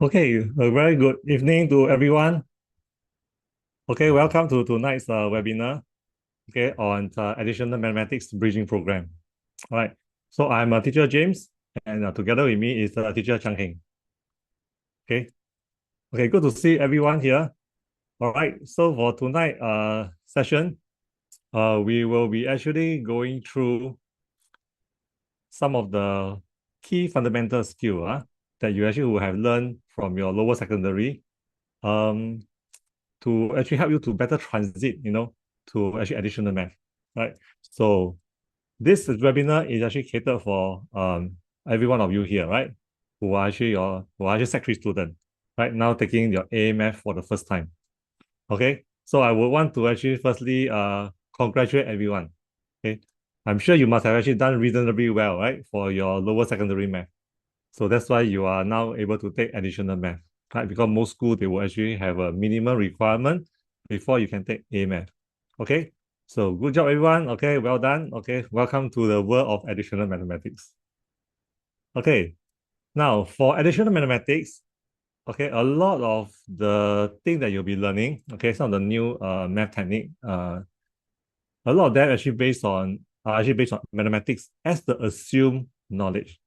Okay, a very good evening to everyone. Okay, welcome to tonight's webinar, okay, on additional mathematics bridging program. All right, so I'm teacher James, and together with me is teacher Chang Heng. Okay, okay, good to see everyone here. All right, so for tonight session, we will be actually going through some of the key fundamental skill that you actually will have learned from your lower secondary. Um, to actually help you to better transit, to actually additional math, right? So this webinar is actually catered for every one of you here, right? Who are actually Sec 3 student, right? Now taking your A math for the first time. Okay. So I would want to actually firstly congratulate everyone. Okay. I'm sure you must have actually done reasonably well, right? For your lower secondary math. So that's why you are now able to take additional math, right? Because most schools, they will actually have a minimum requirement before you can take A math. Okay, so good job, everyone. Okay, well done. Okay, welcome to the world of additional mathematics. Okay, now for additional mathematics, okay, a lot of the thing that you'll be learning, okay, some of the new math technique, a lot of that actually based on mathematics as the assumed knowledge.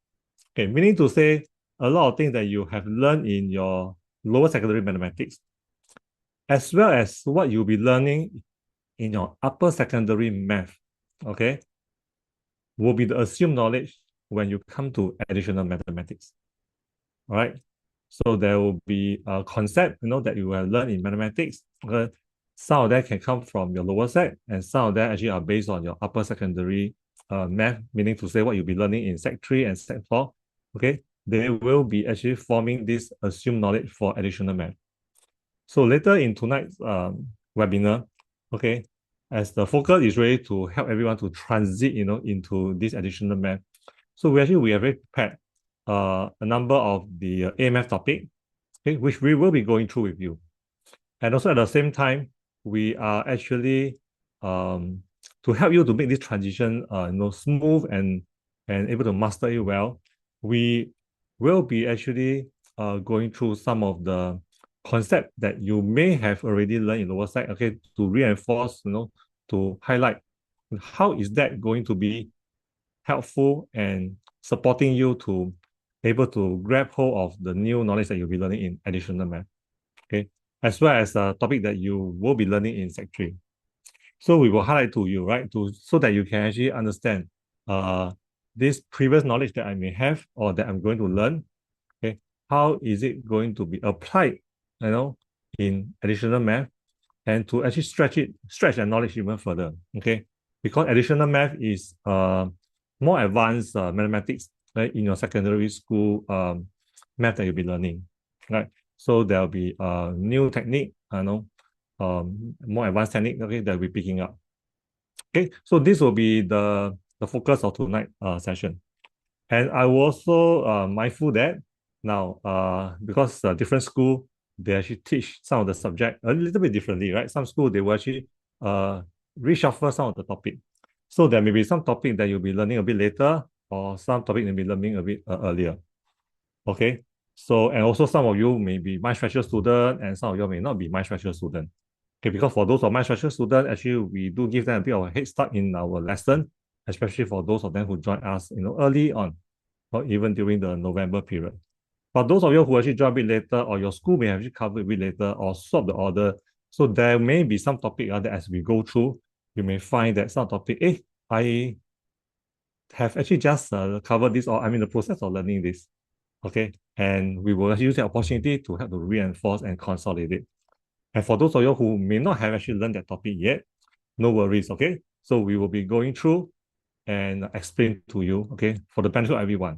Okay, meaning to say a lot of things that you have learned in your lower secondary mathematics, as well as what you'll be learning in your upper secondary math, okay, will be the assumed knowledge when you come to additional mathematics. All right. So there will be a concept, that you have learned in mathematics. Okay? Some of that can come from your lower sec, and some of that actually are based on your upper secondary math, meaning to say what you'll be learning in Sec 3 and Sec 4. Okay, they will be actually forming this assumed knowledge for additional math. So later in tonight's webinar, okay, as the focus is really to help everyone to transit, into this additional math. So we have very prepared a number of the AMF topic, okay, which we will be going through with you. And also at the same time, we are actually to help you to make this transition smooth and able to master it well. We will be actually going through some of the concept that you may have already learned in lower side, okay, to reinforce, to highlight how is that going to be helpful and supporting you to able to grab hold of the new knowledge that you'll be learning in additional math, okay, as well as a topic that you will be learning in Sec 3. So we will highlight to you, right, to so that you can actually understand uh this previous knowledge that I may have or that I'm going to learn, okay, how is it going to be applied, in additional math, and to actually stretch that knowledge even further, okay, because additional math is more advanced mathematics, right, in your secondary school math that you'll be learning, right? So there'll be new technique, more advanced technique, okay, that we're picking up. Okay, so this will be the focus of tonight session. And I was also mindful that now, because different school, they actually teach some of the subject a little bit differently, right? Some school, they will actually uh, reshuffle some of the topic. So there may be some topic that you'll be learning a bit later, or some topic you'll be learning a bit earlier. Okay. So, and also some of you may be my special student, and some of you may not be my special student. Okay, because for those of my special student, actually, we do give them a bit of a head start in our lesson, especially for those of them who join us, early on, or even during the November period. But those of you who actually join a bit later, or your school may have actually covered a bit later, or swap the order, so there may be some topic that as we go through, you may find that some topic, I have actually just covered this, or I'm in the process of learning this. Okay, and we will use the opportunity to help to reinforce and consolidate. And for those of you who may not have actually learned that topic yet, no worries, okay? So we will be going through and explain to you, okay, for the benefit of everyone,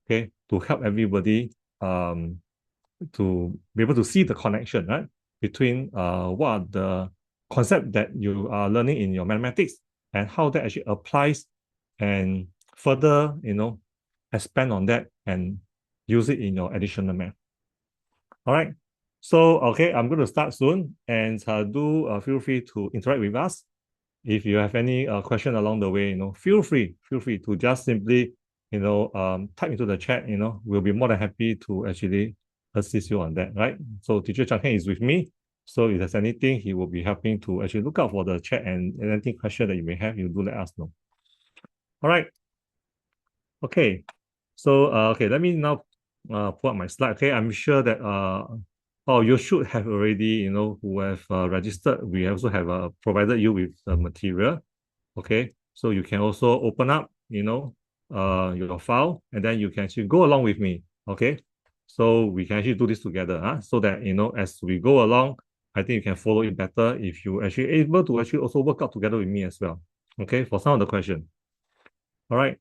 okay, to help everybody to be able to see the connection, right, between what are the concept that you are learning in your mathematics and how that actually applies, and further, expand on that and use it in your additional math. All right. So, okay, I'm going to start soon, and do feel free to interact with us. If you have any question along the way, feel free to just simply, type into the chat. We'll be more than happy to actually assist you on that, right? So teacher Chang Heng is with me. So if there's anything, he will be helping to actually look out for the chat, and anything question that you may have, you do let us know. All right. Okay. So okay, let me now pull up my slide. Okay, I'm sure that oh, you should have already, who have registered. We also have provided you with the material. Okay, so you can also open up, your file, and then you can actually go along with me. Okay, so we can actually do this together, so that as we go along, I think you can follow it better if you actually able to actually also work out together with me as well. Okay, for some of the questions. All right.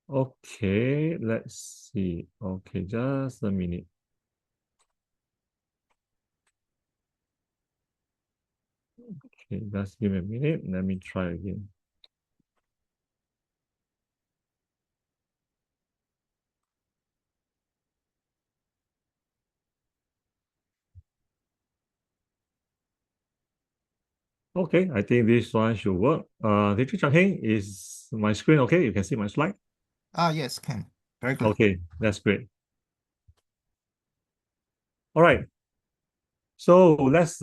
Okay, let's see. Okay, just a minute. Okay, just give me a minute. Let me try again. Okay, I think this one should work. Teacher Chang Heng, is my screen okay? You can see my slide? Yes, can. Very good. Okay, that's great. All right. So let's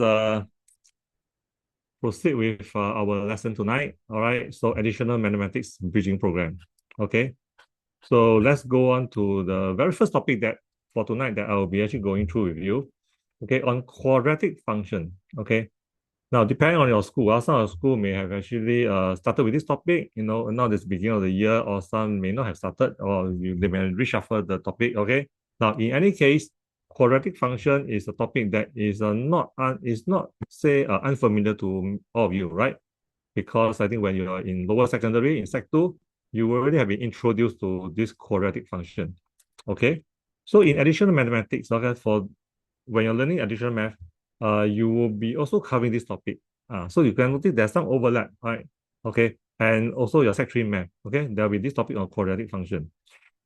proceed with our lesson tonight. All right. So additional mathematics bridging program. Okay. So let's go on to the very first topic that for tonight that I will be actually going through with you. Okay, on quadratic function. Okay. Now, depending on your school, some of your school may have actually started with this topic, now this beginning of the year, or some may not have started, or they may reshuffle the topic, okay? Now, in any case, quadratic function is a topic that is not say unfamiliar to all of you, right? Because I think when you are in lower secondary, in Sec 2, you already have been introduced to this quadratic function, okay? So in additional mathematics, okay, for when you're learning additional math, you will be also covering this topic. So you can notice there's some overlap, right? Okay, and also your Sec 3 math, okay, there'll be this topic on quadratic function.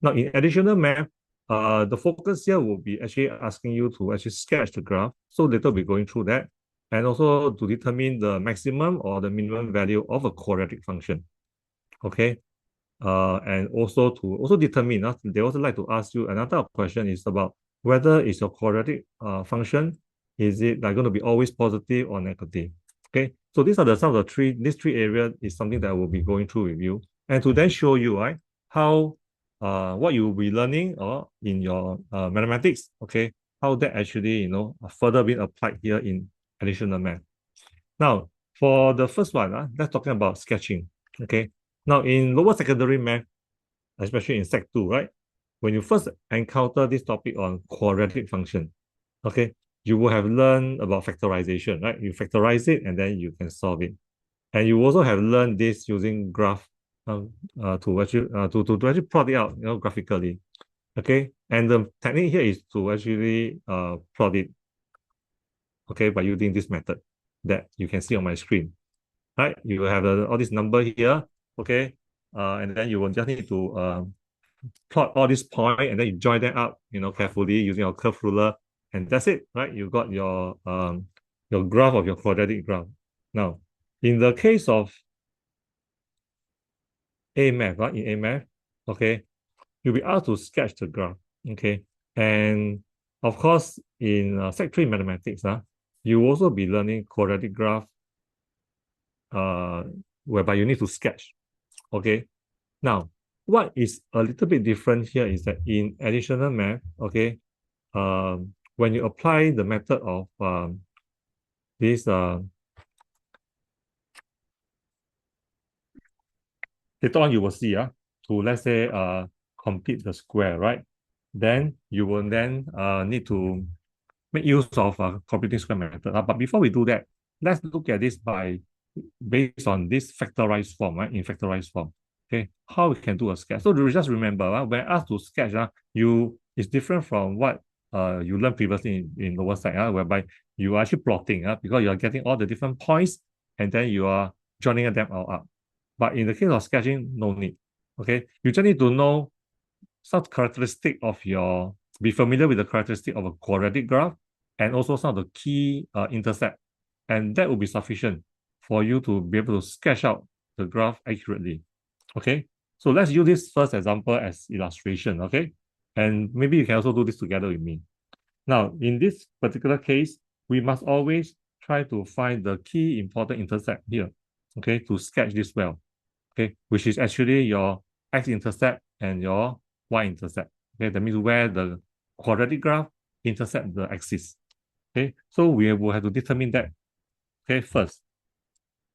Now, in additional math, the focus here will be actually asking you to actually sketch the graph. So later we're going through that, and also to determine the maximum or the minimum value of a quadratic function. Okay, and also to also determine, they also like to ask you another question is about whether is your quadratic function, is it like going to be always positive or negative? Okay, so these are some of these three areas is something that I will be going through with you, and to then show you, right, how what you will be learning or in your mathematics, okay, how that actually further being applied here in additional math. Now, for the first one, let's talking about sketching. Okay. Now, in lower secondary math, especially in Sec 2, right? When you first encounter this topic on quadratic function, okay, you will have learned about factorization, right? You factorize it and then you can solve it. And you also have learned this using graph to actually plot it out, graphically. Okay. And the technique here is to actually plot it, okay, by using this method that you can see on my screen. Right? You will have all this number here, okay, and then you will just need to plot all these points, and then you join them up, carefully using your curve ruler, and that's it, right? You got your graph of your quadratic graph. Now, in the case of A math, right? In A math, okay, you'll be asked to sketch the graph, okay, and of course, in Sec 3 mathematics, you will also be learning quadratic graph, uh, whereby you need to sketch, okay. Now, what is a little bit different here is that in additional math, okay, when you apply the method of this, later on you will see, to let's say complete the square, right? Then you will then need to make use of completing square method. But before we do that, let's look at this based on this factorized form, right? In factorized form. Okay, how we can do a sketch. So just remember, when asked to sketch, it's different from what you learned previously in lower side, whereby you are actually plotting, because you are getting all the different points and then you are joining them all up. But in the case of sketching, no need. Okay, you just need to know some characteristic of be familiar with the characteristic of a quadratic graph, and also some of the key intercept, and that will be sufficient for you to be able to sketch out the graph accurately. Okay, So let's use this first example as illustration, okay? And maybe you can also do this together with me. Now, in this particular case, we must always try to find the key important intercept here, okay, to sketch this well, okay, which is actually your x-intercept and your y-intercept, okay? That means where the quadratic graph intersect the axis, okay? So we will have to determine that, okay, first.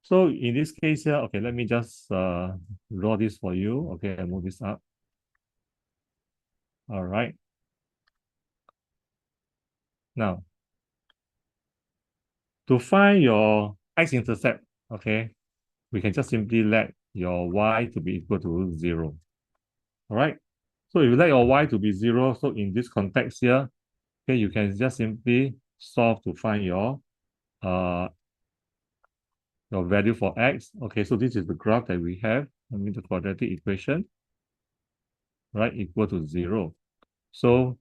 So in this case here, okay, let me just draw this for you. Okay, I move this up. All right. Now, to find your x-intercept, okay, we can just simply let your y to be equal to 0. All right. So if you let your y to be 0, so in this context here, okay, you can just simply solve to find uh your value for x. Okay, so this is the graph that we have. I mean the quadratic equation, right, equal to 0. So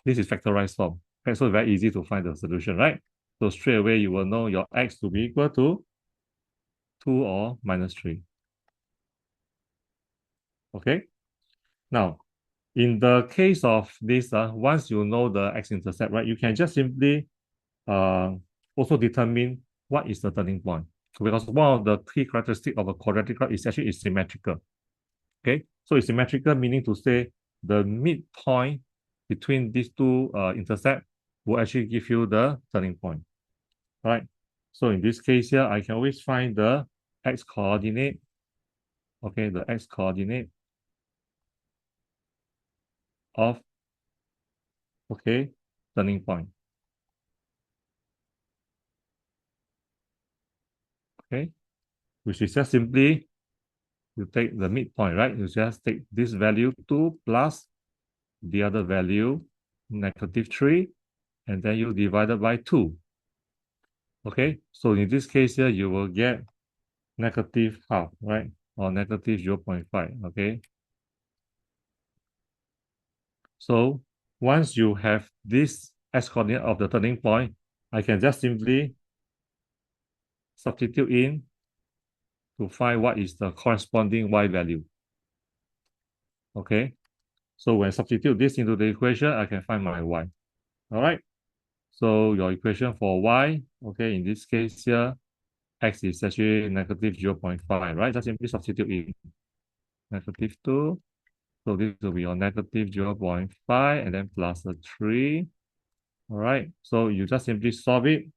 this is factorized form. Okay, so very easy to find the solution, right? So straight away you will know your x to be equal to 2 or minus 3. Okay. Now, in the case of this, once you know the x-intercept, right, you can just simply uh, also determine what is the turning point. Because one of the key characteristics of a quadratic graph is actually it's symmetrical. Okay, so it's symmetrical meaning to say the midpoint between these two intercept will actually give you the turning point. Right? So in this case here, I can always find the x coordinate. Okay, the x coordinate of, okay, turning point. Okay, which is just simply you take the midpoint, right? You just take this value 2 plus the other value -3, and then you divide it by 2. Okay, so in this case here, you will get negative half, right? Or negative 0.5, okay? So once you have this x-coordinate of the turning point, I can just simply substitute in to find what is the corresponding y value, okay? So when I substitute this into the equation, I can find my y, all right? So your equation for y, okay, in this case here, x is actually negative 0.5, right? Just simply substitute in negative 2. So this will be your negative 0.5 and then plus a 3. All right. So you just simply solve it.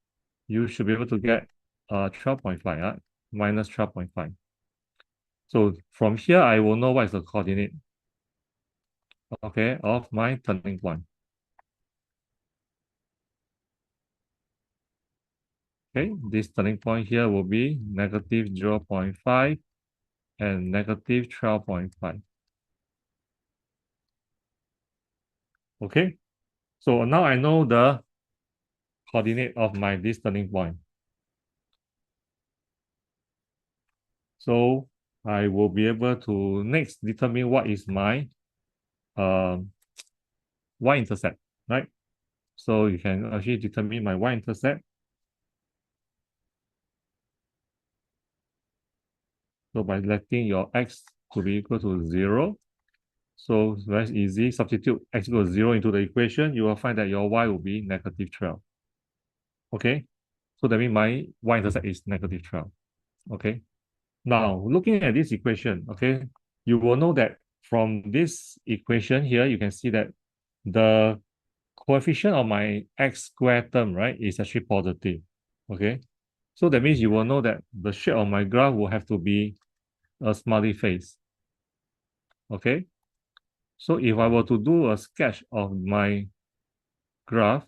You should be able to get 12.5, minus 12.5. So from here, I will know what is the coordinate, okay, of my turning point. Okay, this turning point here will be negative 0.5 and negative 12.5. Okay, so now I know the coordinate of my this turning point. So I will be able to next determine what is my y-intercept, right? So you can actually determine my y-intercept. So by letting your x to be equal to 0, so it's very easy. Substitute x equals 0 into the equation, you will find that your y will be negative 12. Okay, so that means my y-intercept is negative 12. Okay, now looking at this equation, okay, you will know that from this equation here, you can see that the coefficient of my x squared term, right, is actually positive. Okay, so that means you will know that the shape of my graph will have to be a smiley face. Okay, so if I were to do a sketch of my graph,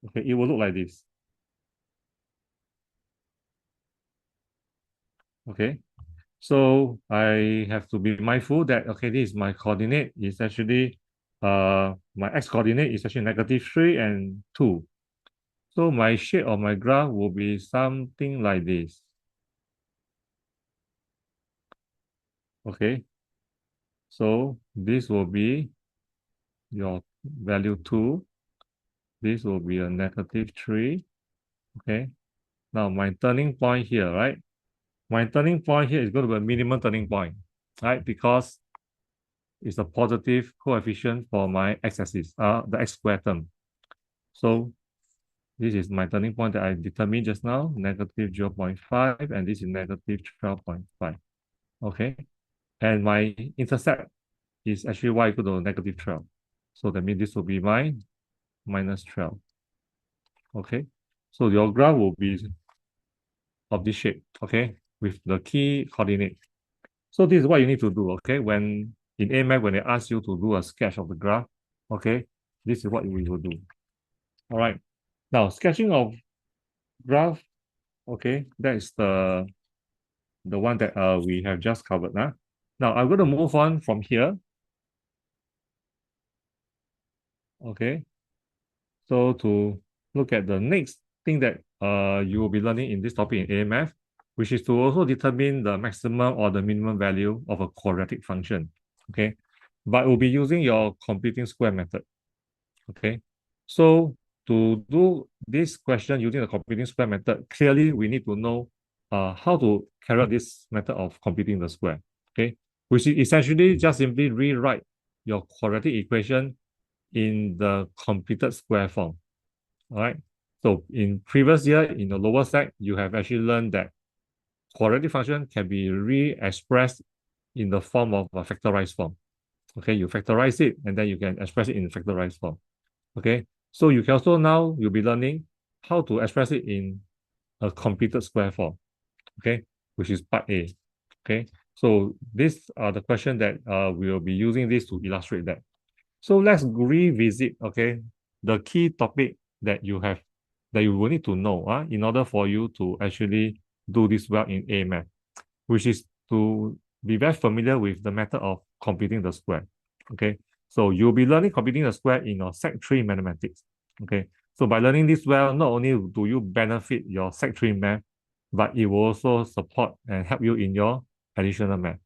okay, it will look like this. Okay, so I have to be mindful that, okay, this is my coordinate is actually my x coordinate is actually -3 and 2. So my shape of my graph will be something like this. Okay, so this will be your value 2. This will be a -3. Okay, now my turning point here, right? my turning point here is going to be a minimum turning point, right? Because it's a positive coefficient for my x-axis, the x square term. So this is my turning point that I determined just now, negative 0.5, and this is negative 12.5. Okay. And my intercept is actually y equal to negative 12. So that means this will be my minus 12. Okay. So your graph will be of this shape, okay, with the key coordinate. So this is what you need to do, okay, when in AMAP, when they ask you to do a sketch of the graph, okay, this is what we will do. All right. Now, sketching of graph, okay, that is the one that we have just covered. Now, I'm going to move on from here, okay, so to look at the next thing that you will be learning in this topic in AMF, which is to also determine the maximum or the minimum value of a quadratic function, okay? But we'll be using your computing square method, okay? So to do this question using the computing square method, clearly we need to know how to carry out this method of computing the square, okay? Which is essentially just simply rewrite your quadratic equation in the completed square form. All right. So in previous year, in the lower sec, you have actually learned that quadratic function can be re-expressed in the form of a factorized form. Okay, you factorize it and then you can express it in factorized form. Okay, so you can also now you'll be learning how to express it in a completed square form. Okay, which is part A. Okay, so these are the question that we'll be using this to illustrate that. So let's revisit, okay, the key topic that you will need to know in order for you to actually do this well in AMAT, which is to be very familiar with the method of computing the square. Okay, so you'll be learning computing the square in your Sec 3 mathematics. Okay, so by learning this well, not only do you benefit your Sec 3 math, but it will also support and help you in your additional math.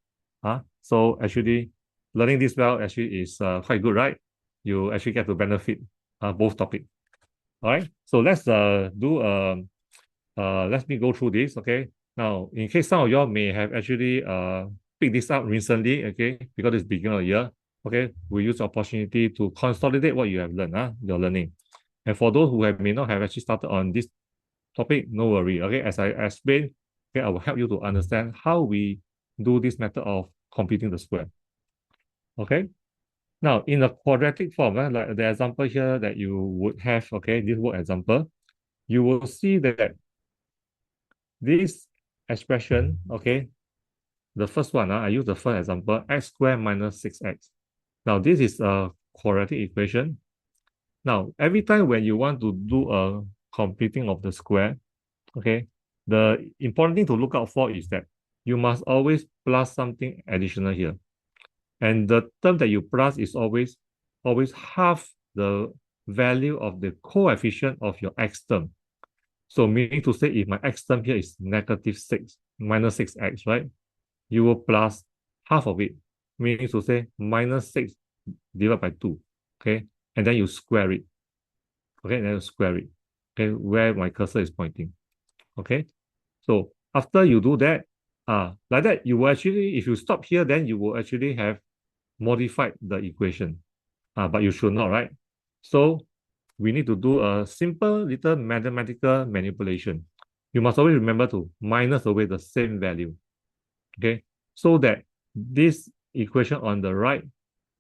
So actually, learning this well actually is quite good, right? You actually get to benefit both topics. All right, so let me go through this, okay? Now, in case some of y'all may have actually picked this up recently, okay, because it's beginning of the year, okay, we use the opportunity to consolidate what you have learned, your learning. And for those who may not have actually started on this topic, no worry, okay? As I explained, okay, I will help you to understand how we do this method of computing the square, okay? Now, in a quadratic form, like the example here that you would have, okay, this word example, you will see that this expression, okay, the first one, I use the first example, x squared minus 6x. Now, this is a quadratic equation. Now, every time when you want to do a computing of the square, okay, the important thing to look out for is that you must always plus something additional here. And the term that you plus is always half the value of the coefficient of your x term. So meaning to say, if my x term here is negative 6, minus 6x, right? You will plus half of it, meaning to say minus 6 divided by 2, okay? And then you square it, okay? And then you square it, okay? Where my cursor is pointing, okay? So after you do that, like that, you will actually, if you stop here, then you will actually have modified the equation, but you should not, right? So we need to do a simple little mathematical manipulation. You must always remember to minus away the same value, okay? So that this equation on the right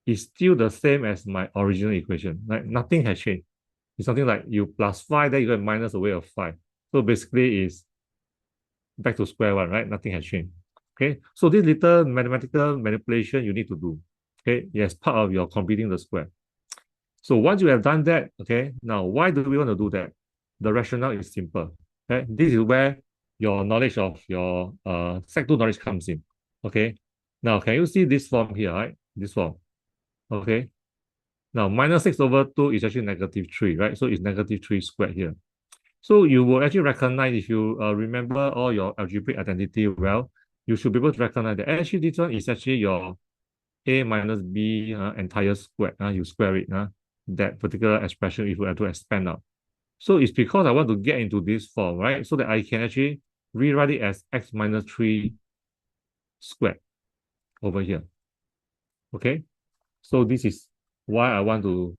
is still the same as my original equation, right? Nothing has changed. It's something like you plus 5, then you get minus away of 5. So basically it's back to square one, right? Nothing has changed. Okay, so this little mathematical manipulation you need to do, okay, as part of your computing the square. So once you have done that, okay, now why do we want to do that? The rationale is simple. Okay, this is where your knowledge of your Sec 2 knowledge comes in. Okay, now can you see this form here, right? This form. Okay, now minus 6 over 2 is actually negative 3, right? So it's negative 3 squared here. So you will actually recognize, if you remember all your algebraic identity well, you should be able to recognize that actually this one is actually your a minus b entire square. You square it, that particular expression if you have to expand out. So it's because I want to get into this form, right? So that I can actually rewrite it as x minus 3 squared over here. Okay, so this is why I want to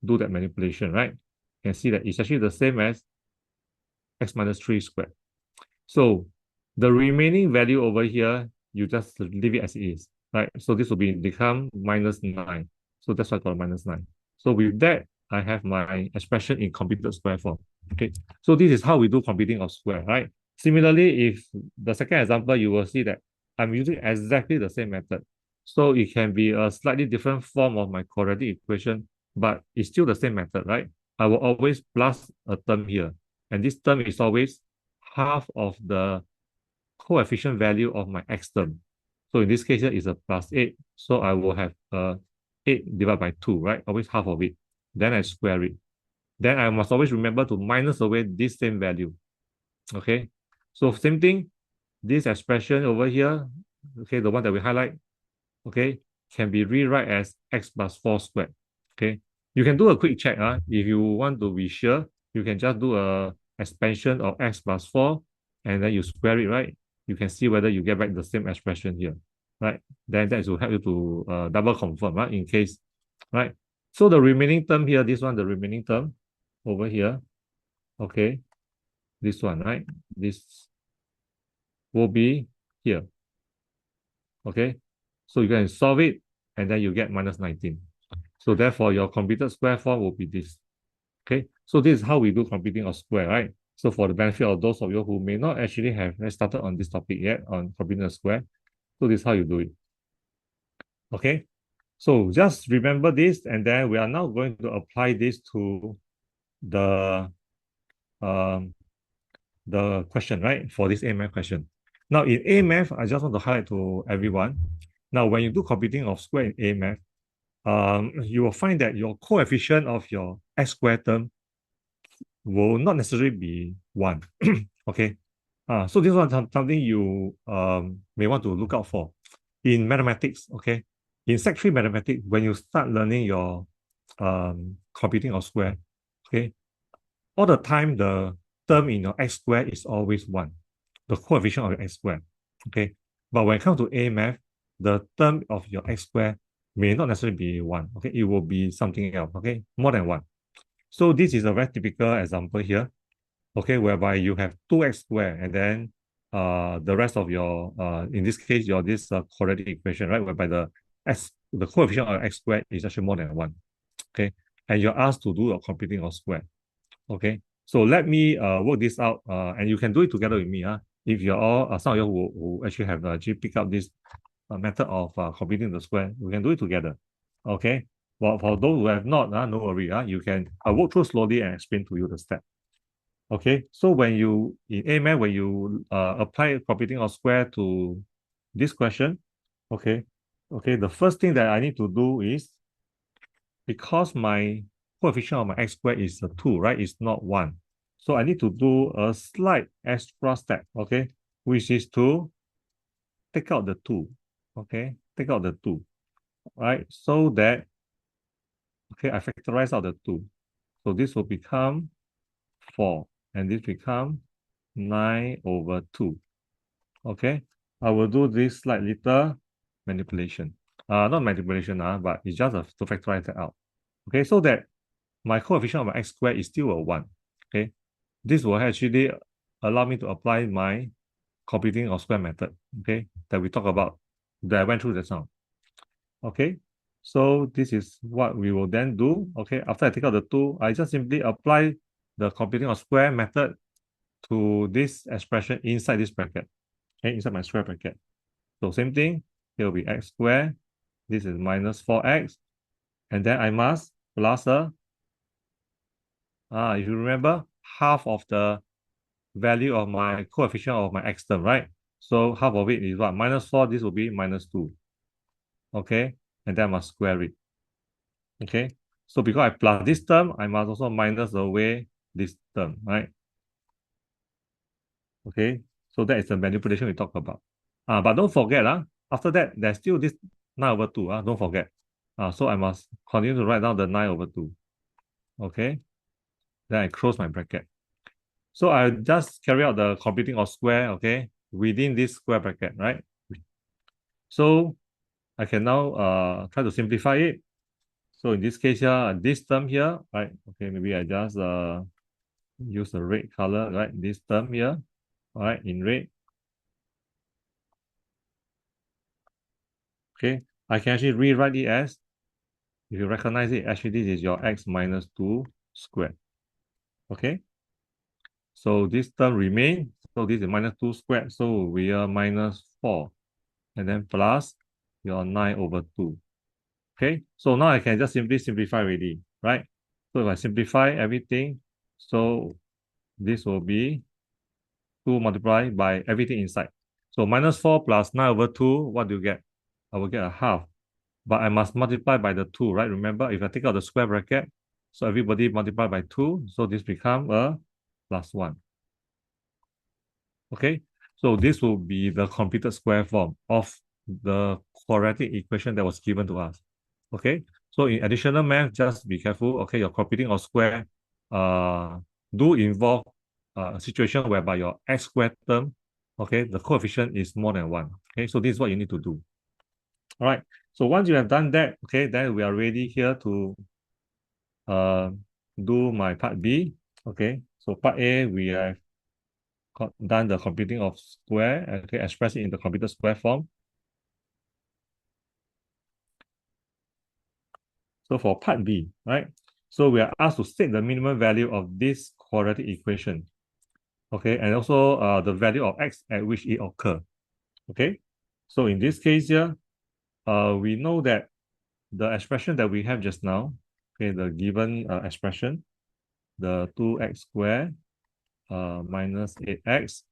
do that manipulation, right? You can see that it's actually the same as x minus 3 squared. So the remaining value over here, you just leave it as it is, right? So this will become minus 9. So that's why I got minus 9. So with that, I have my expression in computed square form. Okay, so this is how we do computing of square, right? Similarly, if the second example, you will see that I'm using exactly the same method. So it can be a slightly different form of my quadratic equation, but it's still the same method, right? I will always plus a term here. And this term is always half of the coefficient value of my x term. So in this case here is a plus 8. So I will have 8 divided by 2, right? Always half of it. Then I square it. Then I must always remember to minus away this same value. Okay. So same thing, this expression over here, okay, the one that we highlight, okay, can be rewrite as x plus 4 squared. Okay. You can do a quick check. If you want to be sure, you can just do a expansion of x plus 4 and then you square it, right? You can see whether you get back the same expression here, right? Then that will help you to double confirm, right? In case, right? So the remaining term here, this one, the remaining term over here, okay, this one, right? This will be here, okay? So you can solve it and then you get minus 19. So therefore, your computed square form will be this. Okay, so this is how we do computing of square, right? So for the benefit of those of you who may not actually have started on this topic yet, on computing a square, so this is how you do it. Okay, so just remember this, and then we are now going to apply this to the um, the question, right? For this AMAth question. Now in AMAth, I just want to highlight to everyone. Now, when you do computing of square in AMAth, you will find that your coefficient of your x squared term will not necessarily be 1. Okay. So this is something you may want to look out for. In mathematics, okay, in Sec 3 mathematics, when you start learning your computing of square, okay, all the time the term in your x squared is always 1, the coefficient of your x squared, okay. But when it comes to A math, the term of your x squared may not necessarily be 1, okay, it will be something else, okay, more than 1. So this is a very typical example here, okay, whereby you have 2x squared and then the rest of your, in this case, your this quadratic equation, right, whereby the coefficient of x squared is actually more than 1, okay, and you're asked to do a computing of square, okay. So let me work this out, and you can do it together with me. If you're all, some of you who actually have actually picked up this method of computing the square, we can do it together, okay. Well, for those who have not, no worry. You can walk through slowly and explain to you the step. Okay, so when you in AMAT, when you apply computing of square to this question, okay, the first thing that I need to do is, because my coefficient of my x squared is a 2, right? It's not 1. So I need to do a slight extra step, okay, which is to take out the 2, okay, take out the 2, right? So that, okay, I factorize out the 2. So this will become 4, and this become 9 over 2. Okay, I will do this slight little manipulation. Not manipulation, but it's just to factorize that out. Okay, so that my coefficient of my x squared is still a 1. Okay, this will actually allow me to apply my computing of square method, okay, that we talked about, that I went through just now. Okay, so this is what we will then do. Okay, after I take out the 2, I just simply apply the computing of square method to this expression inside this bracket, okay, inside my square bracket. So same thing, here will be x squared, this is minus 4x, and then I must plus if you remember, half of the value of my coefficient of my x term, right? So half of it is what? Minus 4, this will be minus 2. Okay, and then I must square it. Okay, so because I plus this term, I must also minus away this term, right? Okay, so that is the manipulation we talk about. But don't forget, after that, there's still this 9 over 2, don't forget. So I must continue to write down the 9 over 2. Okay, then I close my bracket. So I just carry out the computing of square, okay, within this square bracket, right? So I can now try to simplify it. So in this case here, this term here, right? Okay, maybe I just use the red color, right? This term here, all right, in red. Okay, I can actually rewrite it as, if you recognize it, actually this is your x minus 2 squared. Okay, so this term remain. So this is minus 2 squared. So we are minus 4. And then plus your 9 over 2. Okay, so now I can just simply simplify already, right? So if I simplify everything, so this will be 2 multiplied by everything inside. So minus 4 plus 9 over 2, what do you get? I will get a half. But I must multiply by the 2, right? Remember, if I take out the square bracket, so everybody multiply by 2, so this become a plus 1. Okay, so this will be the completed square form of the quadratic equation that was given to us. Okay, so in additional math, just be careful. Okay, your computing of square do involve a situation whereby your x squared term, okay, the coefficient is more than 1. Okay, so this is what you need to do. All right, so once you have done that, okay, then we are ready here to uh, do my part B. Okay, so part A, we have done the computing of square, okay, express it in the computed square form. So for part B, right? So we are asked to state the minimum value of this quadratic equation, okay, and also the value of x at which it occurs, okay. So in this case here, we know that the expression that we have just now, okay, the given expression, the 2x squared minus 8x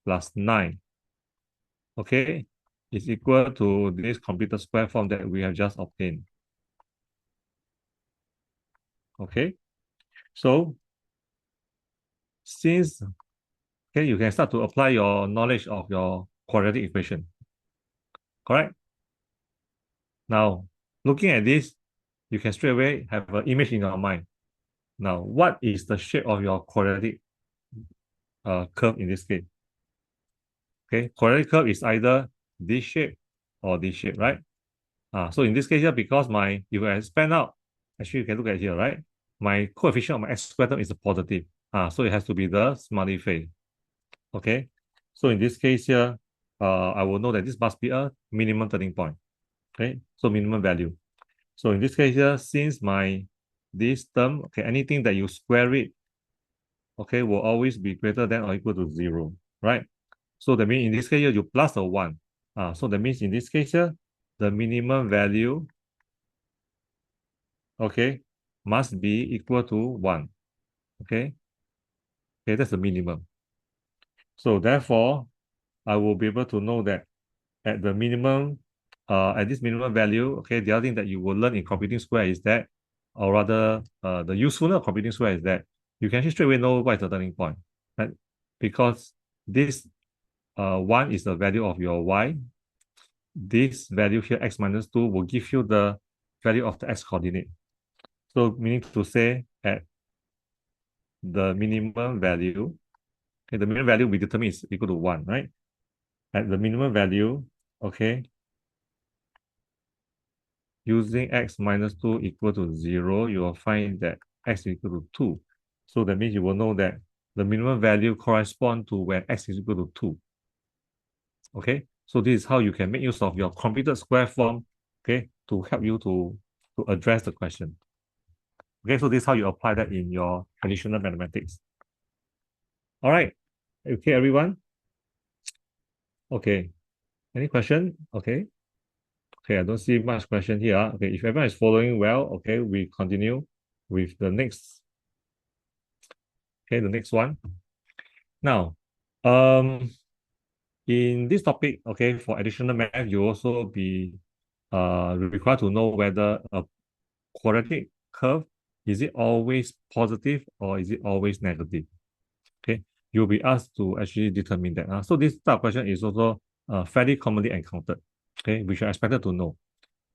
plus 9, okay, is equal to this completed square form that we have just obtained. Okay, so since, okay, you can start to apply your knowledge of your quadratic equation, correct? Now, looking at this, you can straight away have an image in your mind. Now, what is the shape of your quadratic curve in this case? Okay, quadratic curve is either this shape or this shape, right? So in this case here, because if I expand out, actually you can look at here, right? My coefficient of my x squared term is a positive. So it has to be the smiley face. Okay, so in this case here, I will know that this must be a minimum turning point. Okay, so minimum value. So in this case here, since this term, okay, anything that you square it, okay, will always be greater than or equal to 0, right? So that means in this case here, you plus a 1. So that means in this case here, the minimum value, okay, must be equal to 1. Okay, okay, that's the minimum. So therefore, I will be able to know that at the minimum, at this minimum value, okay, the other thing that you will learn in computing square is that, or rather, the usefulness of computing square is that you can actually straight away know what is the turning point, right? Because this 1 is the value of your y. This value here, x minus 2, will give you the value of the x coordinate. So meaning to say at the minimum value, okay, the minimum value we determine is equal to 1, right? At the minimum value, okay, using x minus 2 equal to 0, you will find that x is equal to 2. So that means you will know that the minimum value corresponds to when x is equal to 2. Okay, so this is how you can make use of your completed square form, okay, to help you to address the question. Okay, so this is how you apply that in your traditional mathematics. All right, okay, everyone. Okay, any question? Okay. Okay, I don't see much question here. Okay, if everyone is following well, okay, we continue with the next, okay, the next one. Now, in this topic, okay, for additional math, you also be required to know whether a quadratic curve, is it always positive or is it always negative? Okay, you'll be asked to actually determine that. So this type of question is also fairly commonly encountered, okay, which are expected to know.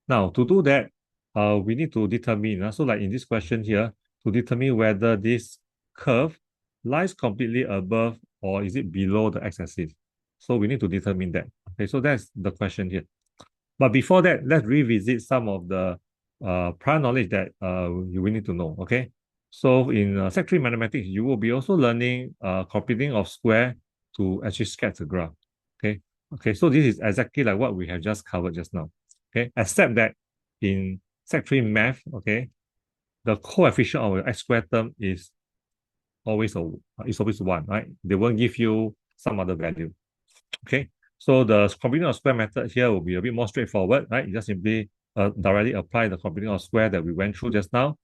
Now, to do that, we need to determine, so like in this question here, to determine whether this curve, lies completely above or is it below the x-axis? So we need to determine that. Okay, so that's the question here. But before that, let's revisit some of the prior knowledge that you will need to know. Okay, so in Sec 3 mathematics, you will be also learning computing of square to actually sketch a graph. Okay, okay, so this is exactly like what we have just covered just now. Okay, except that in Sec 3 math, okay, the coefficient of your x squared term is always one, right? They won't give you some other value. Okay, so the computing of square method here will be a bit more straightforward, right? You just simply directly apply the computing of square that we went through just now,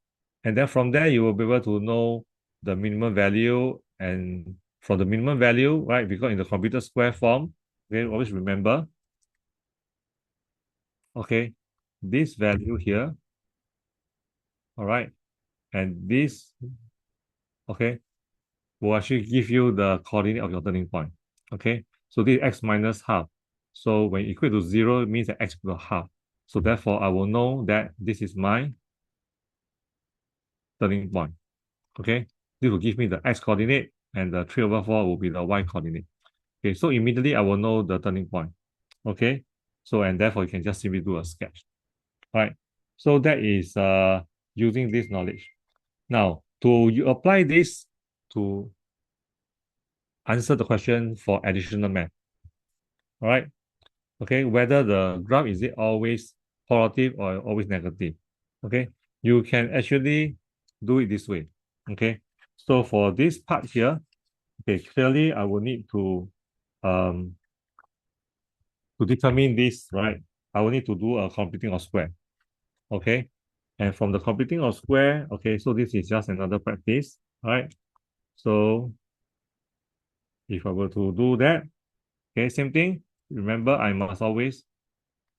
and then from there you will be able to know the minimum value, and from the minimum value, right? Because in the computer square form, okay, always remember, okay, this value here, all right, and this, okay, will actually give you the coordinate of your turning point. Okay, so this is x minus half. So when equal to 0, it means that x equal to half. So therefore, I will know that this is my turning point. Okay, this will give me the x coordinate, and the 3 over 4 will be the y coordinate. Okay, so immediately I will know the turning point. Okay, so and therefore you can just simply do a sketch. All right, so that is using this knowledge. Now, to you apply this to answer the question for additional math. All right, okay, whether the graph is it always positive or always negative. Okay, you can actually do it this way. Okay, so for this part here, okay, clearly I will need um to determine this, right? I will need to do a computing of square. Okay, and from the computing of square, okay, so this is just another practice. All right, so if I were to do that, okay, same thing. Remember, I must always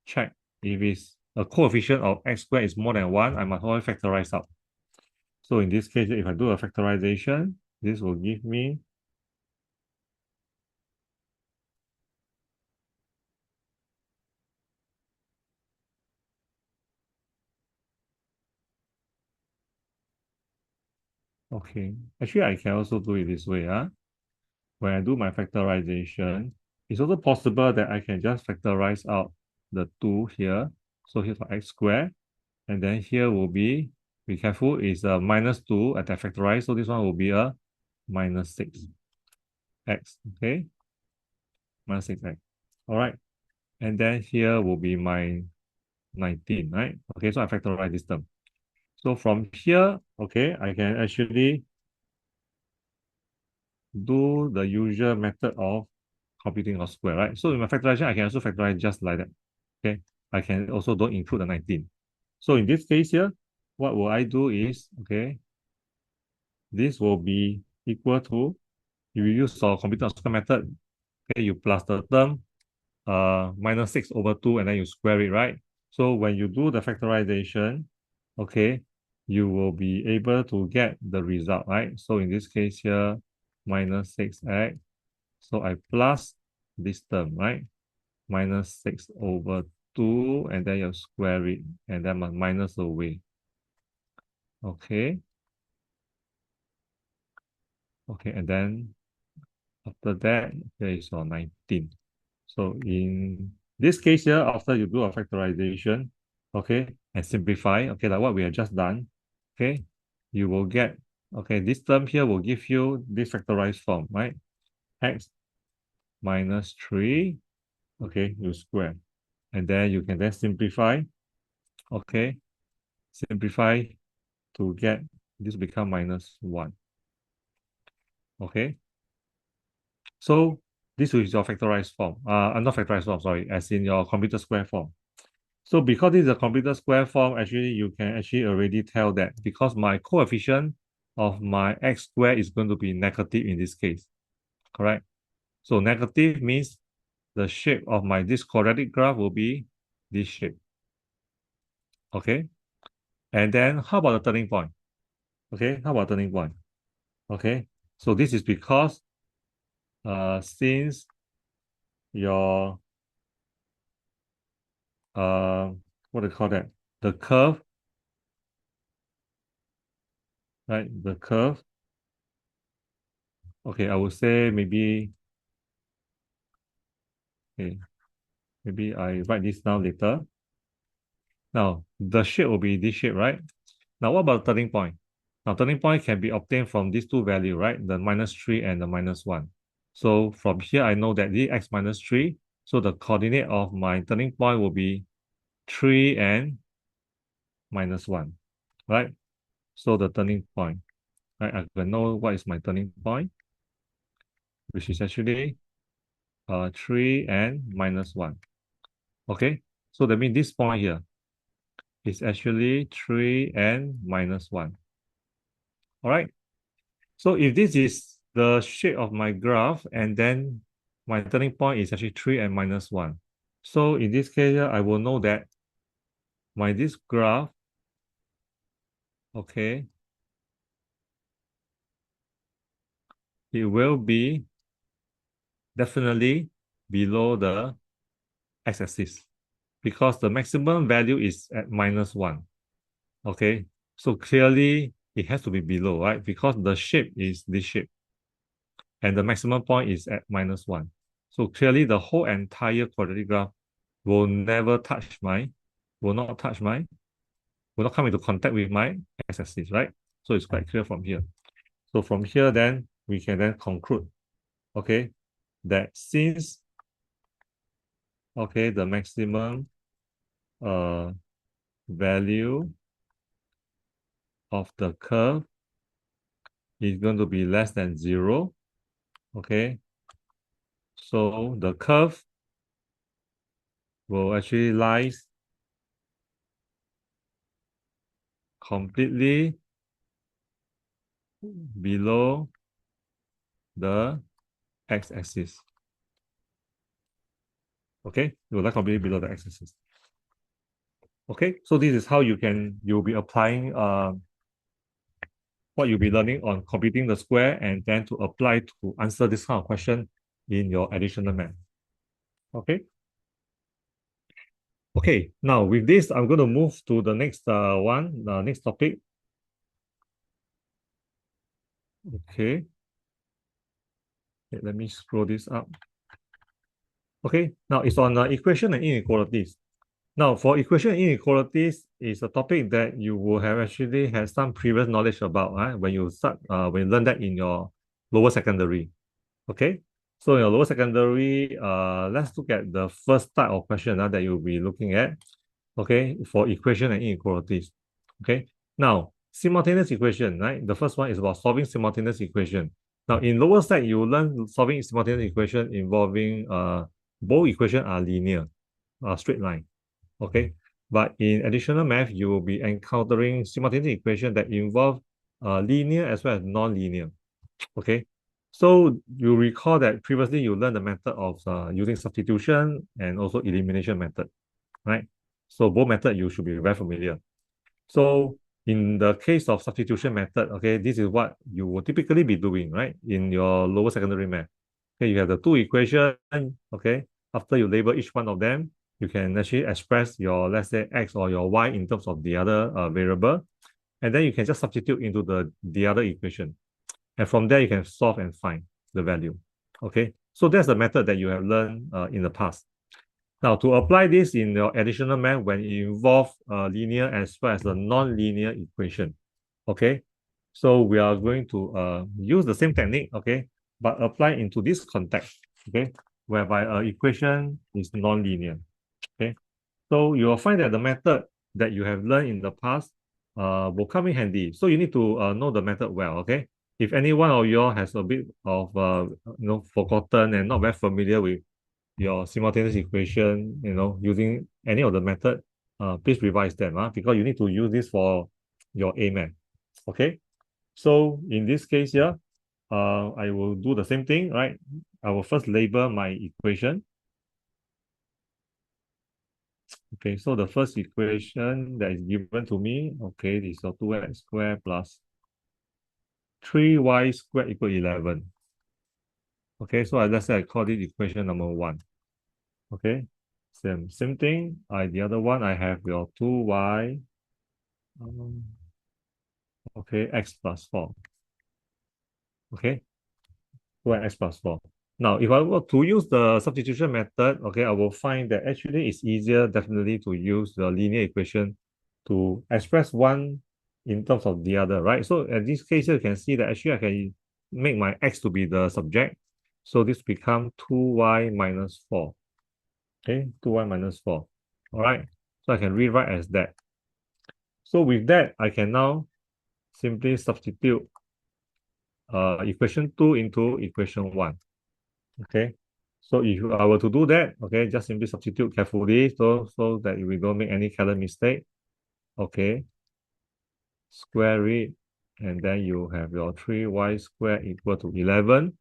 check if it's a coefficient of x squared is more than 1, I must always factorize out. So in this case, if I do a factorization, this will give me okay. Actually, I can also do it this way. When I do my factorization, it's also possible that I can just factorize out the 2 here. So here's for x squared. And then here will be careful, is a minus 2 at that factorize. So this one will be a minus 6x. Okay, minus 6x. All right. And then here will be my 19, right? Okay, so I factorize this term. So from here, okay, I can actually do the usual method of computing of square, right? So in my factorization, I can also factorize just like that. Okay, I can also don't include the 19. So in this case here, what will I do is, okay, this will be equal to, if you use our computing of square method, okay, you plus the term minus 6 over 2 and then you square it, right? So when you do the factorization, okay, you will be able to get the result, right? So in this case here, minus 6x. So I plus this term, right? Minus 6 over 2, and then you square it, and then minus away. Okay. Okay, and then after that, there is your 19. So in this case here, after you do a factorization, okay, and simplify, okay, like what we have just done, okay, you will get, okay, this term here will give you this factorized form, right? X minus 3, okay, you square. And then you can then simplify, okay, simplify to get this become minus 1, okay? So this is your factorized form, not factorized form, sorry, as in your computer square form. So because this is a computer square form, actually you can actually already tell that because my coefficient of my x squared is going to be negative in this case, correct? So negative means the shape of my this quadratic graph will be this shape, okay? And then how about the turning point? Okay, how about turning point? Okay, so this is because since your uh what do you call that? The curve, right? The curve Okay, I would say maybe, okay, maybe I write this down later. Now, the shape will be this shape, right? Now, what about turning point? Now, turning point can be obtained from these two values, right? The -3 and the -1. So from here, I know that the x minus 3. So the coordinate of my turning point will be 3 and -1, right? So the turning point, right? I can know what is my turning point, which is actually 3 and -1. Okay, so that means this point here is actually 3 and -1. All right. So if this is the shape of my graph, and then my turning point is actually 3 and -1. So in this case, I will know that this graph, okay, it will be definitely below the x-axis because the maximum value is at -1. Okay, so clearly it has to be below, right? Because the shape is this shape and the maximum point is at -1. So clearly the whole entire quadratic graph will never touch my, will not touch my, will not come into contact with my x-axis, right? So it's quite clear from here. So from here, then we can then conclude, okay, that since, okay, the maximum uh, value of the curve is going to be less than 0, okay, so the curve will actually lies completely below the x-axis. Okay, it will lie completely below the x-axis. Okay, so this is how you'll be applying what you'll be learning on computing the square and then to apply to answer this kind of question in your additional math. Okay. Okay, now with this, I'm going to move to the next the next topic. Okay. Okay, let me scroll this up. Okay, now it's on equation and inequalities. Now, for equation and inequalities is a topic that you will have actually had some previous knowledge about when you start when you learn that in your lower secondary. Okay, so in your lower secondary, let's look at the first type of question that you'll be looking at. Okay, for equation and inequalities. Okay, now simultaneous equation, right? The first one is about solving simultaneous equation. Now, in lower side, you learn solving simultaneous equation involving both equations are linear, straight line. Okay, but in additional math, you will be encountering simultaneous equation that involve linear as well as non-linear. Okay, so you recall that previously you learned the method of using substitution and also elimination method, right? So both method you should be very familiar. So in the case of substitution method, okay, this is what you will typically be doing, right? In your lower secondary math. Okay, you have the two equations, okay? After you label each one of them, you can actually express your, let's say, x or your y in terms of the other variable. And then you can just substitute into the other equation. And from there, you can solve and find the value. Okay, so that's the method that you have learned in the past. Now, to apply this in your additional math when it involves linear as well as a non-linear equation, okay? So we are going to use the same technique, okay, but apply into this context, okay, whereby an equation is non-linear, okay? So you will find that the method that you have learned in the past will come in handy. So you need to know the method well, okay? If any one of you all has a bit of forgotten and not very familiar with your simultaneous equation, using any of the method, please revise them, because you need to use this for your A math. Okay. So in this case here, I will do the same thing, right? I will first label my equation. Okay, so the first equation that is given to me, okay, is 2x squared plus 3y squared equal 11. Okay, so let's say I call it equation number 1. Okay, same thing. The other one, I have your 2y, okay, x plus 4. Okay, 2x plus 4. Now, if I were to use the substitution method, okay, I will find that actually it's easier definitely to use the linear equation to express one in terms of the other, right? So in this case, you can see that actually I can make my x to be the subject. So this become 2y minus 4. Okay, 2y minus 4. All right, so I can rewrite as that. So with that, I can now simply substitute equation 2 into equation 1. Okay, so if I were to do that, okay, just simply substitute carefully so that we don't make any color mistake. Okay, square it, and then you have your 3y squared equal to 11.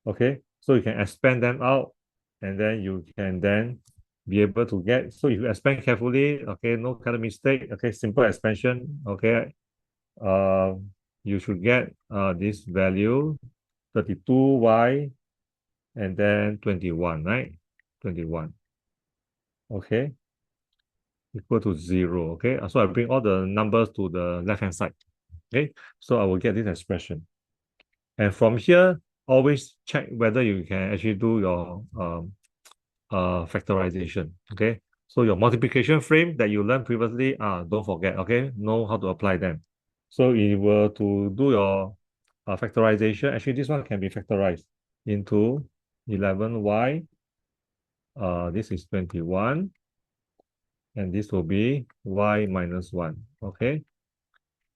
Okay, so you can expand them out, and then you can then be able to get, so if you expand carefully, okay, no color mistake, okay, simple expansion, okay, uh, you should get this value 32y and then 21, right? 21. Okay, equal to 0. Okay, so I bring all the numbers to the left hand side. Okay, so I will get this expression. And from here, always check whether you can actually do your factorization. Okay, so your multiplication frame that you learned previously, don't forget. Okay, know how to apply them. So if you were to do your factorization, actually this one can be factorized into 11y. This is 21, and this will be y minus 1. Okay,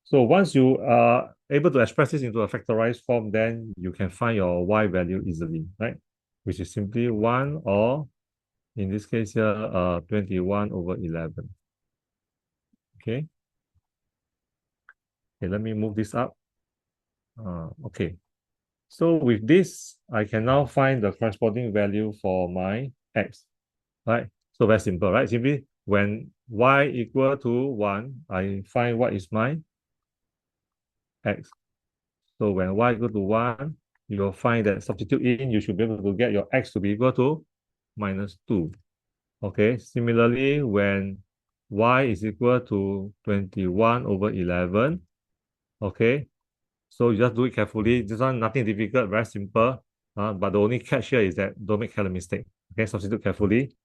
so once you are able to express this into a factorized form, then you can find your y value easily, right? Which is simply 1, or in this case here, 21 over 11. Okay. Okay, let me move this up. Okay. So with this, I can now find the corresponding value for my x, right? So very simple, right? Simply when y equal to 1, I find what is my x. So when y equal to 1, you will find that substitute in, you should be able to get your x to be equal to minus 2. Okay, similarly, when y is equal to 21 over 11, okay, so you just do it carefully. This one, nothing difficult, very simple. But the only catch here is that don't make a mistake. Okay, substitute carefully.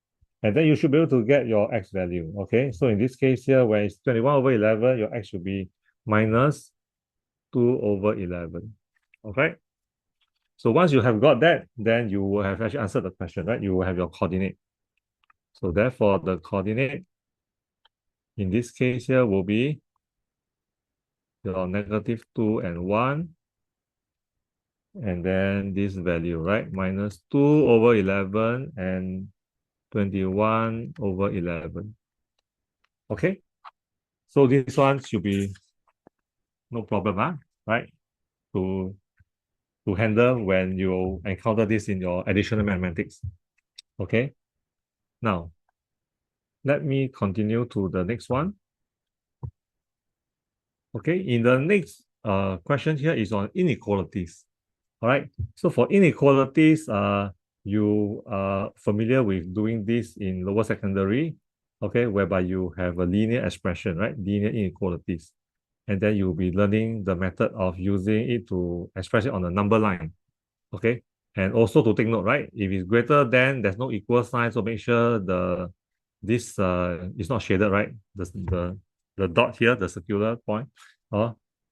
And then you should be able to get your x value. Okay, so in this case here, where it's 21 over 11, your x should be minus 2 over 11. Okay, so once you have got that, then you will have actually answered the question, right? You will have your coordinate. So therefore, the coordinate in this case here will be your negative 2 and 1. And then this value, right? Minus 2 over 11 and 21 over 11. Okay? So this one should be no problem, right? To, to handle when you encounter this in your additional mathematics. Okay? Now, let me continue to the next one. Okay, in the next question here is on inequalities. All right, so for inequalities, you are familiar with doing this in lower secondary, okay, whereby you have a linear expression, right? Linear inequalities. And then you'll be learning the method of using it to express it on a number line, okay? And also to take note, right? If it's greater than, there's no equal sign, so make sure this is not shaded, right? The dot here, the circular point,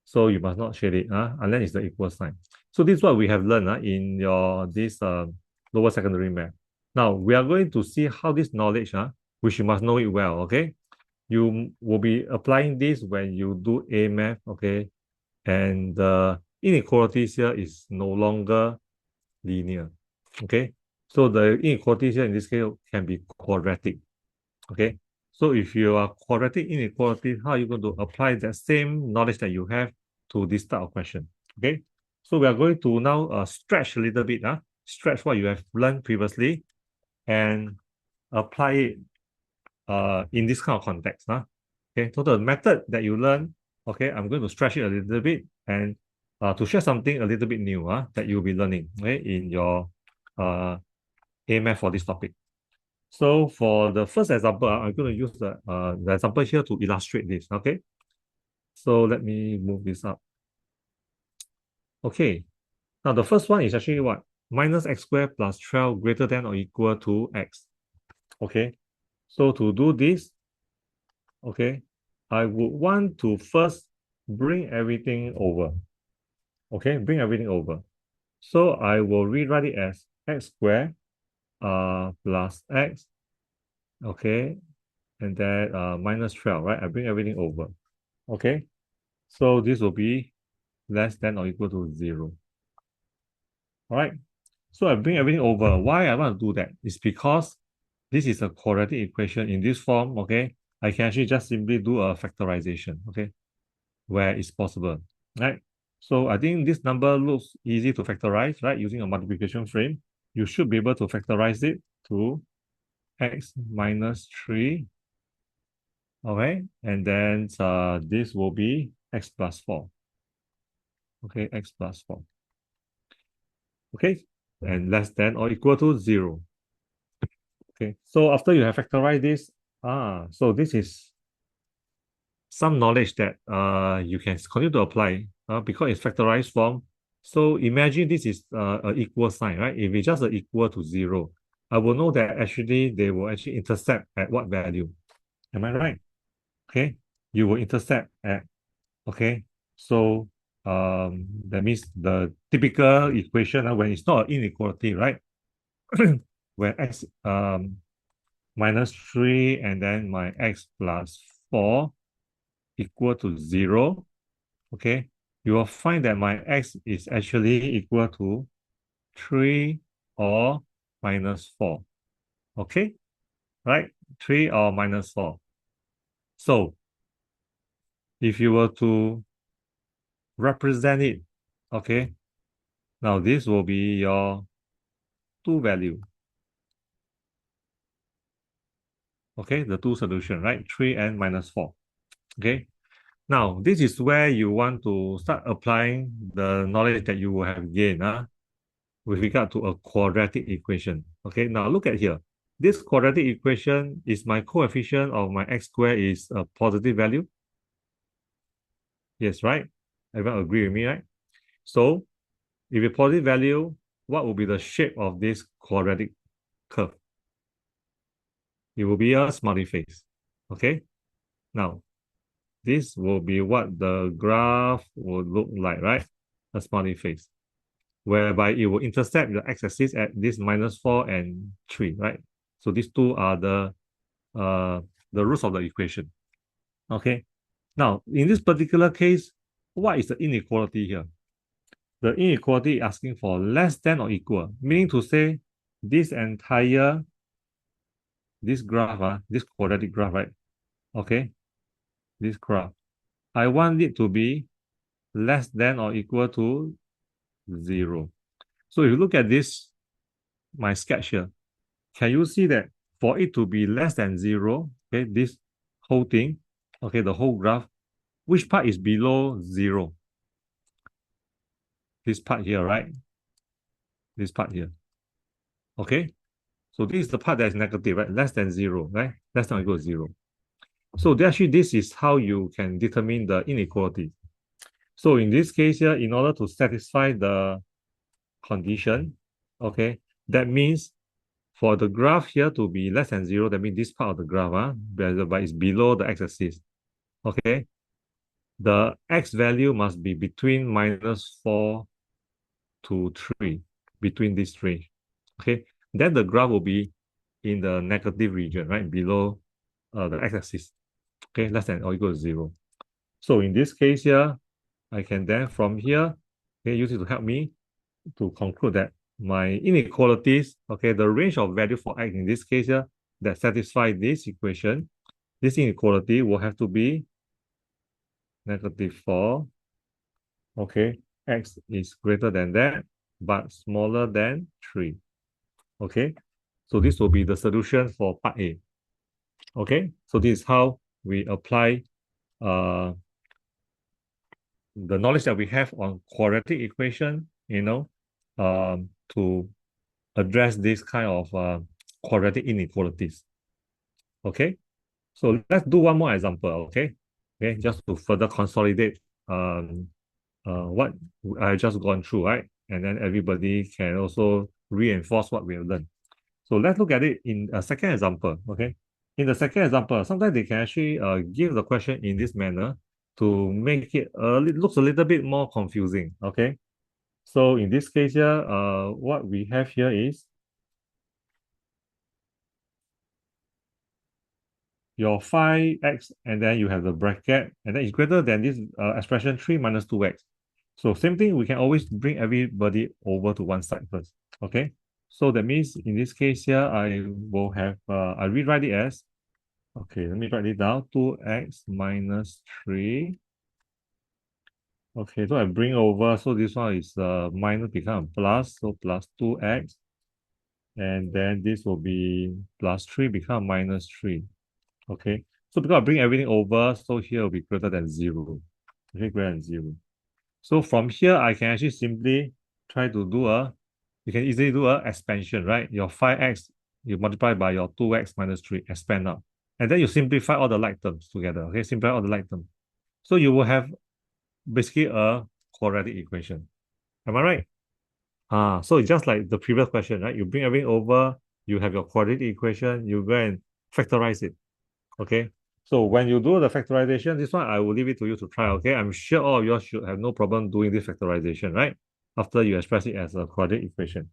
so you must not shade it, unless it's the equal sign. So this is what we have learned in your this lower secondary math. Now we are going to see how this knowledge, which you must know it well, okay? You will be applying this when you do A math, okay? And the inequalities here is no longer linear, okay? So the inequalities here in this case can be quadratic, okay? So if you are quadratic inequality, how are you going to apply that same knowledge that you have to this type of question, okay? So we are going to now stretch a little bit, stretch what you have learned previously and apply it in this kind of context. Okay, so the method that you learn, okay, I'm going to stretch it a little bit and to share something a little bit new that you'll be learning, okay, in your AMAth for this topic. So for the first example, I'm going to use the example here to illustrate this, okay? So let me move this up. Okay, Now, the first one is actually what? Minus x squared plus 12 greater than or equal to x. Okay, so to do this, okay, I would want to first bring everything over. Okay, bring everything over. So I will rewrite it as x squared plus x, okay, and then minus 12, right? I bring everything over. Okay, so this will be less than or equal to 0. All right, so I bring everything over. Why I want to do that is because this is a quadratic equation in this form, okay? I can actually just simply do a factorization, okay, where it's possible, right? So I think this number looks easy to factorize, right? Using a multiplication frame, you should be able to factorize it to x minus 3, okay? And then this will be x plus 4, okay? X plus 4, okay? And less than or equal to 0. Okay, so after you have factorized this, so this is some knowledge that you can continue to apply because it's factorized form. So imagine this is an equal sign, right? If it's just an equal to 0, I will know that actually they will actually intercept at what value. Am I right? Okay, you will intercept at, okay, so that means the typical equation when it's not an inequality, right? Where x minus 3 and then my x plus 4 equal to 0, okay, you will find that my x is actually equal to 3 or minus 4, okay, right? 3 or minus 4. So if you were to represent it, okay, now this will be your two value, okay, the two solution, right? 3 and minus 4, okay. Now, this is where you want to start applying the knowledge that you will have gained with regard to a quadratic equation. Okay, now look at here. This quadratic equation is my coefficient of my x squared is a positive value. Yes, right? Everyone agree with me, right? So, if a positive value, what will be the shape of this quadratic curve? It will be a smiley face. Okay, now this will be what the graph will look like, right? A smiley face, whereby it will intercept the x-axis at this minus 4 and 3, right? So these two are the roots of the equation. Okay. Now, in this particular case, what is the inequality here? The inequality is asking for less than or equal, meaning to say this entire, this graph, this quadratic graph, right? Okay, this graph, I want it to be less than or equal to 0. So if you look at this, my sketch here, can you see that for it to be less than 0, okay, this whole thing, okay, the whole graph, which part is below 0? This part here, right? This part here. Okay, so this is the part that is negative, right? Less than 0, right? Less than or equal to 0. So actually, this is how you can determine the inequality. So in this case here, in order to satisfy the condition, okay, that means for the graph here to be less than 0, that means this part of the graph, but it's below the x-axis. Okay, the x value must be between minus 4 to 3, between these three. Okay, then the graph will be in the negative region, right, below the x-axis. Okay, less than or equal to 0. So in this case here, I can then from here, okay, use it to help me to conclude that my inequalities, okay, the range of value for x in this case here that satisfy this equation, this inequality will have to be negative 4, okay, x is greater than that, but smaller than 3, okay? So this will be the solution for part A, okay? So this is how we apply the knowledge that we have on quadratic equation, to address this kind of quadratic inequalities, okay? So let's do one more example, okay? Okay, just to further consolidate what I just gone through, right? and then everybody can also reinforce what we have learned. So let's look at it in a second example, okay? In the second example, sometimes they can actually give the question in this manner to make it looks a little bit more confusing, okay? So in this case here, what we have here is your 5x, and then you have the bracket, and then it's greater than this expression 3 minus 2x. So same thing, we can always bring everybody over to one side first, okay? So that means in this case here, I will have, I rewrite it as, okay, let me write it down, 2x minus 3. Okay, so I bring over, so this one is minus become a plus, so plus 2x, and then this will be plus 3 become minus 3. Okay, so because I bring everything over, so here will be greater than 0. Okay, greater than 0. So from here, I can actually simply try to do you can easily do a expansion, right? Your 5x, you multiply by your 2x minus 3, expand out. And then you simplify all the like terms together, okay? Simplify all the like terms. So you will have basically a quadratic equation. Am I right? So it's just like the previous question, right? You bring everything over, you have your quadratic equation, you go and factorize it. Okay. So when you do the factorization, this one I will leave it to you to try. Okay. I'm sure all of you should have no problem doing this factorization, right? After you express it as a quadratic equation.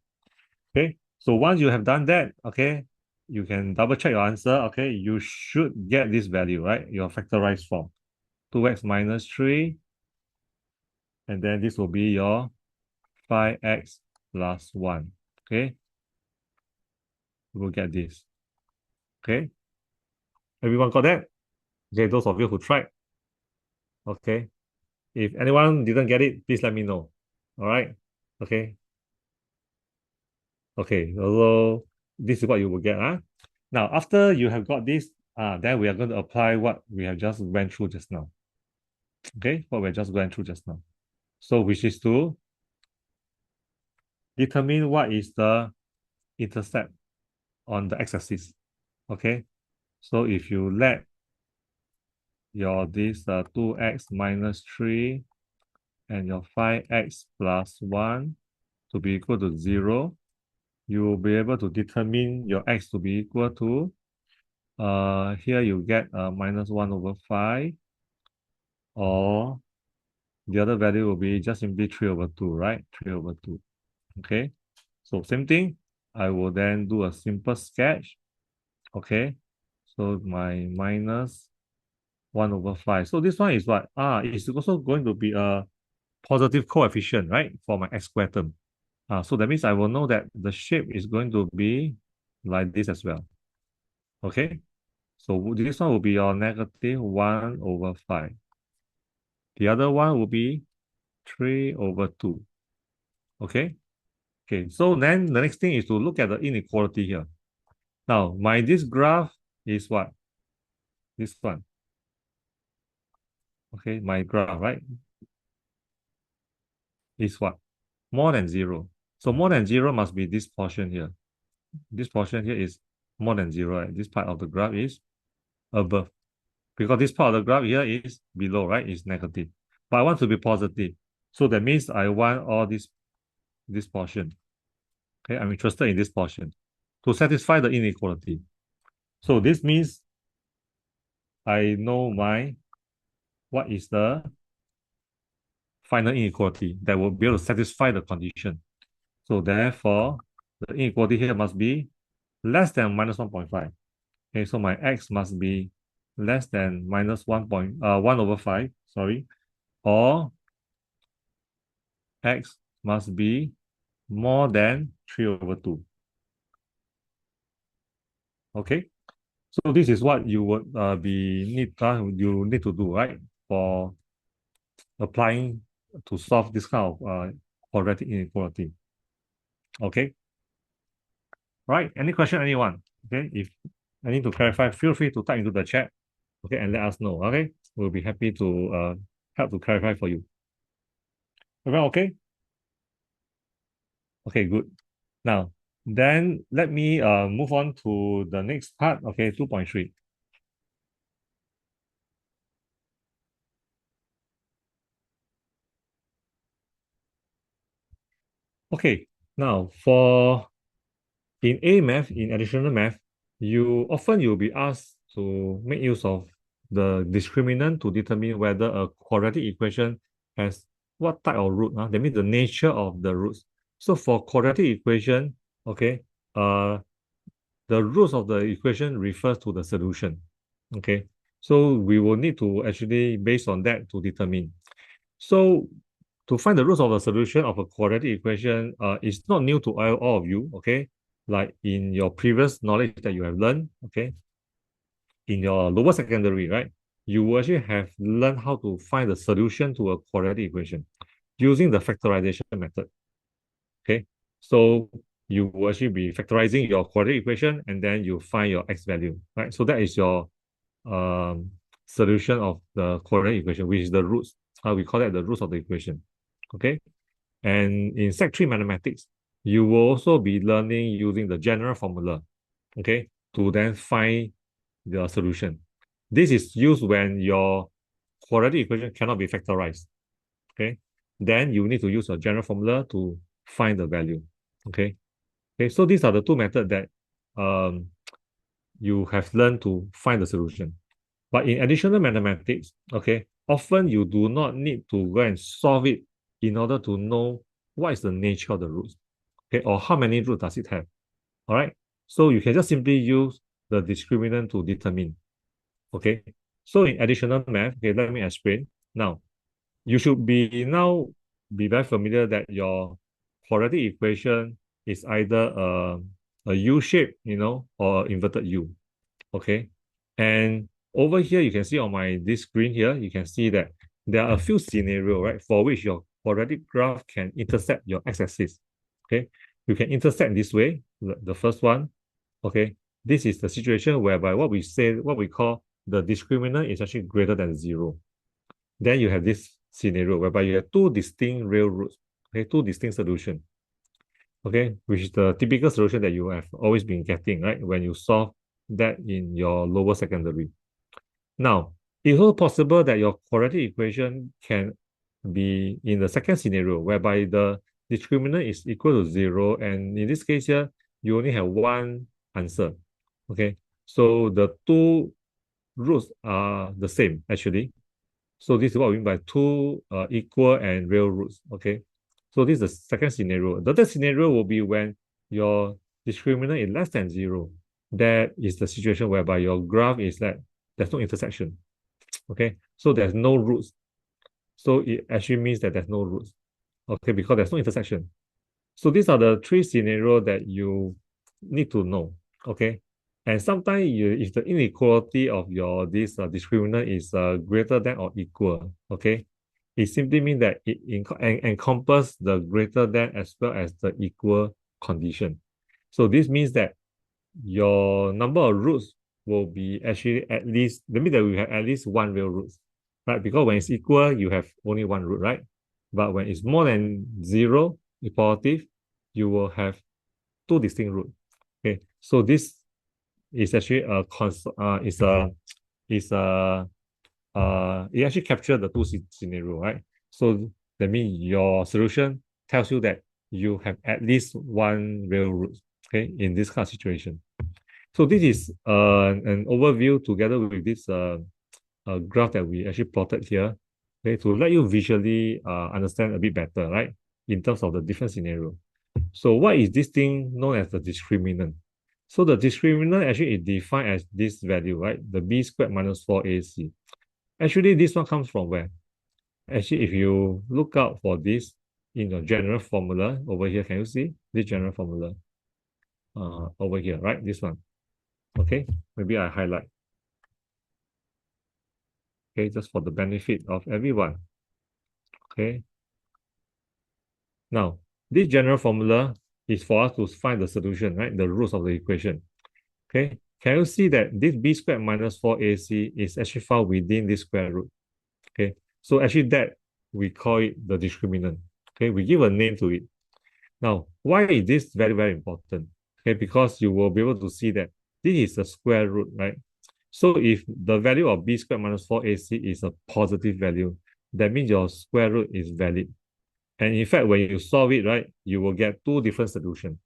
Okay. So once you have done that, okay, you can double check your answer. Okay. You should get this value, right? Your factorized form. 2x minus 3. And then this will be your 5x plus 1. Okay. You will get this. Okay. Everyone got that? Okay. Those of you who tried. Okay. If anyone didn't get it, please let me know. All right. Okay. Okay. So this is what you will get. Now, after you have got this, then we are going to apply what we have just went through just now. Okay. What we just went through just now. So which is to determine what is the intercept on the x-axis. Okay. So if you let your this 2x minus 3 and your 5x plus 1 to be equal to 0, you will be able to determine your x to be equal to, here you get minus 1 over 5, or the other value will be just simply 3 over 2, right? 3 over 2. Okay. So same thing, I will then do a simple sketch. Okay. So my minus 1 over 5. So this one is what? It's also going to be a positive coefficient, right? For my x squared term. So that means I will know that the shape is going to be like this as well. Okay. So this one will be your negative 1 over 5. The other one will be 3 over 2. Okay. Okay. So then the next thing is to look at the inequality here. Now, this graph is what? This one. Okay. My graph, right? Is what? More than 0. So more than 0 must be this portion here. This portion here is more than 0, right? This part of the graph is above. Because this part of the graph here is below, right? It's negative. But I want to be positive. So that means I want all this portion. Okay, I'm interested in this portion to satisfy the inequality. So this means I know what is the final inequality that will be able to satisfy the condition. So therefore, the inequality here must be less than minus 1.5. Okay, so my x must be less than minus 1 over 5, sorry, or x must be more than 3 over 2. Okay, so this is what you would you need to do, right, for applying to solve this kind of quadratic inequality. Okay, right? Any question, anyone? Okay, if I need to clarify, feel free to type into the chat. Okay, and let us know. Okay, we'll be happy to help to clarify for you. Everyone okay? Okay, good. Now, then let me move on to the next part. Okay, 2.3. Okay, now for in A math, in additional math, you'll be asked to make use of the discriminant to determine whether a quadratic equation has what type of root. That means the nature of the roots. So for quadratic equation, okay, uh, the roots of the equation refers to the solution. Okay, so we will need to actually based on that to determine. So to find the roots of the solution of a quadratic equation, it's not new to all of you, okay? Like in your previous knowledge that you have learned, okay, in your lower secondary, right? You will actually have learned how to find the solution to a quadratic equation using the factorization method, okay? So you will actually be factorizing your quadratic equation and then you find your x value, right? So that is your um, solution of the quadratic equation, which is the roots. We call that the roots of the equation, okay? And in Sec 3 mathematics, you will also be learning using the general formula, okay, to then find the solution. This is used when your quadratic equation cannot be factorized, okay? Then you need to use a general formula to find the value, okay? Okay, so these are the two methods that um, you have learned to find the solution. But in additional mathematics, okay, often you do not need to go and solve it in order to know what is the nature of the roots, okay, or how many roots does it have. All right. So you can just simply use the discriminant to determine. Okay. So in additional math, okay, let me explain. Now, you should be very familiar that your quadratic equation is either a U shape, or inverted U. Okay. And over here, you can see on this screen here, you can see that there are a few scenarios, right, for which your quadratic graph can intersect your x-axis. Okay. You can intersect this way, the first one. Okay. This is the situation whereby what we call the discriminant is actually greater than zero. Then you have this scenario whereby you have two distinct real roots, okay, two distinct solutions, okay, which is the typical solution that you have always been getting, right, when you solve that in your lower secondary. Now, it's also possible that your quadratic equation can be in the second scenario, whereby the discriminant is equal to zero, and in this case here, you only have one answer, okay? So the two roots are the same, actually. So this is what we mean by two equal and real roots, okay? So this is the second scenario. The third scenario will be when your discriminant is less than zero. That is the situation whereby your graph is that there's no intersection, okay? So there's no roots. So it actually means that there's no roots, okay? Because there's no intersection. So these are the three scenarios that you need to know, okay? And sometimes if the inequality of your this discriminant is greater than or equal, okay, it simply means that it encompasses the greater than as well as the equal condition. So this means that your number of roots will be actually at least, that means that we have at least one real root, right? Because when it's equal, you have only one root, right? But when it's more than zero, positive, you will have two distinct roots. Okay, so this is actually it actually captures the two scenario, right? So that means your solution tells you that you have at least one real root, okay, in this kind of situation. So this is an overview together with this graph that we actually plotted here, okay, to let you visually understand a bit better, right, in terms of the different scenario. So what is this thing known as the discriminant? So the discriminant actually is defined as this value, right? The b squared minus 4ac. Actually, this one comes from where? Actually, if you look out for this in your general formula over here, can you see this general formula? Over here, right? This one. Okay, maybe I highlight. Okay, just for the benefit of everyone. Okay. Now, this general formula is for us to find the solution, right? The roots of the equation. Okay. Can you see that this b squared minus 4ac is actually found within this square root? Okay. So actually that we call it the discriminant. Okay. We give a name to it. Now, why is this very, very important? Okay. Because you will be able to see that this is a square root, right? So if the value of b squared minus 4ac is a positive value, that means your square root is valid. And in fact, when you solve it, right, you will get two different solutions.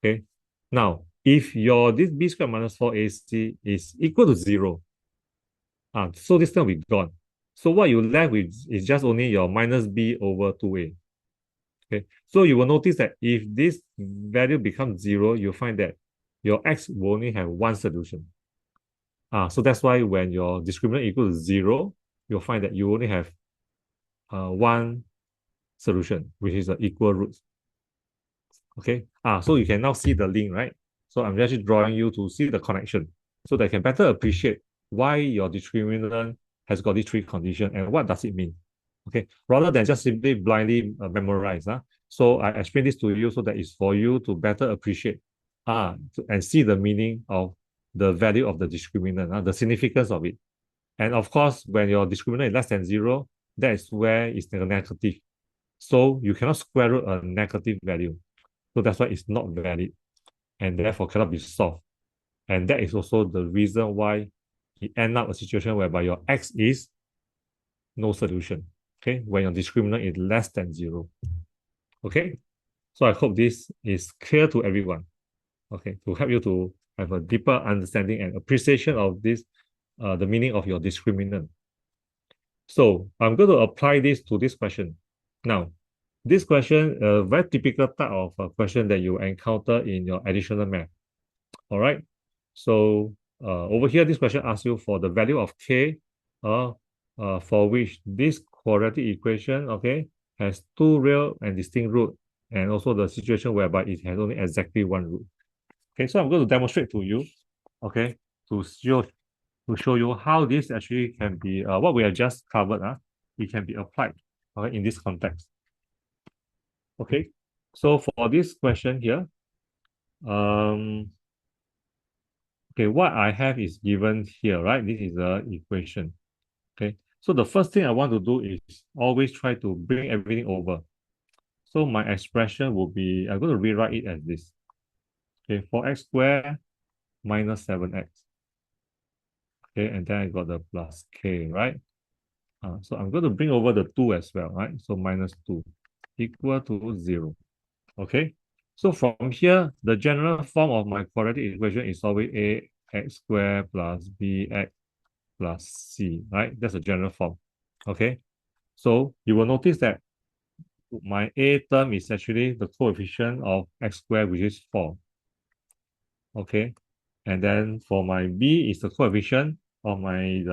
Okay. Now, if your this b squared minus 4ac is equal to 0, so this term will be gone. So what you left with is just only your minus b over 2a. Okay. So you will notice that if this value becomes 0, you'll find that your x will only have one solution. So that's why when your discriminant equals to 0, you'll find that you only have one solution, which is the equal roots. Okay. So you can now see the link, right? So I'm actually drawing you to see the connection so that you can better appreciate why your discriminant has got these three conditions and what does it mean. Okay. Rather than just simply blindly memorize. So I explain this to you so that it's for you to better appreciate and see the meaning of the value of the discriminant, the significance of it. And of course, when your discriminant is less than 0, that is where it's negative. So you cannot square root a negative value. So that's why it's not valid and therefore cannot be solved. And that is also the reason why you end up a situation whereby your x is no solution. Okay, when your discriminant is less than 0. Okay, so I hope this is clear to everyone. Okay, to help you to have a deeper understanding and appreciation of this, the meaning of your discriminant. So I'm going to apply this to this question. Now, this question, a very typical type of question that you encounter in your additional math. All right. So over here, this question asks you for the value of k, for which this quadratic equation, okay, has two real and distinct root, and also the situation whereby it has only exactly one root. Okay, so I'm going to demonstrate to you, okay, to show you how this actually can be what we have just covered. It can be applied, okay, in this context. Okay, so for this question here, okay, what I have is given here, right? This is the equation. Okay, so the first thing I want to do is always try to bring everything over. So my expression will be, I'm going to rewrite it as this. Okay, 4x squared minus 7x. Okay, and then I got the plus k, right? So I'm going to bring over the 2 as well, right? So minus 2 equal to 0. Okay, so from here, the general form of my quadratic equation is always ax squared plus bx plus c, right? That's a general form. Okay, so you will notice that my a term is actually the coefficient of x squared, which is 4. Okay, and then for my b is the coefficient of my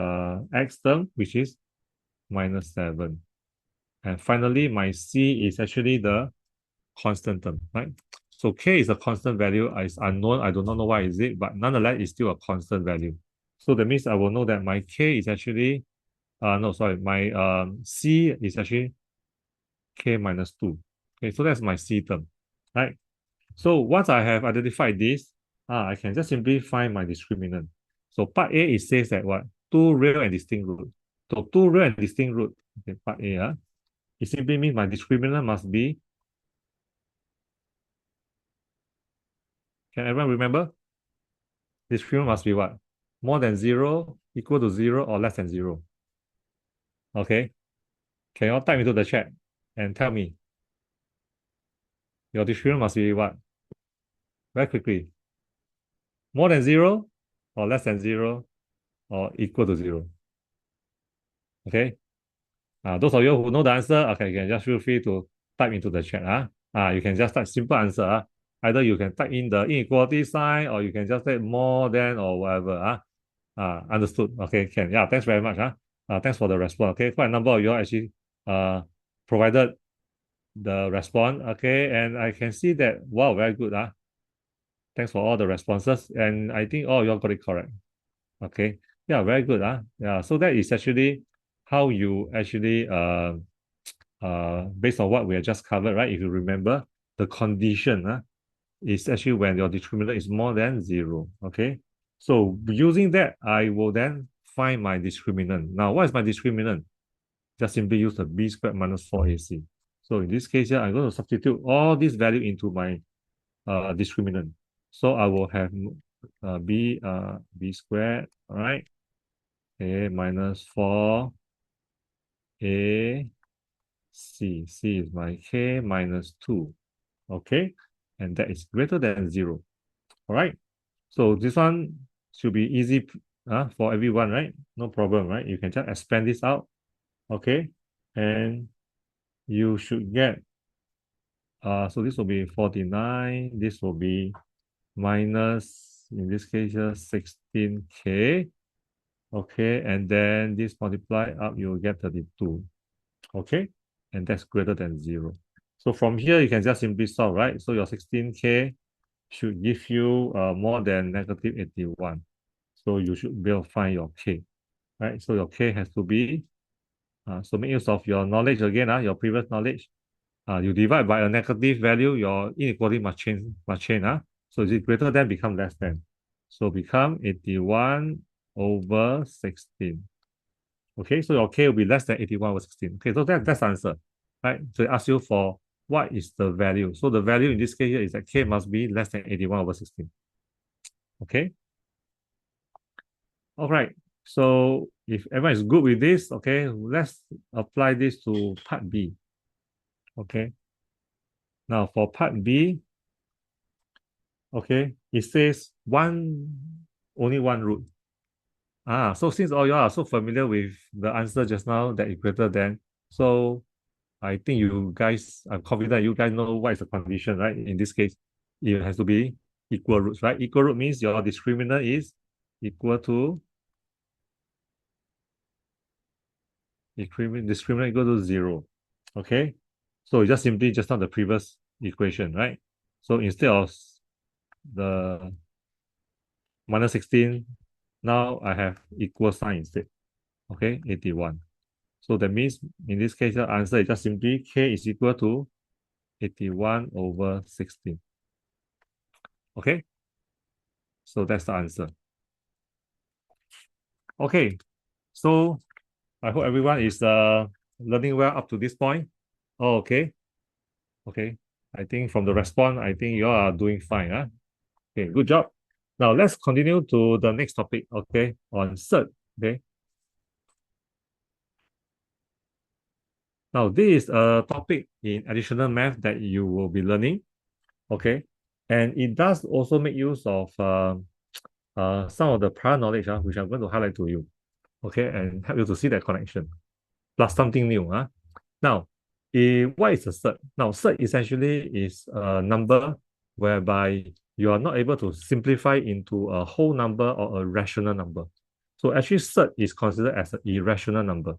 x term, which is minus 7. And finally, my c is actually the constant term, right? So k is a constant value. It's unknown. I do not know why is it, but nonetheless, it's still a constant value. So that means I will know that my k is actually, no, sorry, my c is actually k minus 2. Okay, so that's my c term, right? So once I have identified this, I can just simply find my discriminant. So part A, it says that what? Two real and distinct root. So two real and distinct root, okay, part A, it simply means my discriminant must be, can everyone remember? Discriminant must be what? More than 0, equal to 0, or less than 0. Okay, can you all type into the chat and tell me your discriminant must be what? Very quickly. More than 0, or less than 0, or equal to 0. Okay, those of you who know the answer, okay, you can just feel free to type into the chat. You can just type simple answer. Either you can type in the inequality sign or you can just type more than or whatever. Understood. Okay, can. Yeah, thanks very much. Thanks for the response. Okay, quite a number of you actually provided the response. Okay, and I can see that, wow, very good. Thanks for all the responses. And I think all you all got it correct. Okay. Yeah, very good. Yeah. So that is actually how you actually based on what we have just covered, right? If you remember, the condition is actually when your discriminant is more than 0. Okay. So using that, I will then find my discriminant. Now, what is my discriminant? Just simply use the b squared minus 4ac. So in this case here, I'm going to substitute all this value into my discriminant. So I will have b squared, all right, a minus 4a C. C is my K minus 2. Okay. And that is greater than 0. All right. So this one should be easy for everyone, right? No problem, right? You can just expand this out. Okay. And you should get, so this will be 49. This will be minus, in this case, 16K. Okay. And then this multiply up, you will get 32. Okay. And that's greater than 0. So from here, you can just simply solve, right? So your 16K should give you more than negative 81. So you should be able to find your K, right? So your K has to be, so make use of your knowledge again, your previous knowledge. You divide by a negative value, your inequality must change. So is it greater than become less than? So become 81 over 16. Okay, so your K will be less than 81 over 16. Okay, so that's the answer, right? So it asks you for what is the value. So the value in this case here is that K must be less than 81 over 16. Okay. All right. So if everyone is good with this, okay, let's apply this to part B. Okay. Now for part B, okay, it says only one root. So since all you are so familiar with the answer just now that is greater than, so I think you guys, I'm confident you guys know what is the condition, right? In this case, it has to be equal roots, right? Equal root means your discriminant is equal to discriminant equal to 0. Okay. So it's just simply just not the previous equation, right? So instead of the minus 16, now I have equal sign instead. Okay, 81. So that means in this case, the answer is just simply K is equal to 81 over 16. Okay, so that's the answer. Okay, so I hope everyone is learning well up to this point. Oh, okay. Okay. I think from the response, I think you are doing fine. Okay, good job. Now let's continue to the next topic, okay, on cert. Okay. Now this is a topic in additional math that you will be learning. Okay. And it does also make use of some of the prior knowledge, which I'm going to highlight to you. Okay, and help you to see that connection. Plus something new. Now, what is a cert? Now, cert essentially is a number whereby you are not able to simplify into a whole number or a rational number. So actually, cert is considered as an irrational number.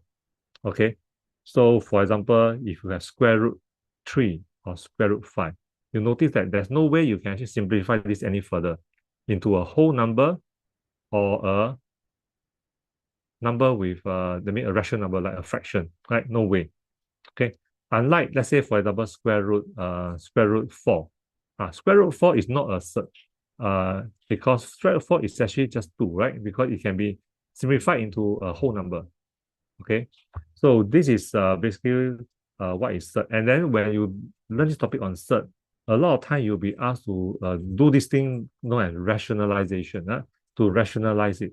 Okay. So for example, if you have square root 3 or square root 5, you notice that there's no way you can actually simplify this any further into a whole number or a number with a rational number like a fraction, right? No way. Okay. Unlike, let's say, for example, square root 4. Square root 4 is not a cert because square root 4 is actually just 2, right? Because it can be simplified into a whole number. Okay. So this is basically what is cert. And then when you learn this topic on cert, a lot of time you'll be asked to do this thing known as rationalization, to rationalize it.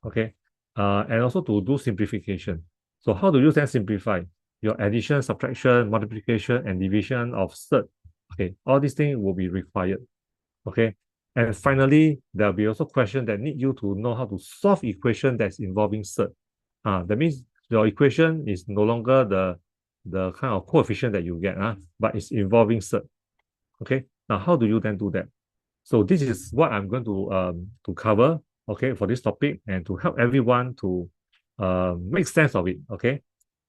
Okay. And also to do simplification. So how do you then simplify? Your addition, subtraction, multiplication, and division of cert. Okay, all these things will be required. Okay, and finally, there'll be also questions that need you to know how to solve equation that's involving cert. That means your equation is no longer the kind of coefficient that you get, but it's involving cert. Okay, now how do you then do that? So this is what I'm going to cover, okay, for this topic and to help everyone to make sense of it, okay?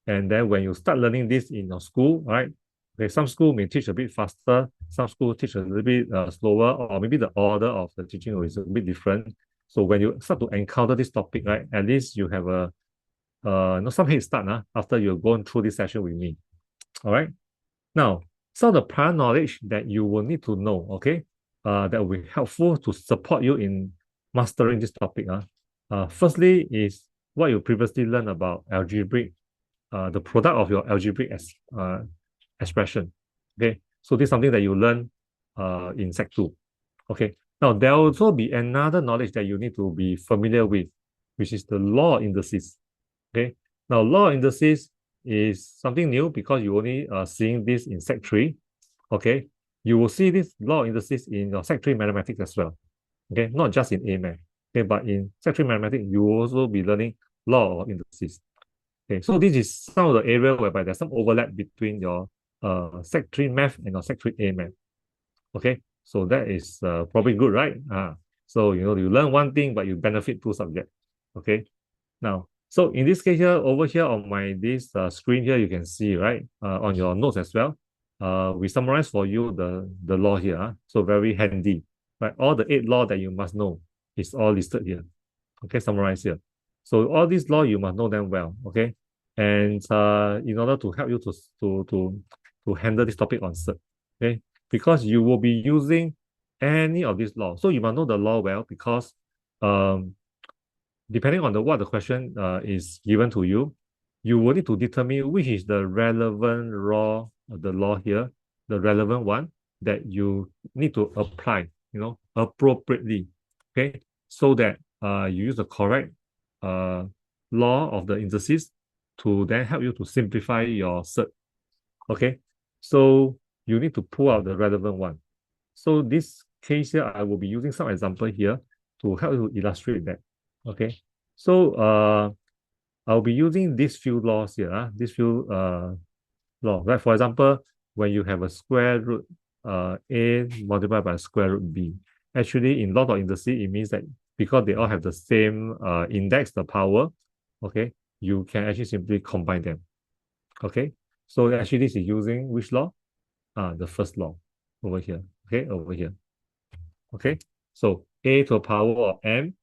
And then when you start learning this in your school, right? Okay, some school may teach a bit faster, some school teach a little bit slower, or maybe the order of the teaching is a bit different. So when you start to encounter this topic, right, at least you have a some head start after you've gone through this session with me. All right. Now, some of the prior knowledge that you will need to know, okay, that will be helpful to support you in mastering this topic. Firstly is what you previously learned about algebraic, the product of your algebraic expression. Okay, so this is something that you learn in Sec 2. Okay, now there will also be another knowledge that you need to be familiar with, which is the law of indices. Okay, now law of indices is something new because you only seeing this in Sec 3. Okay, you will see this law of indices in your Sec 3 mathematics as well. Okay, not just in A math. Okay, but in Sec 3 mathematics, you will also be learning law of indices. Okay, so this is some of the area whereby there's some overlap between your Sec 3 math and your Sec 3 A math. Okay, so that is probably good, right? So you learn one thing, but you benefit two subjects. Okay, now, so in this case here, over here on my this screen here, you can see, right, on your notes as well. We summarize for you the law here. So very handy, right? All the 8 law that you must know is all listed here. Okay, summarize here. So all these law you must know them well. Okay, and in order to help you to handle this topic on cert. Okay, because you will be using any of these law, so you must know the law well because depending on what the question is given to you, you will need to determine which is the relevant law of the law here, the relevant one that you need to apply, appropriately. Okay, so that you use the correct law of the indices to then help you to simplify your cert. Okay, so you need to pull out the relevant one. So this case here, I will be using some example here to help you illustrate that. Okay, so I'll be using these few laws here, these few laws, right? For example, when you have a square root a multiplied by square root b, actually in law of indices, it means that because they all have the same index, the power, okay, you can actually simply combine them. Okay, so actually this is using which law? The first law over here. Okay, over here. Okay, so a to the power of m,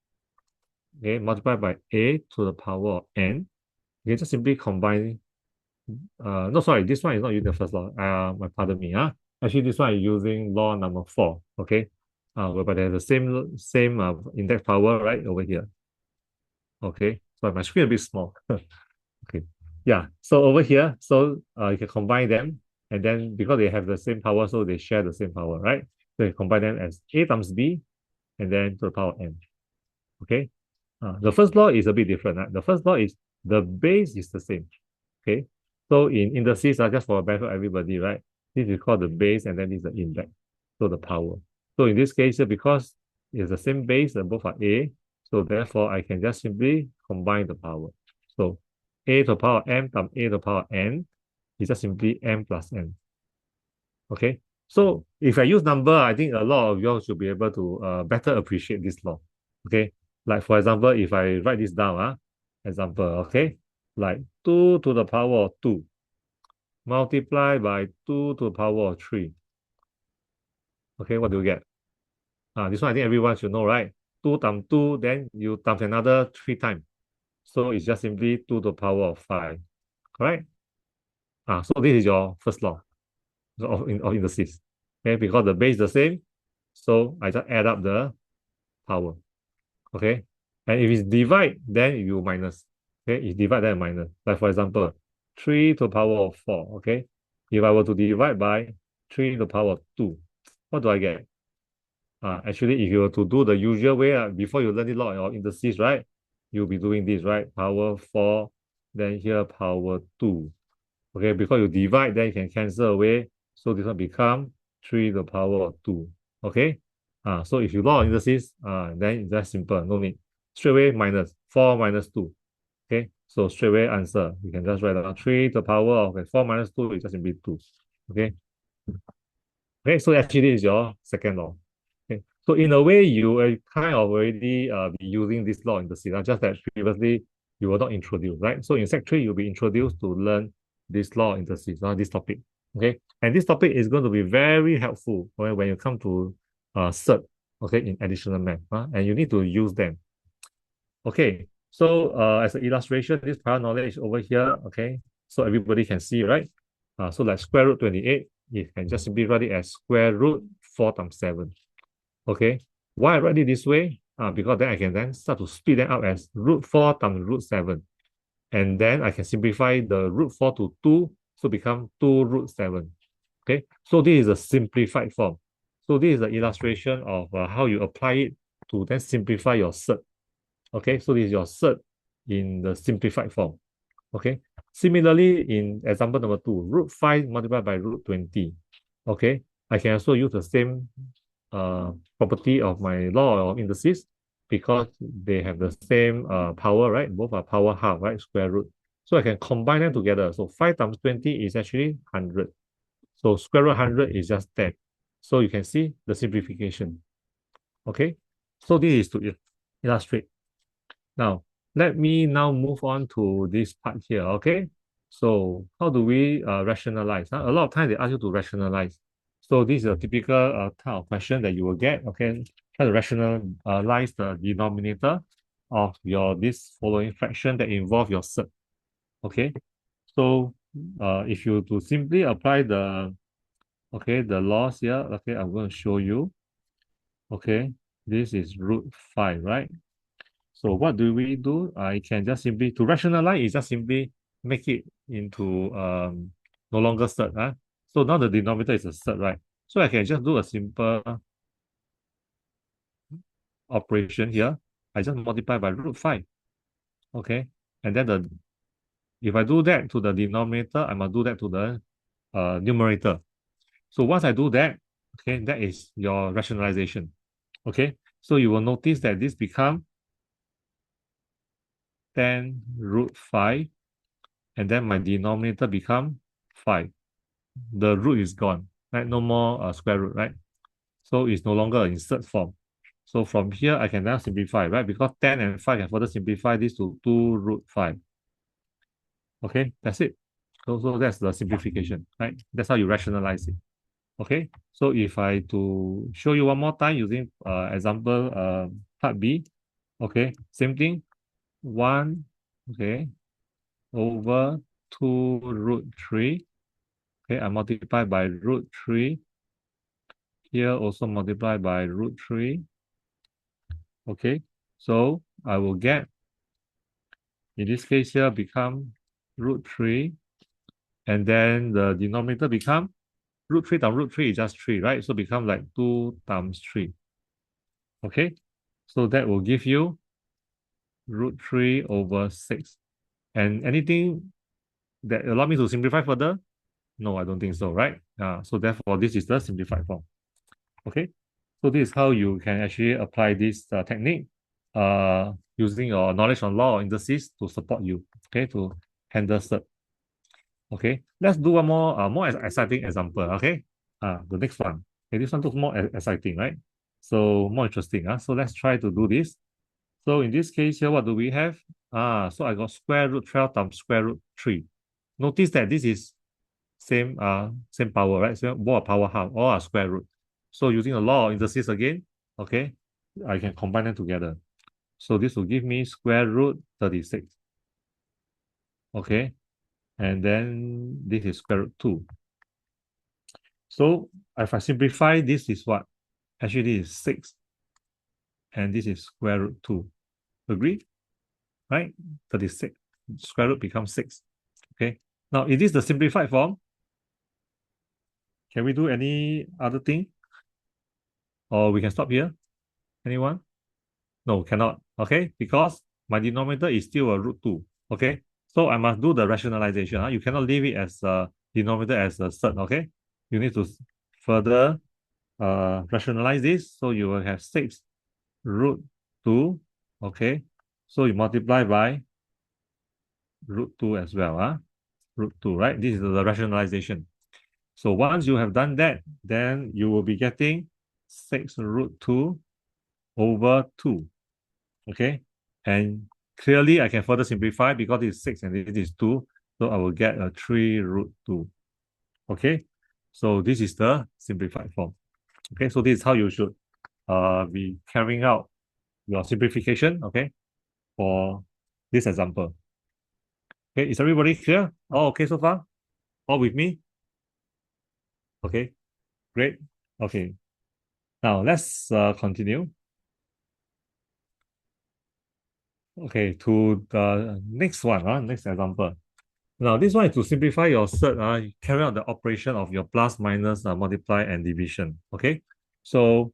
okay, multiplied by a to the power of n. Okay, just simply combine. No, sorry, this one is not using the first law. Pardon me. Actually, this one is using law number 4. Okay, whereby they have the same index power right over here. Okay, so my screen a bit small. Okay, yeah. So over here, so you can combine them, and then because they have the same power, so they share the same power, right? So you combine them as a times b, and then to the power n. Okay, the first law is a bit different. The first law is the base is the same. Okay, so in indices, just for benefit of everybody, right? This is called the base, and then this is the index, so the power. So in this case, because it's the same base and both are a, so therefore I can just simply combine the power. So a to the power m times a to the power n is just simply m plus n. Okay, so if I use number, I think a lot of you should be able to better appreciate this law. Okay, like for example, if I write this down, example, okay, like 2 to the power of 2 multiply by 2 to the power of 3. Okay, what do you get? This one I think everyone should know, right? 2 times 2, then you times another 3 times. So it's just simply 2 to the power of 5. Correct? So this is your first law of indices. Okay, because the base is the same, so I just add up the power. Okay, and if it's divide, then you minus. Okay, if divide, then minus. Like for example, 3 to the power of 4. Okay, if I were to divide by 3 to the power of 2, what do I get? Actually, if you were to do the usual way, before you learn it lot of indices, right, you'll be doing this, right? Power 4, then here power 2. Okay, because you divide, then you can cancel away. So this one become 3 to the power of 2. Okay, so if you log indices, then it's just simple, no need. Straight away minus 4 minus 2. Okay, so straight away answer. You can just write down 3 to the power of 4 minus 2 is just simply 2. Okay. Okay, so actually is your second law. Okay, so in a way, you kind of already be using this law in the C, just that previously you were not introduced, right? So in Sec 3, you'll be introduced to learn this law in the C, this topic. Okay, and this topic is going to be very helpful when you come to cert, okay, in additional math, and you need to use them. Okay, so as an illustration, this prior knowledge over here, okay, so everybody can see, right? So like square root 28, you can just simply write it as square root 4 times 7. Okay, why I write it this way? Because then I can then start to split them out as root 4 times root 7. And then I can simplify the root 4 to 2, so become 2 root 7. Okay, so this is a simplified form. So this is the illustration of how you apply it to then simplify your cert. Okay, so this is your cert in the simplified form. Okay, Similarly, in example number 2, root 5 multiplied by root 20. Okay, I can also use the same property of my law of indices because they have the same power, right? Both are power half, right? Square root. So I can combine them together. So 5 times 20 is actually 100. So square root 100 is just 10. So you can see the simplification. Okay, so this is to illustrate. Now, let me now move on to this part here, okay? So how do we rationalize? A lot of times they ask you to rationalize. So this is a typical type of question that you will get, okay? Try to rationalize the denominator of your this following fraction that involve your cert, okay? So if you to simply apply the laws here, okay, I'm going to show you, okay? This is root 5, right? So what do we do? I can just simply, to rationalize, is just simply make it into no longer cert. So now the denominator is a cert, right? So I can just do a simple operation here. I just multiply by root 5. Okay. And then if I do that to the denominator, I must do that to the numerator. So once I do that, okay, that is your rationalization. Okay. So you will notice that this become 10 root 5, and then my denominator become 5. The root is gone, right? No more square root, right? So it's no longer an insert form. So from here, I can now simplify, right? Because 10 and 5 can further simplify this to 2 root 5. Okay, that's it. So that's the simplification, right? That's how you rationalize it. Okay, so if I to show you one more time using example part B, okay, same thing, 1, okay, over 2 root 3. Okay, I multiply by root 3. Here also multiply by root 3. Okay, so I will get, in this case here, become root 3. And then the denominator become root 3 times root 3 is just 3, right? So become like 2 times 3. Okay, so that will give you root 3 over 6. And anything that allow me to simplify further? No, I don't think so, right? So therefore, this is the simplified form. Okay, so this is how you can actually apply this technique using your knowledge on law or indices to support you, okay, to handle cert. Okay, let's do one more exciting example, okay? The next one. Okay, this one looks more exciting, right? So more interesting. So let's try to do this. So in this case here, what do we have? So I got square root 12 times square root 3. Notice that this is same power, right? So both are power half, all are square root. So using the law of indices again, okay, I can combine them together. So this will give me square root 36. Okay, and then this is square root 2. So if I simplify, this is what? Actually, this is 6. And this is square root 2. Agree? Right? 36. Square root becomes 6. Okay. Now, is this the simplified form? Can we do any other thing? Or we can stop here? Anyone? No, cannot. Okay, because my denominator is still a root 2. Okay, so I must do the rationalization. You cannot leave it as a denominator as a cert. Okay, you need to further rationalize this. So you will have 6 root 2. Okay, so you multiply by root 2 as well. Root 2, right? This is the rationalization. So once you have done that, then you will be getting 6 root 2 over 2. Okay, and clearly I can further simplify because this is 6 and this is 2, so I will get a 3 root 2. Okay, so this is the simplified form. Okay, so this is how you should be carrying out your simplification, okay, for this example. Okay, is everybody clear? Oh, okay so far? All with me? Okay, great. Okay, now let's continue. Okay, to the next one, next example. Now, this one is to simplify your cert, you carry out the operation of your plus, minus, multiply, and division. Okay. So,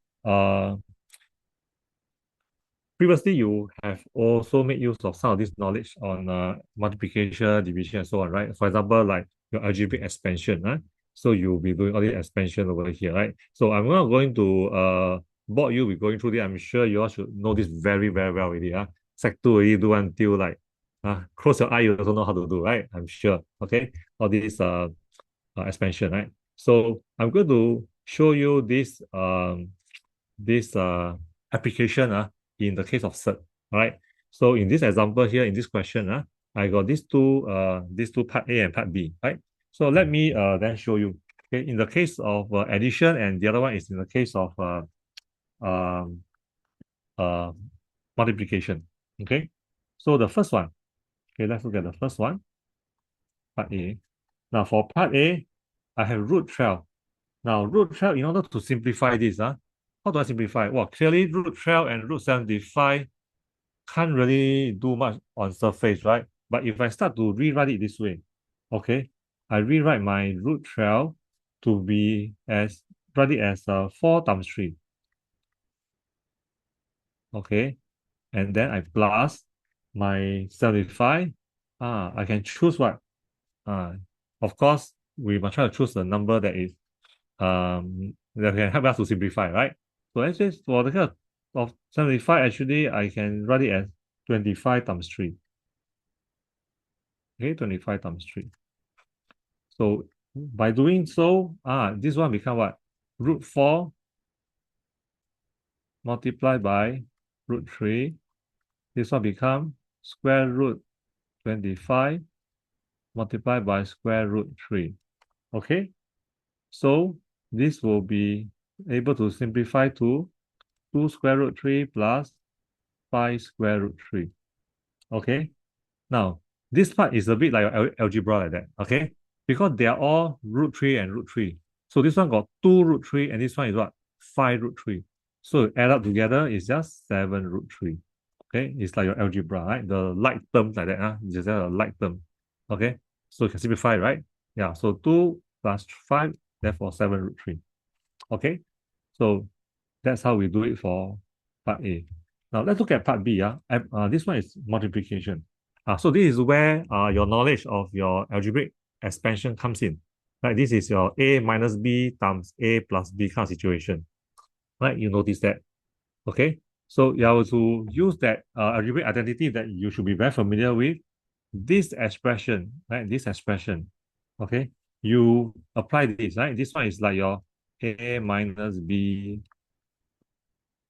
previously you have also made use of some of this knowledge on multiplication, division, and so on, right? For example, like your algebraic expansion, huh? So you'll be doing all the expansion over here, right? So I'm not going to bore you with going through this. I'm sure you all should know this very, very well already. Sec 2 already do until like close your eye, you also know how to do, right? I'm sure. Okay. All this expansion, right? So I'm going to show you this application in the case of cert. All right. So in this example here, in this question, I got these two part A and part B, right? So let me then show you. Okay, in the case of addition, and the other one is in the case of um, uh, multiplication. Okay. So the first one, okay, let's look at the first one, part A. Now for part A, I have root 12. Now, root 12, in order to simplify this, how do I simplify? Well, clearly root 12 and root 75 can't really do much on surface, right? But if I start to rewrite it this way, okay, I rewrite my root 12 to be as, write it as 4 times 3, okay? And then I plus my 75. I can choose what? Uh, of course, we must try to choose a number that can help us to simplify, right? So let's say for the case of 75, actually, I can write it as 25 times 3. Okay, 25 times 3. So by doing so, this one become what? Root 4 multiplied by root 3. This one become square root 25 multiplied by square root 3. Okay, so this will be able to simplify to 2 square root 3 plus 5 square root 3. Okay. Now, this part is a bit like algebra like that. Okay. Because they are all root 3 and root 3. So this one got 2 root 3 and this one is what? 5 root 3. So add up together is just 7 root 3. Okay. It's like your algebra, right? The like terms like that. Just a like term. Okay. So you can simplify, right? Yeah. So 2 plus 5, therefore 7 root 3. Okay. So that's how we do it for part A. Now let's look at part B. This one is multiplication. So this is where your knowledge of your algebraic expansion comes in. Right, this is your A minus B times A plus B kind of situation. Right, you notice that. Okay, so you have to use that algebraic identity that you should be very familiar with. This expression, right? This expression. Okay, you apply this, right? This one is like your A minus B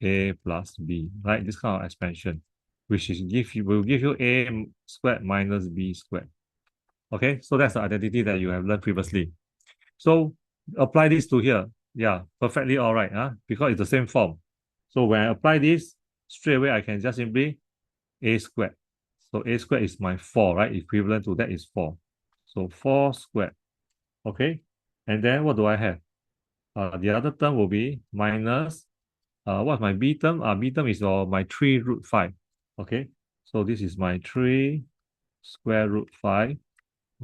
A plus B, right? This kind of expansion, which is will give you A squared minus B squared. Okay, so that's the identity that you have learned previously. So apply this to here. Yeah, perfectly all right, because it's the same form. So when I apply this, straight away I can just simply A squared. So A squared is my 4, right? Equivalent to that is 4. So 4 squared. Okay, and then what do I have? The other term will be minus what's my B term? B term is my 3 root 5. Okay, so this is my 3 square root 5.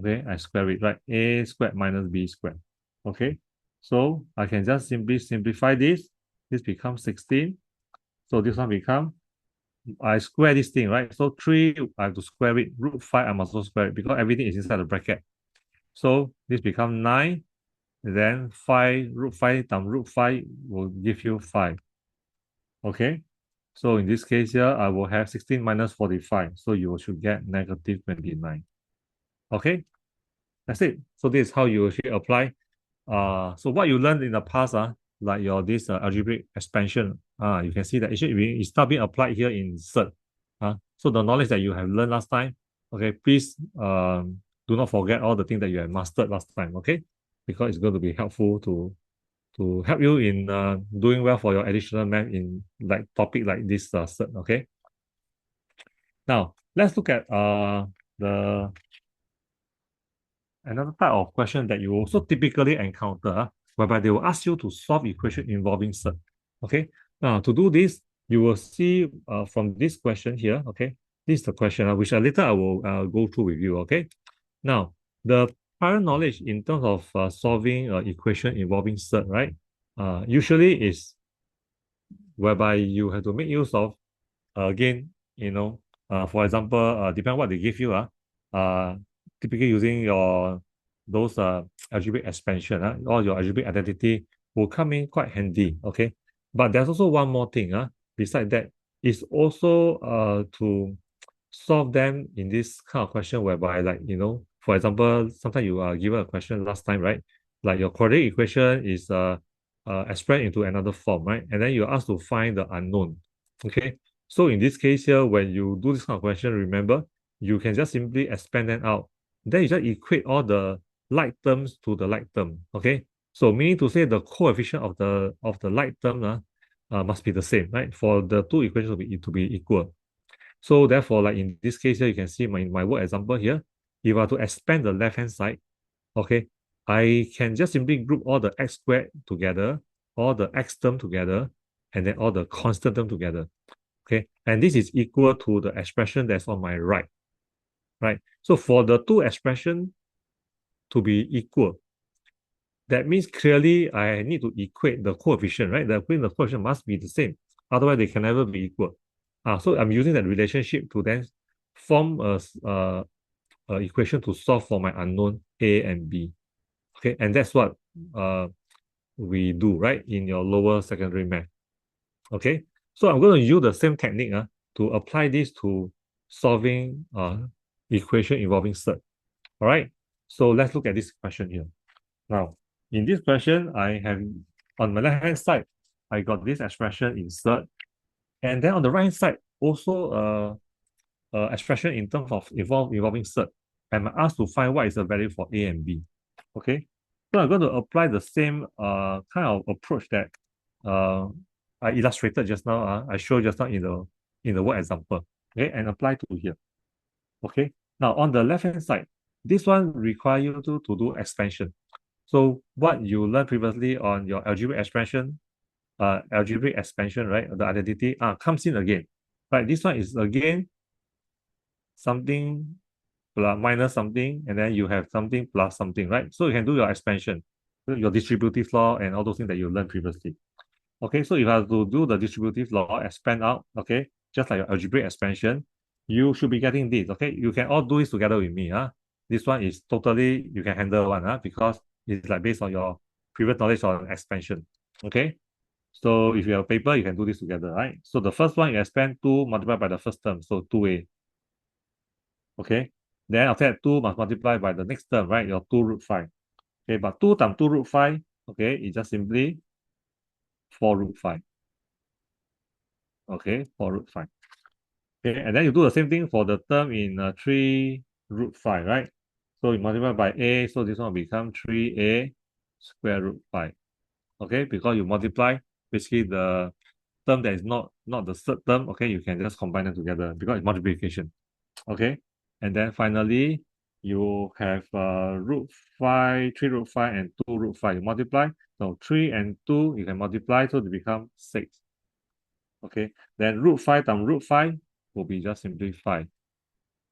Okay, I square it, right? A squared minus B squared. Okay, so I can just simply simplify this. This becomes 16. So this one become, I square this thing, right? So 3, I have to square it. Root 5, I must also square it because everything is inside the bracket. So this becomes 9. Then 5, root 5 times root 5 will give you 5. Okay, so in this case here, I will have 16 minus 45. So you should get negative 29. Okay, that's it. So this is how you actually apply. So what you learned in the past, like your this algebraic expansion, you can see that it's not being applied here in cert. So the knowledge that you have learned last time, okay, please do not forget all the things that you have mastered last time, okay? Because it's going to be helpful to help you in doing well for your additional math in like topic like this cert, okay? Now, let's look at the another type of question that you also typically encounter, whereby they will ask you to solve equation involving cert, okay? Now, to do this, you will see from this question here, okay? This is the question, which later I will go through with you, okay? Now, the prior knowledge in terms of solving equation involving cert, right? Usually is whereby you have to make use of again, for example, depending on what they give you, uh, typically using your those algebraic expansion, or your algebraic identity will come in quite handy. Okay, but there's also one more thing. Beside that, is also to solve them in this kind of question whereby, like, for example, sometimes you are given a question last time, right? Like your quadratic equation is expressed into another form, right? And then you're asked to find the unknown. Okay. So in this case here, when you do this kind of question, remember, you can just simply expand them out. Then you just equate all the like terms to the like term. Okay. So meaning to say the coefficient of the like term must be the same, right? For the two equations to be equal. So therefore, like in this case here, you can see my word example here. If I were to expand the left-hand side, okay, I can just simply group all the x squared together, all the x term together, and then all the constant term together. Okay, and this is equal to the expression that's on my right, right? So for the two expression to be equal, that means clearly I need to equate the coefficient, right? The coefficient must be the same. Otherwise, they can never be equal. So I'm using that relationship to then form a equation to solve for my unknown A and B. Okay, and that's what uh, we do, right, in your lower secondary math. Okay, so I'm going to use the same technique to apply this to solving equation involving surd. All right, so let's look at this question here. Now, in this question, I have on my left hand side, I got this expression in surd, and then on the right hand side, also expression in terms of involving surd. I'm asked to find what is the value for A and B. Okay, so I'm going to apply the same kind of approach that uh, I illustrated just now. I showed just now in the word example. Okay, and apply to here. Okay, now on the left hand side, this one require you to do expansion. So what you learned previously on your algebraic expansion, right? The identity comes in again. Right, this one is again something plus minus something, and then you have something plus something, right? So you can do your expansion, your distributive law, and all those things that you learned previously. Okay, so if I have to do the distributive law, expand out, okay, just like your algebraic expansion, you should be getting this, okay? You can all do this together with me, This one is totally, you can handle one, because it's like based on your previous knowledge on expansion, okay? So if you have a paper, you can do this together, right? So the first one, you expand 2 multiplied by the first term, so 2a, okay? Then after that, 2 must multiply by the next term, right? Your 2 root 5. Okay, but 2 times 2 root 5, okay, it's just simply 4 root 5. Okay, 4 root 5. Okay, and then you do the same thing for the term in 3 root 5, right? So you multiply by a, so this one will become 3a square root 5. Okay, because you multiply basically the term that is not the third term, okay, you can just combine them together because it's multiplication. Okay, and then finally you have root 5, 3 root 5 and 2 root 5. You multiply, so 3 and 2 you can multiply, so they become 6. Okay, then root 5 times root 5 will be just simply 5.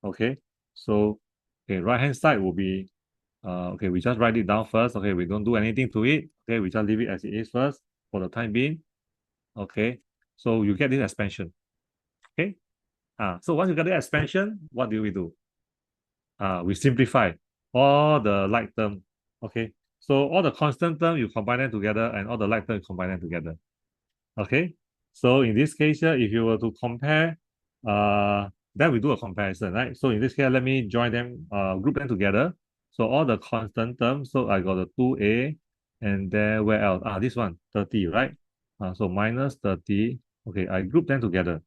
Okay, so okay, right hand side will be okay, we just write it down first. Okay, we don't do anything to it. Okay, we just leave it as it is first for the time being. Okay, so you get this expansion. Okay, so once you get the expansion, what do we do? We simplify all the like term. Okay, so all the constant term you combine them together, and all the like term you combine them together. Okay, so in this case here, if you were to compare, then we do a comparison, right? So in this case, let me join them, group them together. So all the constant terms, so I got the 2a, and then where else? This one, 30, right? So minus 30. Okay, I group them together.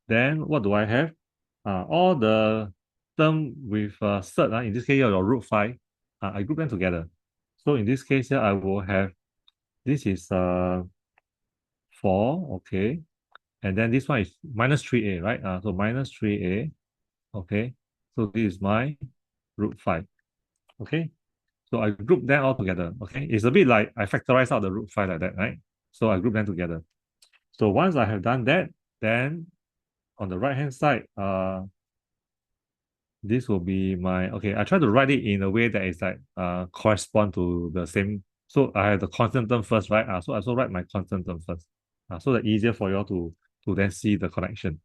Then what do I have? All the term with surd, in this case, your root 5, I group them together. So in this case here, I will have, this is 4, okay. And then this one is minus 3a, right? So minus 3a, okay. So this is my root 5, okay. So I group them all together, okay. It's a bit like I factorize out the root 5 like that, right? So I group them together. So once I have done that, then on the right hand side, this will be my, okay, I try to write it in a way that is like correspond to the same. So I have the constant term first, right? So I also write my constant term first. So that easier for you all to to then see the connection.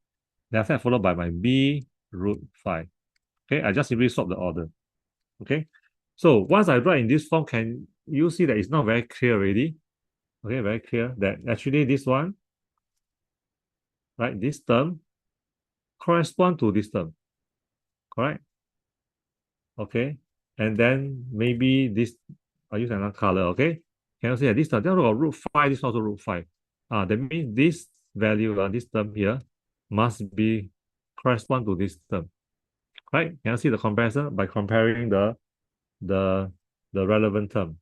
Then after that, followed by my b root 5. Okay, I just simply swap the order. Okay, so once I write in this form, can you see that it's not very clear already? Okay, very clear that actually this one, right, this term correspond to this term, correct? Okay, and then maybe this, I use another color, okay? Can you see that this term, then got root 5, this also root 5. That means this value, this term here, must be correspond to this term, right? Can you see the comparison by comparing the the relevant term?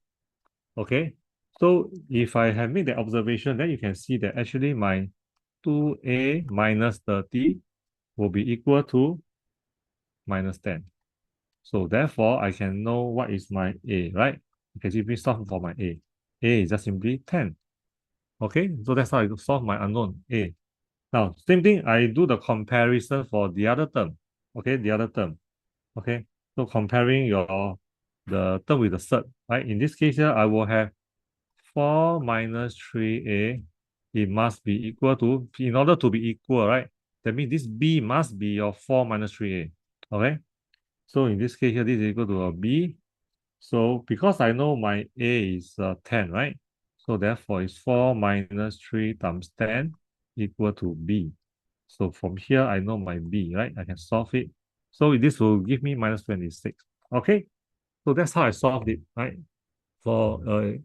Okay, so if I have made the observation, then you can see that actually my 2a minus 30 will be equal to minus 10. So therefore, I can know what is my a, right? You can simply solve for my a. A is just simply 10. Okay, so that's how I solve my unknown a. Now, same thing, I do the comparison for the other term. Okay, the other term. Okay, so comparing the term with the cert, right? In this case here, I will have 4 minus 3a. It must be equal to, in order to be equal, right? That means this b must be your 4 minus 3a. Okay, so in this case here, this is equal to a b. So because I know my a is 10, right? So therefore, it's 4 minus 3 times 10 equal to b. So from here, I know my b, right? I can solve it. So this will give me minus 26. Okay, so that's how I solved it, right? For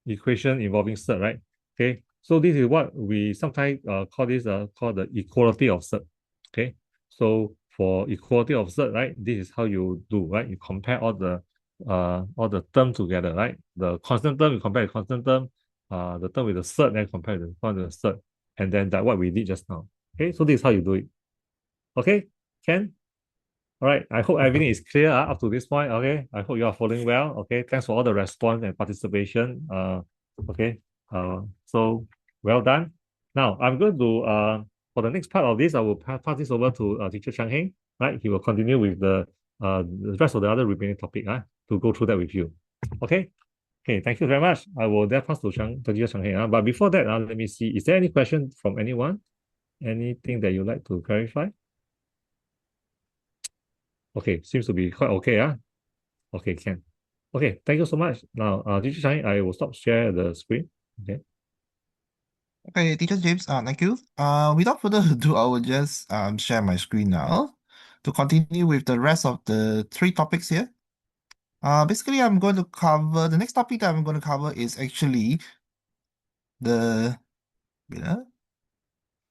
equation involving cert, right? Okay, so this is what we sometimes call this called the equality of cert. Okay, so for equality of cert, right, this is how you do, right? You compare all the term together, right? The constant term you compare the constant term, the term with the cert, then compare the one with the cert, and then that what we did just now. Okay, so this is how you do it. Okay, Ken? All right. I hope everything is clear up to this point. Okay. I hope you are following well. Okay. Thanks for all the response and participation. Okay. So well done. Now I'm going to for the next part of this, I will pass this over to teacher Chang Heng. Right. He will continue with the rest of the other remaining topic to go through that with you. Okay. Okay. Thank you very much. I will then pass to teacher Chang Heng. But before that, let me see. Is there any question from anyone? Anything that you'd like to clarify? Okay, seems to be quite okay. Okay, can. Okay, thank you so much. Now, teacher Chang, I will stop share the screen. Okay. Okay, Teacher James, thank you. Without further ado, I will just share my screen now to continue with the rest of the three topics here. Basically, I'm going to cover the next topic that I'm going to cover is actually the wait,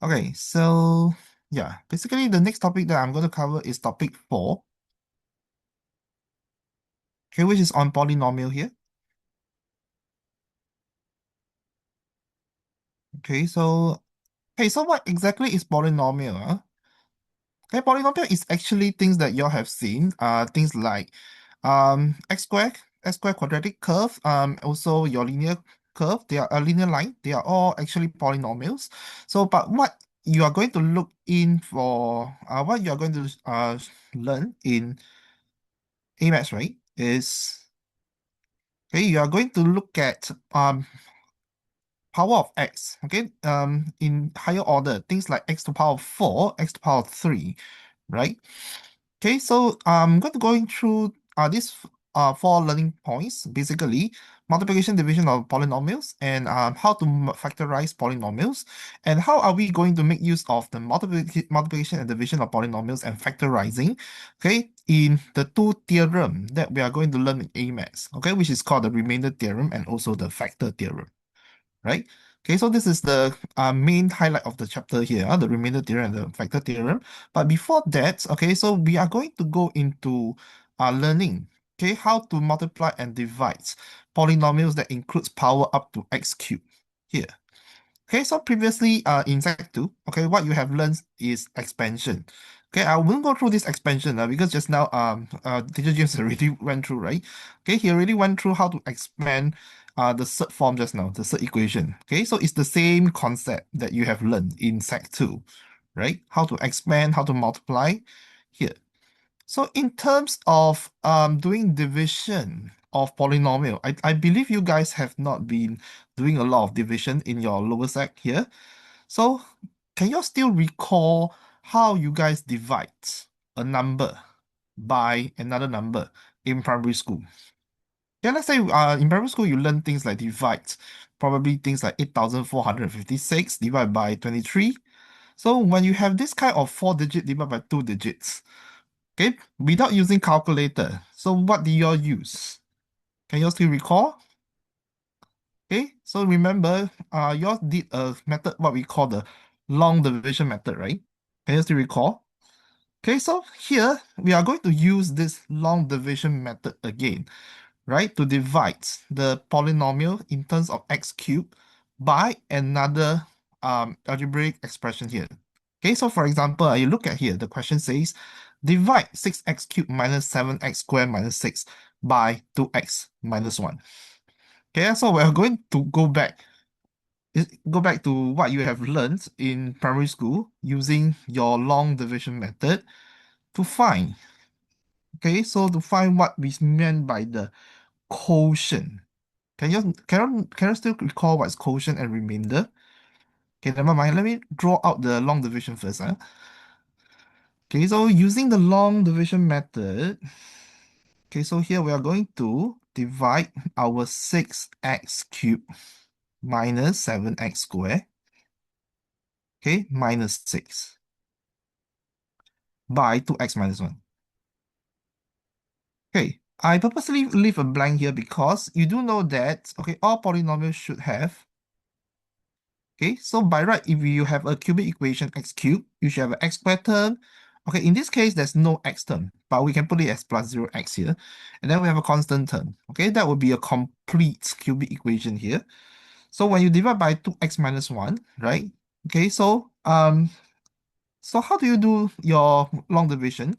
okay, so yeah, basically the next topic that I'm going to cover is topic 4, okay, which is on polynomial here. Okay, so what exactly is polynomial? Okay, polynomial is actually things that you all have seen. Things like x square quadratic curve, also your linear curve, they are a linear line, they are all actually polynomials. So, but what you are going to look in for, what you are going to learn in AMATS, right, is okay, you are going to look at power of x, okay, in higher order, things like x to power 4, x to power 3, right? Okay, so I'm going to going through these four learning points, basically multiplication, division of polynomials, and how to factorize polynomials, and how are we going to make use of the multiplication and division of polynomials and factorizing, okay, in the two theorem that we are going to learn in AMATS, okay, which is called the remainder theorem and also the factor theorem, right? Okay, so this is the main highlight of the chapter here, the remainder theorem and the factor theorem. But before that, okay, so we are going to go into learning, okay, how to multiply and divide polynomials that includes power up to x cubed here. Okay, so previously in Sec 2, okay, what you have learned is expansion. Okay, I won't go through this expansion because just now teacher James already went through, right? Okay, he already went through how to expand the third form just now, the third equation. Okay, so it's the same concept that you have learned in Sec 2, right? How to expand, how to multiply here. So in terms of doing division of polynomial, I believe you guys have not been doing a lot of division in your lower sec here. So can you still recall how you guys divide a number by another number in primary school? Yeah, let's say in primary school you learn things like divide, probably things like 8,456 divided by 23. So when you have this kind of 4 digit divided by 2 digits, okay, without using calculator, so what do you all use? Can you all still recall? Okay, so remember, you all did a method, what we call the long division method, right? Can you still recall? Okay, so here we are going to use this long division method again, right? To divide the polynomial in terms of x cubed by another algebraic expression here. Okay, so for example, you look at here, the question says, divide 6x cubed minus 7x squared minus 6 by 2x minus 1. Okay, so we're going to go back to what you have learned in primary school using your long division method to find. Okay, so to find what we meant by the quotient. Can you still recall what's quotient and remainder? Okay, never mind. Let me draw out the long division first. Okay, so using the long division method, okay, so here we are going to divide our 6x cubed minus 7x squared, okay, minus 6 by 2x minus 1. Okay, I purposely leave a blank here because you do know that, okay, all polynomials should have. Okay, so by right, if you have a cubic equation x cubed, you should have an x squared term. Okay, in this case, there's no x term, but we can put it as plus 0x here. And then we have a constant term. Okay, that would be a complete cubic equation here. So when you divide by 2x minus 1, right? Okay, so how do you do your long division?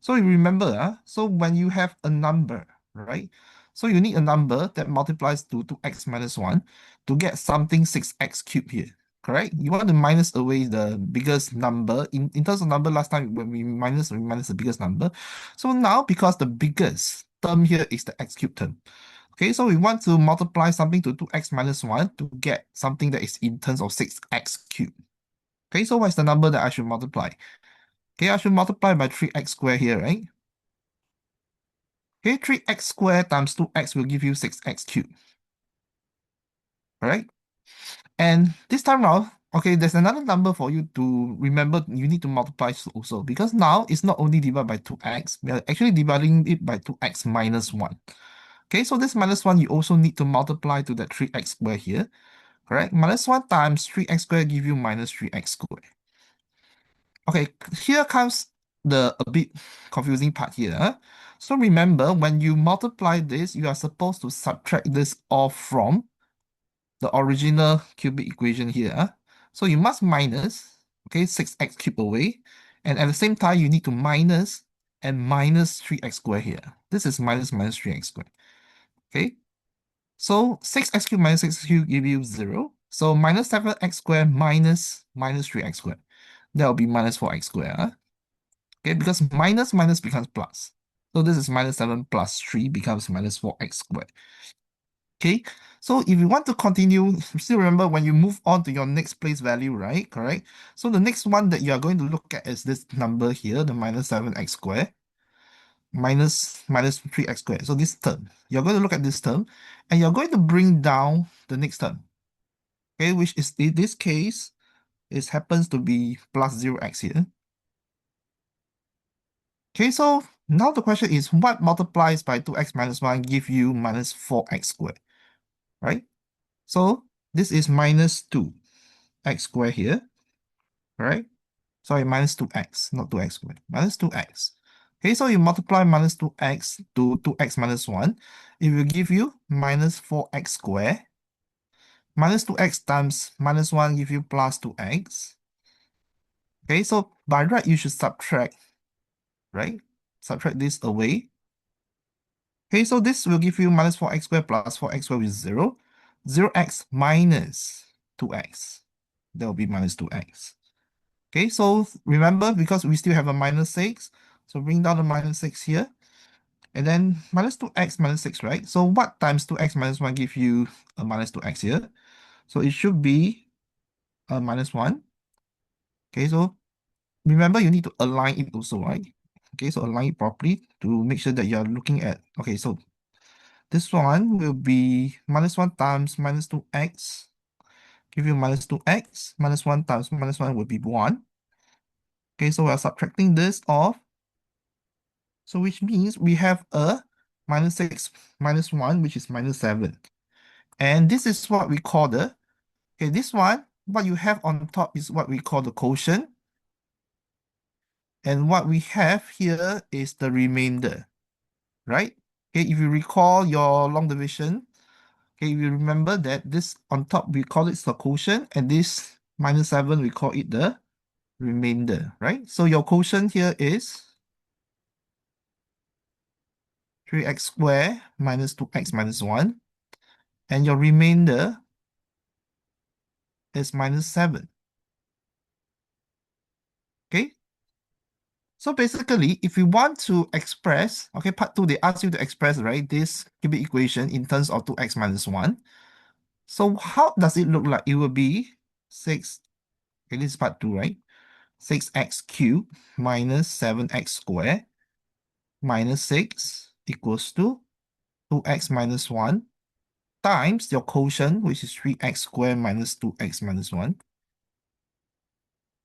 So you remember, so when you have a number, right? So you need a number that multiplies to 2x minus 1 to get something 6x cubed here, correct? You want to minus away the biggest number. In terms of number, last time when we minus the biggest number. So now, because the biggest term here is the x cubed term, okay, so we want to multiply something to 2x minus 1 to get something that is in terms of 6x cubed. Okay, so what's the number that I should multiply? Okay, I should multiply by 3x squared here, right? Okay, 3x squared times 2x will give you 6x cubed. Right? And this time now, okay, there's another number for you to remember. You need to multiply also because now it's not only divided by 2x, we are actually dividing it by 2x minus 1. Okay, so this minus 1 you also need to multiply to that 3x squared here. Correct? Minus 1 times 3x squared give you minus 3x squared. Okay, here comes the a bit confusing part here. So remember, when you multiply this, you are supposed to subtract this off from the original cubic equation here. So you must minus, okay, 6x cubed away. And at the same time, you need to minus and minus 3x squared here. This is minus 3x squared. Okay, so 6x cubed minus 6x cubed give you 0. So minus 7x squared minus 3x squared. That will be minus 4x squared. Okay, because minus minus becomes plus. So this is minus 7 plus 3 becomes minus 4x squared. Okay, so if you want to continue, still remember when you move on to your next place value, right? Correct. So the next one that you are going to look at is this number here, the minus 7x squared minus 3x squared. So this term, you're going to look at this term and you're going to bring down the next term. Okay, which is in this case, it happens to be plus 0x here. Okay, so now the question is what multiplies by 2x minus 1 give you minus 4x squared, right? So this is minus 2x squared here, right? Sorry, minus 2x, not 2x squared, minus 2x. Okay, so you multiply minus 2x to 2x minus 1, it will give you minus 4x squared. Minus 2x times minus 1 give you plus 2x. Okay, so by right, you should subtract, right? Subtract this away. Okay, so this will give you minus 4x squared plus 4x squared with 0. 0x minus 2x. That will be minus 2x. Okay, so remember, because we still have a minus 6, so bring down the minus 6 here. And then minus 2x minus 6, right? So what times 2x minus 1 give you a minus 2x here? So it should be a minus 1. Okay, so remember you need to align it also, right? Okay, so align it properly to make sure that you're looking at, okay, so this one will be minus 1 times minus 2x, give you minus 2x, minus 1 times minus 1 will be 1. Okay, so we are subtracting this off, so which means we have a minus 6 minus 1, which is minus 7. And this is what we call the, okay, this one, what you have on top is what we call the quotient. And what we have here is the remainder, right? Okay, if you recall your long division, okay, if you remember that this on top, we call it the quotient, and this minus 7, we call it the remainder, right? So your quotient here is 3x squared minus 2x minus 1, and your remainder is minus 7, okay? So basically, if we want to express, okay, part 2, they ask you to express, right, this cubic equation in terms of 2x minus 1. So how does it look like? It will be 6, okay, this is part 2, right? 6x cubed minus 7x squared minus 6 equals to 2x minus 1 times your quotient, which is 3x squared minus 2x minus 1.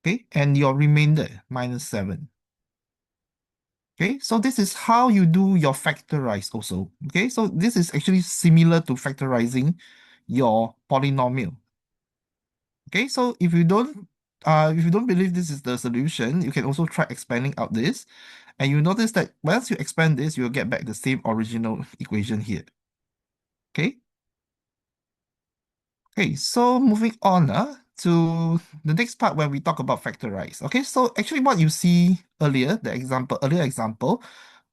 Okay, and your remainder, minus 7. Okay, so this is how you do your factorize also. Okay, so this is actually similar to factorizing your polynomial. Okay, so if you don't believe this is the solution, you can also try expanding out this, and you notice that once you expand this, you'll get back the same original equation here. Okay. Okay, so moving on to the next part where we talk about factorize. Okay, so actually what you see earlier, earlier example,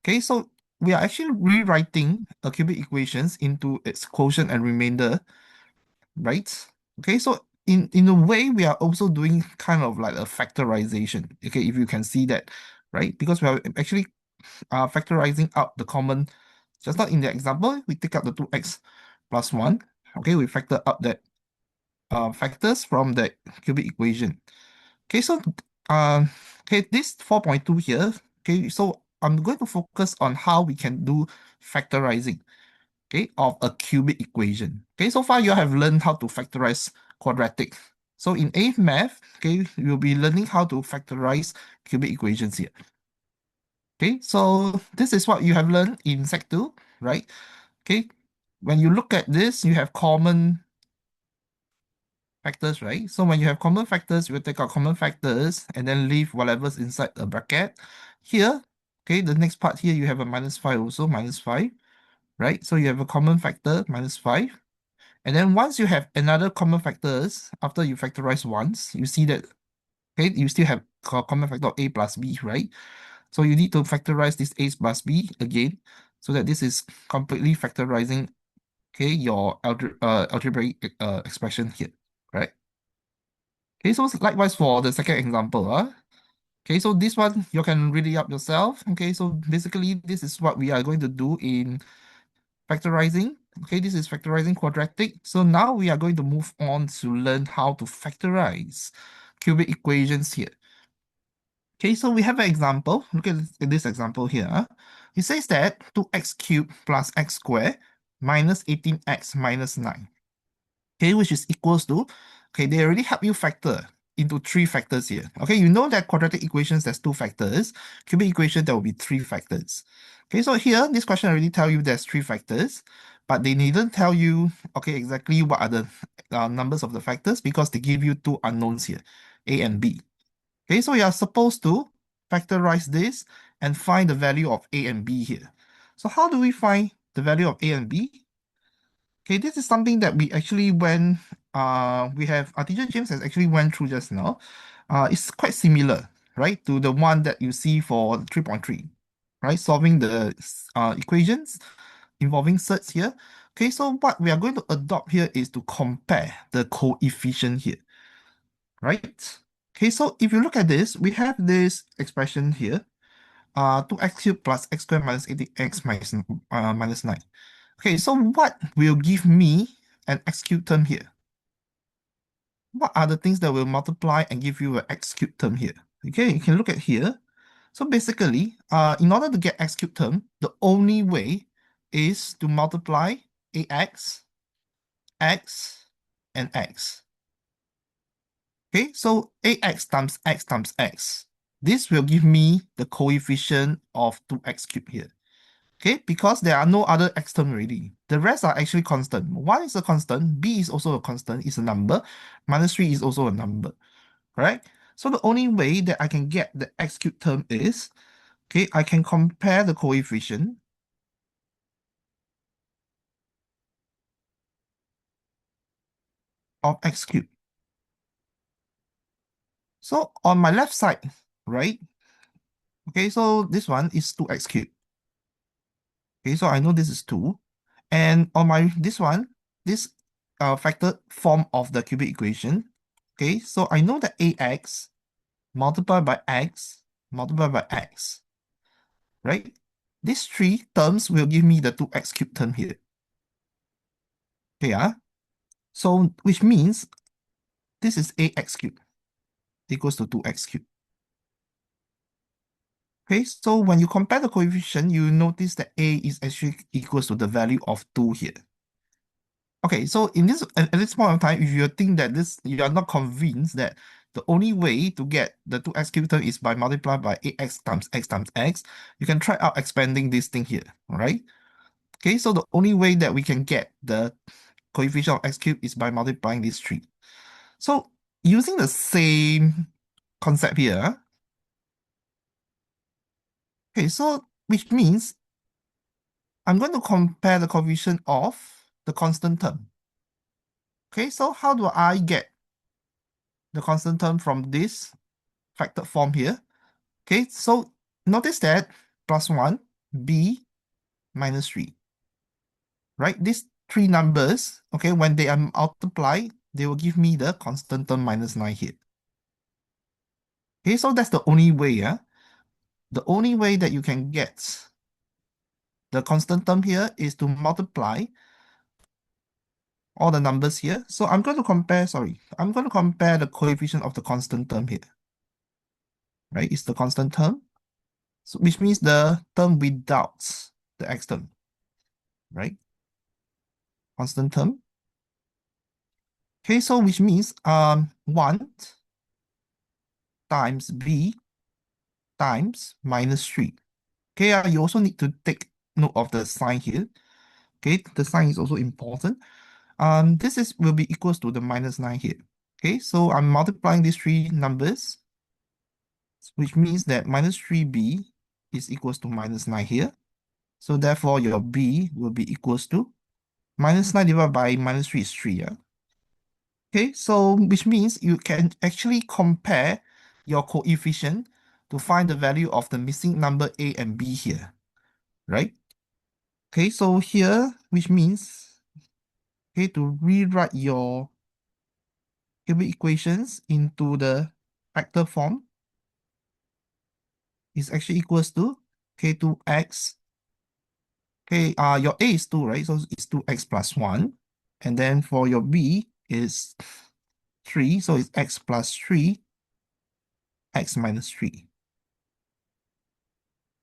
okay, so we are actually rewriting a cubic equations into its quotient and remainder, right? Okay, so in a way, we are also doing kind of like a factorization. Okay, if you can see that, right? Because we are actually factorizing out the common, just not in the example, we take out the 2x plus 1. Okay, we factor out that factors from the cubic equation. Okay, so okay, this 4.2 here, okay, so I'm going to focus on how we can do factorizing, okay, of a cubic equation. Okay, so far you have learned how to factorize quadratic. So in A math, okay, you'll be learning how to factorize cubic equations here. Okay, so this is what you have learned in Sec 2, right? Okay, when you look at this, you have common factors, right? So when you have common factors, you will take out common factors and then leave whatever's inside the bracket. Here, okay, the next part here, you have a minus 5 also, minus 5, right? So you have a common factor, minus 5. And then once you have another common factors, after you factorize once, you see that, okay, you still have common factor of a plus b, right? So you need to factorize this a plus b again, so that this is completely factorizing, okay, your algebraic expression here, right? Okay, so likewise for the second example, okay, so this one you can read it up yourself. Okay, so basically this is what we are going to do in factorizing. Okay, this is factorizing quadratic. So now we are going to move on to learn how to factorize cubic equations here. Okay, so we have an example. Look at this example here. It says that 2x cubed plus x squared minus 18x minus 9. Okay, which is equals to, okay, they already help you factor into 3 factors here. Okay, you know that quadratic equations, there's 2 factors. Cubic equation, there will be 3 factors. Okay, so here, this question already tell you there's 3 factors, but they didn't tell you, okay, exactly what are the numbers of the factors because they give you 2 unknowns here, A and B. Okay, so you are supposed to factorize this and find the value of A and B here. So how do we find the value of A and B? Okay, this is something that we actually went, we have, our teacher James has actually went through just now. It's quite similar, right, to the one that you see for 3.3, right, solving the equations involving sets here. Okay, so what we are going to adopt here is to compare the coefficient here, right? Okay, so if you look at this, we have this expression here, 2x cubed plus x squared minus 18x minus 9. Okay, so what will give me an x cubed term here? what are the things that will multiply and give you an x cubed term here? Okay, you can look at here. So basically, in order to get x cubed term, the only way is to multiply ax, x, and x. Okay, so ax times x times x. This will give me the coefficient of 2x cubed here. Okay, because there are no other x term already. The rest are actually constant. 1 is a constant, b is also a constant, is a number, minus 3 is also a number, right? So the only way that I can get the x cubed term is, okay, I can compare the coefficient of x cubed. So on my left side, right? Okay, so this one is 2x cubed. Okay, so I know this is 2. And on my this one, this factor form of the cubic equation. Okay, so I know that ax multiplied by x multiplied by x, right? These three terms will give me the 2x cubed term here. Okay, so which means this is ax cubed equals to 2x cubed. Okay, so when you compare the coefficient, you notice that a is actually equals to the value of 2 here. Okay, so in this at this point of time, if you think that this you are not convinced that the only way to get the 2x cubed term is by multiply by ax times x times x, you can try out expanding this thing here, all right? Okay, so the only way that we can get the coefficient of x cubed is by multiplying these three. So using the same concept here, okay, so which means I'm going to compare the coefficient of the constant term. Okay, so how do I get the constant term from this factored form here? Okay, so notice that plus 1, b minus 3, right? These three numbers, okay, when they are multiplied, they will give me the constant term minus 9 here. Okay, so that's the only way, yeah? The only way that you can get the constant term here is to multiply all the numbers here. So I'm going to compare, I'm going to compare the coefficient of the constant term here, right? It's the constant term, so which means the term without the x term, right? Constant term. Okay, so which means 1 times b times minus 3. Okay, you also need to take note of the sign here. Okay, the sign is also important. This is will be equals to the minus 9 here. Okay, so I'm multiplying these three numbers, which means that minus 3b is equals to minus 9 here. So therefore, your b will be equals to minus 9 divided by minus 3 is 3. Yeah? Okay, so which means you can actually compare your coefficient to find the value of the missing number a and b here, right? Okay, so here, which means, okay, to rewrite your cubic equations into the factor form is actually equals to k2x. Okay, your a is 2, right? So it's 2x plus 1. And then for your b is 3, so it's x plus 3, x minus 3.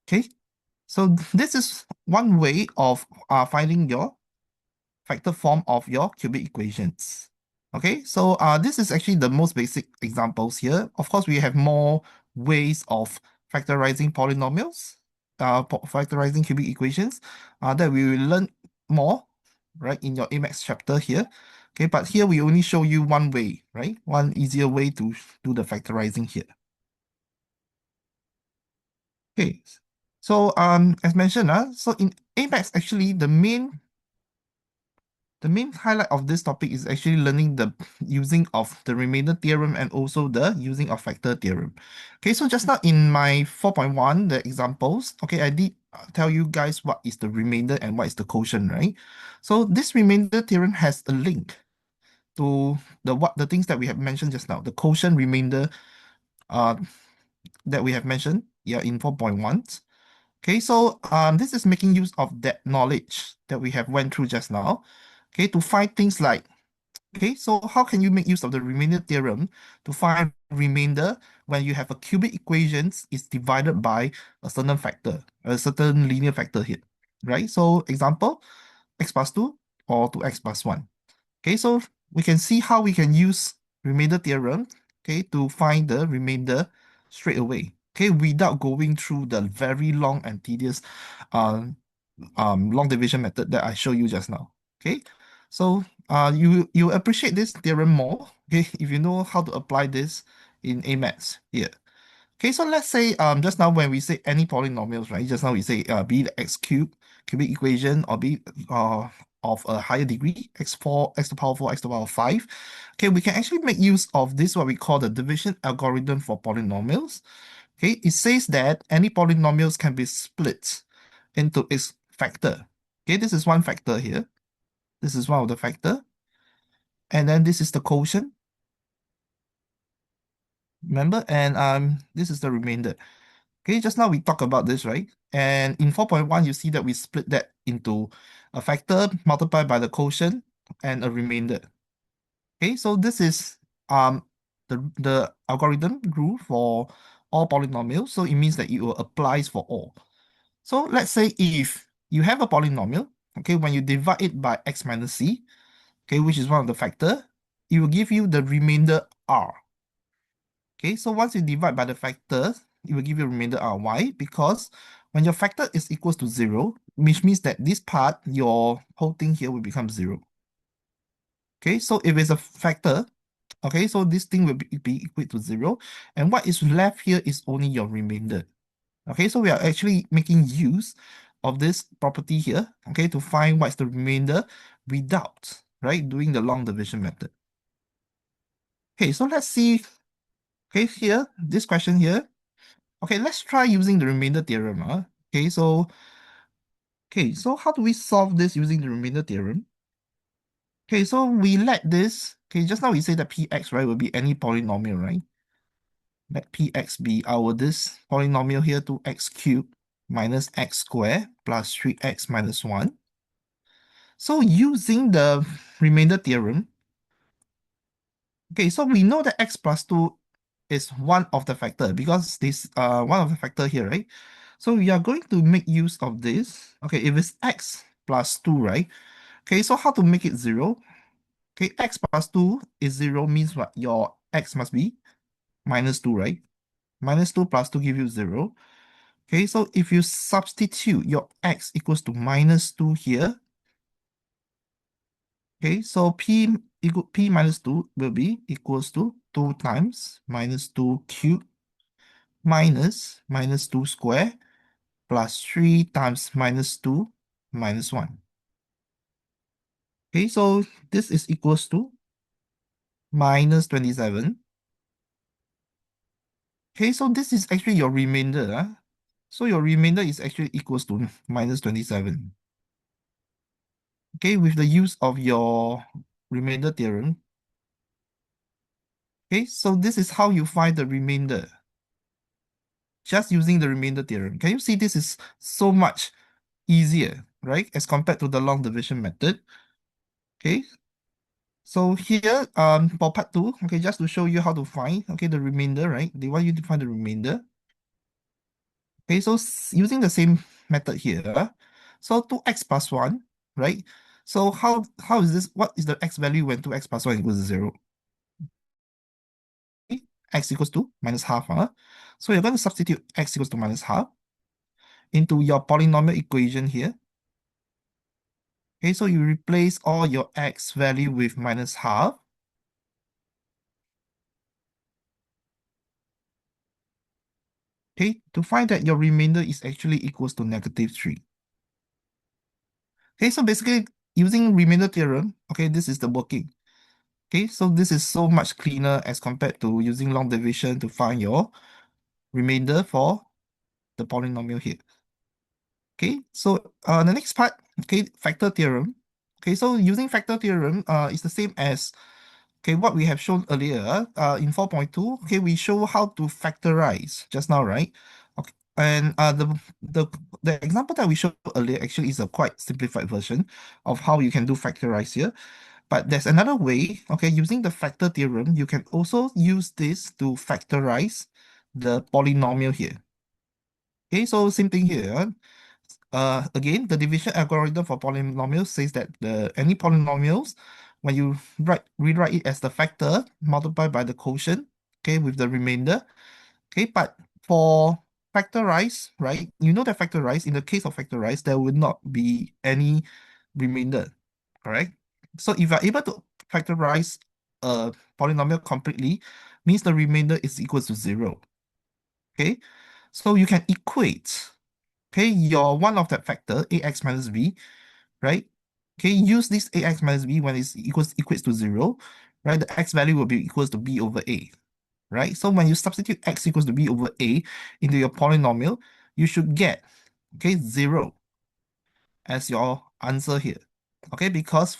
Okay, so this is one way of finding your factor form of your cubic equations. Okay, so this is actually the most basic examples here. Of course, we have more ways of factorizing polynomials, factorizing cubic equations, that we will learn more, right, in your AMAX chapter here. Okay, but here we only show you one way, right? One easier way to do the factorizing here. Okay, so as mentioned, so in AMAX, actually the main highlight of this topic is actually learning the using of the remainder theorem and also the using of factor theorem. Okay, so just now in my 4.1, the examples, okay, I did tell you guys what is the remainder and what is the quotient, right? So this remainder theorem has a link to the things that we have mentioned just now, the quotient remainder uh that we have mentioned, yeah, in 4.1. Okay, so this is making use of that knowledge that we have went through just now, okay, to find things like Okay, so how can you make use of the remainder theorem to find remainder when you have a cubic equations is divided by a certain factor, a certain linear factor here, right? So example, x plus 2 or 2x plus 1. Okay, so we can see how we can use remainder theorem, okay, to find the remainder straight away, okay, without going through the very long and tedious um, long division method that I showed you just now. Okay, so you appreciate this theorem more, okay, if you know how to apply this in A maths here. Okay, so let's say just now when we say any polynomials, right? Just now we say be the x cube cubic equation or be of a higher degree, x4, x to the power 4, x to the power 5. Okay, we can actually make use of this what we call the division algorithm for polynomials. Okay, it says that any polynomials can be split into its factor. Okay, this is one factor here. This is one of the factor. And then this is the quotient. Remember? And this is the remainder. Okay, just now we talked about this, right? And in 4.1, you see that we split that into a factor multiplied by the quotient and a remainder. Okay, so this is the algorithm rule for all polynomials. So it means that it will applies for all. So let's say if you have a polynomial, okay, when you divide it by x minus c, okay, which is one of the factor, it will give you the remainder r. Okay, so once you divide by the factor, it will give you a remainder r. Why? Because when your factor is equals to 0, which means that this part, your whole thing here will become 0. Okay, so if it's a factor, okay, so this thing will be equal to 0, and what is left here is only your remainder. Okay, so we are actually making use of this property here, okay, to find what's the remainder without, right, doing the long division method. Okay, so let's see, okay, here, this question here. Okay, let's try using the remainder theorem. Okay, so how do we solve this using the remainder theorem? Okay, so we let this, okay, just now we say that px, right, will be any polynomial, right? Let px be our this polynomial here, 2x cubed minus x squared plus 3x minus 1. So using the remainder theorem, okay, so we know that x plus 2 is one of the factor because this one of the factor here, right? So we are going to make use of this. Okay, if it's x plus 2, right? Okay, so how to make it 0? Okay, x plus 2 is 0 means what? Your x must be minus 2, right? Minus 2 plus 2 give you 0. Okay, so if you substitute your x equals to minus 2 here, okay, so p minus 2 will be equals to 2 times minus 2 cubed minus minus 2 square plus 3 times minus 2 minus 1. Okay, so this is equals to minus 27. Okay, so this is actually your remainder. So your remainder is actually equals to minus 27. Okay, with the use of your remainder theorem. Okay, so this is how you find the remainder. Just using the remainder theorem. Can you see this is so much easier, right? As compared to the long division method. Okay, so here, for part 2, okay, just to show you how to find, okay, the remainder, right? They want you to find the remainder. Okay, so using the same method here, so 2x plus 1, right? So how is this, what is the x value when 2x plus 1 equals to 0? Okay, x equals to minus half, So you're going to substitute x equals to minus half into your polynomial equation here. Okay, so you replace all your x value with minus half. Okay, to find that your remainder is actually equals to negative 3. Okay, so basically using remainder theorem, okay, this is the working. Okay, so this is so much cleaner as compared to using long division to find your remainder for the polynomial here. Okay, so the next part, okay, factor theorem. Okay, so using factor theorem is the same as okay what we have shown earlier in 4.2. Okay, we show how to factorize just now, right? Okay, and the example that we showed earlier actually is a quite simplified version of how you can do factorize here. But there's another way, okay, using the factor theorem, you can also use this to factorize the polynomial here. Okay, so same thing here. Again, the division algorithm for polynomials says that any polynomials, when you rewrite it as the factor multiplied by the quotient, okay, with the remainder. Okay, but for factorize, right? You know that factorize, in the case of factorize, there will not be any remainder, correct? So if you're able to factorize a polynomial completely, means the remainder is equal to zero. Okay, so you can equate, okay, your one of that factor, ax minus b, right? Okay, use this ax minus b when it's equates to zero, right? The x value will be equals to b over a, right? So when you substitute x equals to b over a into your polynomial, you should get, okay, 0 as your answer here. Okay, because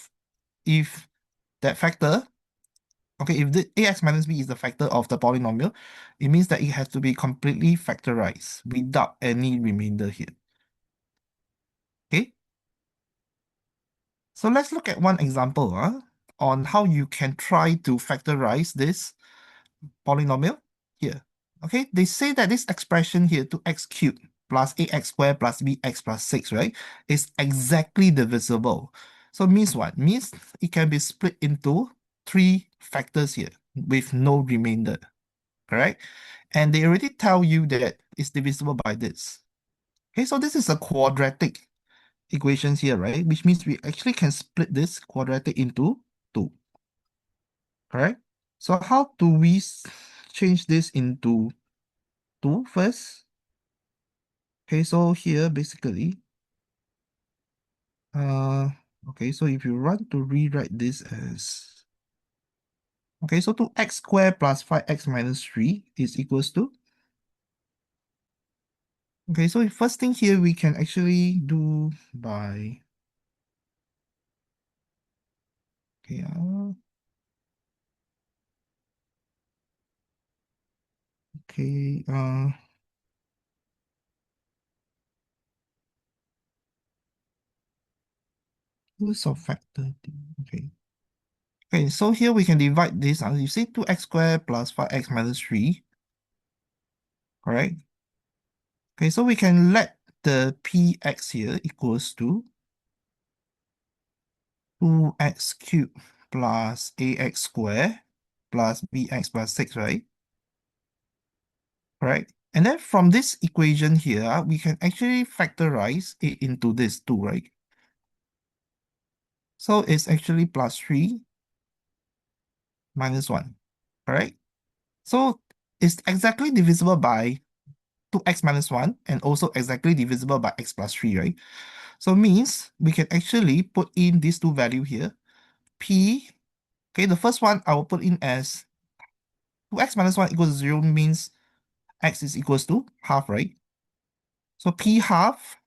if that factor, okay, if the ax minus b is the factor of the polynomial, it means that it has to be completely factorized without any remainder here. Okay, so let's look at one example on how you can try to factorize this polynomial here. Okay, they say that this expression here, 2x cubed plus ax squared plus bx plus 6, right, is exactly divisible. So means what? Means it can be split into three factors here with no remainder, correct? And they already tell you that it's divisible by this. Okay, so this is a quadratic equations here, right? Which means we actually can split this quadratic into two, correct? So how do we change this into 2 first? Okay, so here basically, uh, okay, so if you want to rewrite this as, okay, so 2x squared plus 5x minus 3 is equals to, okay, so the first thing here we can actually do by, okay, okay, use of factor, okay. Okay, so here we can divide this. You see 2x squared plus 5x minus 3, correct? Okay, so we can let the px here equals to 2x cubed plus ax squared plus bx plus 6, right? Correct? And then from this equation here, we can actually factorize it into this 2, right? So it's actually plus 3 minus 1, correct? So it's exactly divisible by 2x minus 1 and also exactly divisible by x plus 3, right? So means we can actually put in these two value here. P, okay, the first one I will put in as 2x minus 1 equals 0 means x is equals to half, right? So P half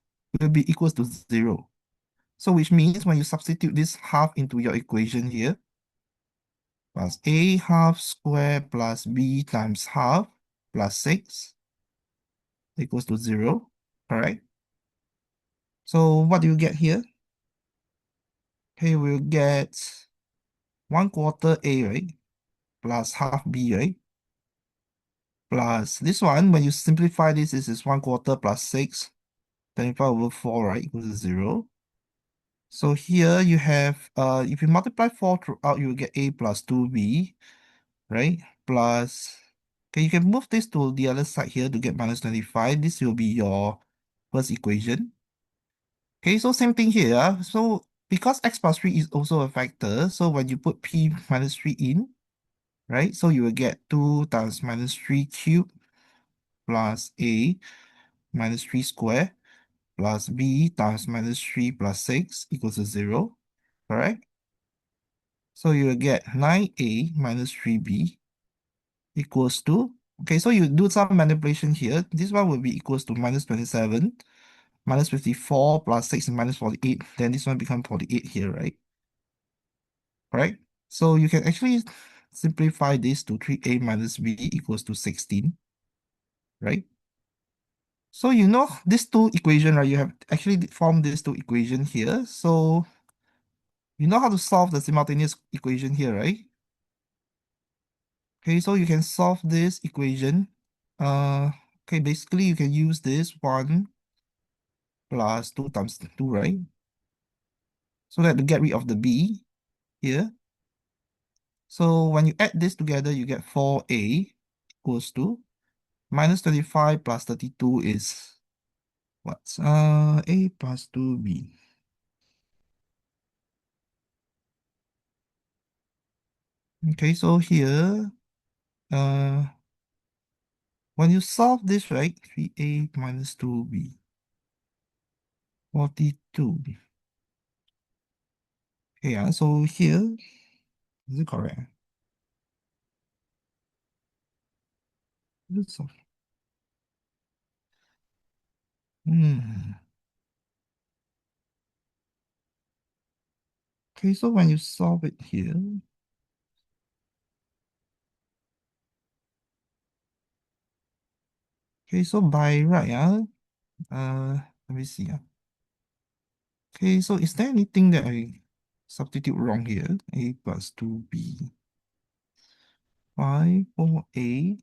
will be equals to 0. So which means when you substitute this half into your equation here, plus a half square plus b times half plus 6 equals to 0, correct? So what do you get here? Okay, we'll get 1/4 a, right? Plus half b, right? Plus this one, when you simplify this is 1/4 plus 6, 25 over 4, right? Equals to 0. So here you have, if you multiply 4 throughout, you will get a plus 2b, right? Plus, okay, you can move this to the other side here to get minus 25. This will be your first equation. Okay, so same thing here. So because x plus 3 is also a factor, so when you put p minus 3 in, right? So you will get 2 times minus 3 cubed plus a minus 3 square plus b times minus 3 plus 6 equals to 0, correct? So you will get 9a minus 3b equals to, okay, so you do some manipulation here. This one will be equals to minus 27, minus 54 plus 6 is minus 48. Then this one becomes 48 here, right? Right? So you can actually simplify this to 3a minus b equals to 16, right? So you know these two equation, right? You have actually formed these two equation here. So You know how to solve the simultaneous equation here, right? Okay, so you can solve this equation. Okay, basically you can use this 1 plus 2 times 2, right? So that to get rid of the b here. So when you add this together, you get 4a equals to minus 25 plus 32 is what? A plus 2b. Okay, so here, when you solve this, right, 3a minus 2b, 42. Okay, so here, is it correct? This is- Hmm. Okay, so when you solve it here, okay, so by right, let me see. Okay, so is there anything that I substitute wrong here? A plus 2b, 5, 4a.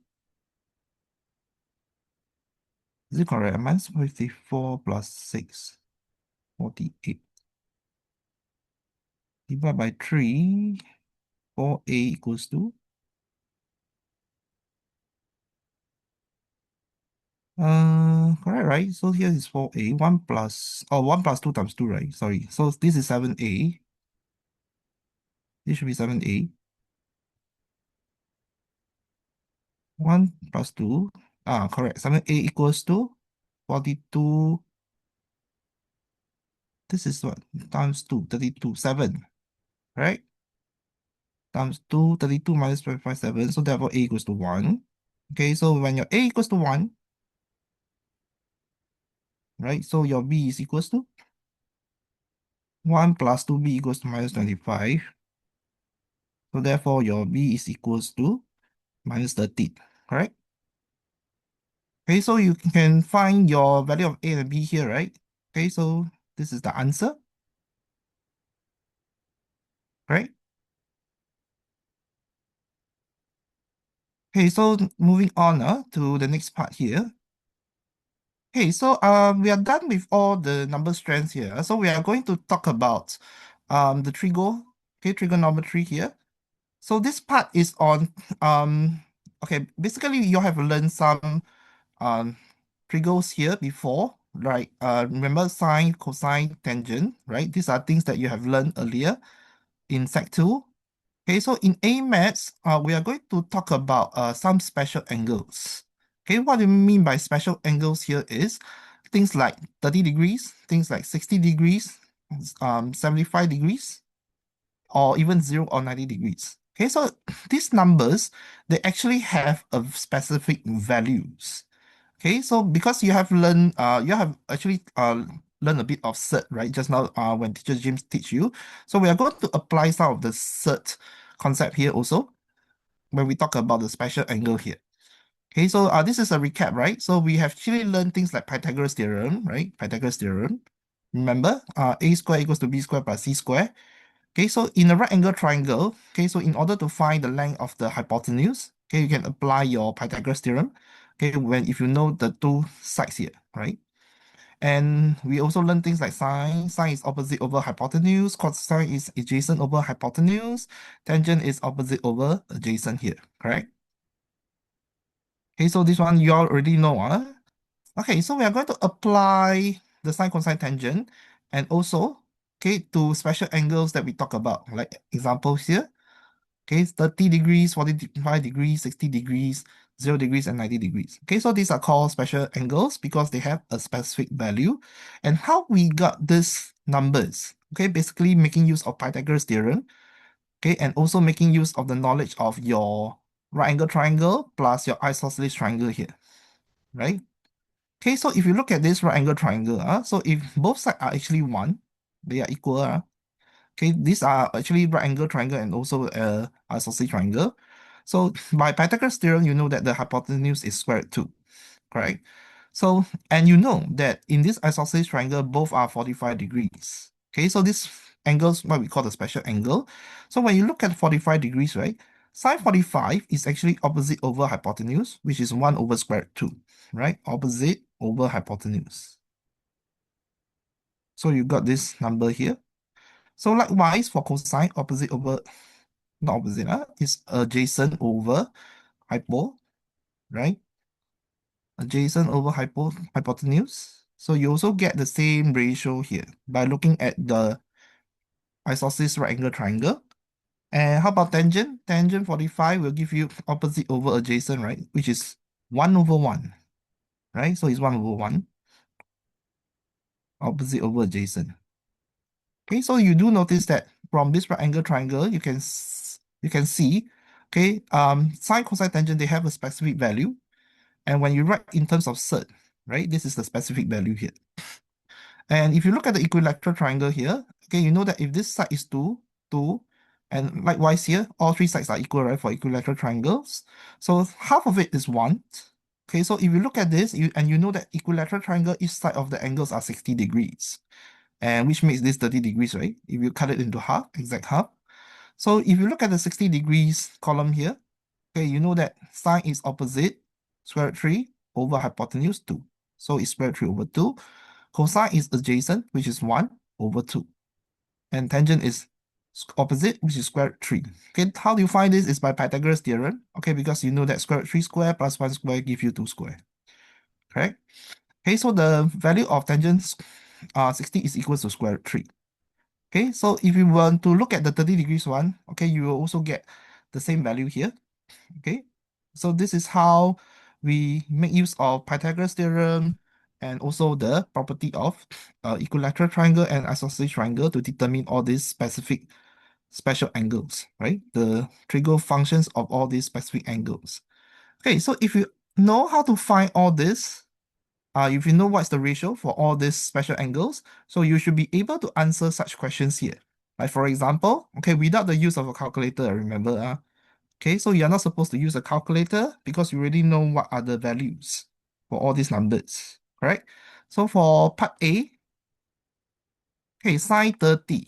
Is it correct? Minus 54 plus 6, 48. Divided by 3, 4a equals to correct, right? So here is 4a, 1 plus, 1 plus 2 times 2, right? Sorry. So this is 7a. This should be 7a. 1 plus 2. Correct. 7a equals to 42. This is what? Times 2, 32, 7, right? Times 2, 32 minus 25, 7. So therefore a equals to 1. Okay, so when your a equals to 1, right? So your b is equals to 1 plus 2b equals to minus 25. So therefore your b is equals to minus 13, correct? Okay, so you can find your value of a and b here, right? Okay, so this is the answer, right? Okay, so moving on to the next part here. Okay, so we are done with all the number strands here. So we are going to talk about the trigonometry here. So this part is on okay, basically you have learned some um triggers here before, right? Remember sine, cosine, tangent, right? These are things that you have learned earlier in Sec 2. Okay, so in A maths, we are going to talk about some special angles. Okay, what do you mean by special angles here is things like 30 degrees, things like 60 degrees, 75 degrees, or even 0 or 90 degrees. Okay, so these numbers, they actually have a specific values. Okay, so because you have learned, you have actually learned a bit of cert, right? Just now, when teacher James teach you. So we are going to apply some of the cert concept here also when we talk about the special angle here. Okay, so this is a recap, right? So we have actually learned things like Pythagoras theorem, right? Pythagoras theorem. Remember, a square equals to b square plus c square. Okay, so in a right angle triangle, okay, so in order to find the length of the hypotenuse, okay, you can apply your Pythagoras theorem, okay, when if you know the two sides here, right? And we also learn things like sine. Sine is opposite over hypotenuse. Cosine is adjacent over hypotenuse. Tangent is opposite over adjacent here, correct? Okay, so this one you all already know, Okay, so we are going to apply the sine, cosine, tangent, and also, okay, to special angles that we talk about, like examples here. Okay, 30 degrees, 45 degrees, 60 degrees, 0 degrees, and 90 degrees. Okay, so these are called special angles because they have a specific value. And how we got these numbers? Okay, basically making use of Pythagoras theorem. Okay, and also making use of the knowledge of your right angle triangle plus your isosceles triangle here, right? Okay, so if you look at this right angle triangle, so if both sides are actually 1, they are equal, okay, these are actually right angle triangle and also isosceles triangle. So by Pythagoras theorem, you know that the hypotenuse is square root 2, correct? So, and you know that in this isosceles triangle, both are 45 degrees. Okay, so this angles, what we call the special angle. So when you look at 45 degrees, right? Sine 45 is actually opposite over hypotenuse, which is 1 over square root 2, right? Opposite over hypotenuse. So you got this number here. So likewise for cosine, opposite over, not opposite, is adjacent over hypo, right? Adjacent over hypotenuse. So you also get the same ratio here by looking at the isosceles right angle triangle. And how about tangent? Tangent 45 will give you opposite over adjacent, right? Which is 1 over 1, right? So it's 1 over 1, opposite over adjacent. Okay, so you do notice that from this right angle triangle, you can see, okay, sine, cosine, tangent, they have a specific value. And when you write in terms of surd, right, this is the specific value here. And if you look at the equilateral triangle here, okay, you know that if this side is 2, 2, and likewise here, all three sides are equal, right, for equilateral triangles. So half of it is 1. Okay, so if you look at this, you know that equilateral triangle, each side of the angles are 60 degrees, and which makes this 30 degrees, right? If you cut it into half, exact half. So if you look at the 60 degrees column here, okay, you know that sine is opposite square root 3 over hypotenuse 2. So it's square root 3 over 2. Cosine is adjacent, which is 1 over 2. And tangent is opposite, which is square root 3. Okay, how do you find this? Is by Pythagoras theorem. Okay, because you know that square root 3 square plus 1 square give you 2 square. Correct? Okay, so the value of tangent 60 is equal to square root 3. Okay, so if you want to look at the 30 degrees one, okay, you will also get the same value here. Okay, so this is how we make use of Pythagoras theorem and also the property of equilateral triangle and isosceles triangle to determine all these specific special angles, right? The trigo functions of all these specific angles. Okay, so if you know how to find all this, if you know what's the ratio for all these special angles, so you should be able to answer such questions here. Like for example, okay, without the use of a calculator, remember, okay, so you're not supposed to use a calculator because you already know what are the values for all these numbers, correct? So for part A, okay, sine 30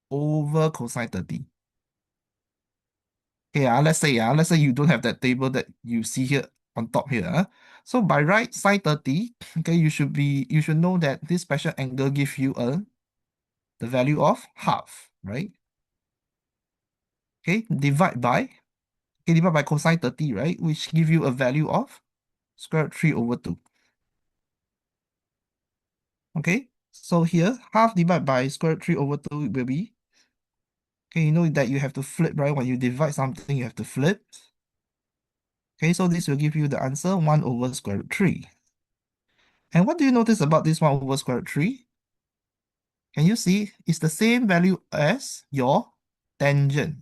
over cosine 30. Okay, let's say you don't have that table that you see here on top here. So by right, sine 30, okay, you should know that this special angle gives you the value of half, right? Okay, divide by cosine 30, right? Which give you a value of square root 3 over 2. Okay, so here, half divided by square root 3 over 2 will be, okay, you know that you have to flip, right? When you divide something, you have to flip. Okay, so this will give you the answer 1 over square root 3. And what do you notice about this 1 over square root 3? Can you see it's the same value as your tangent?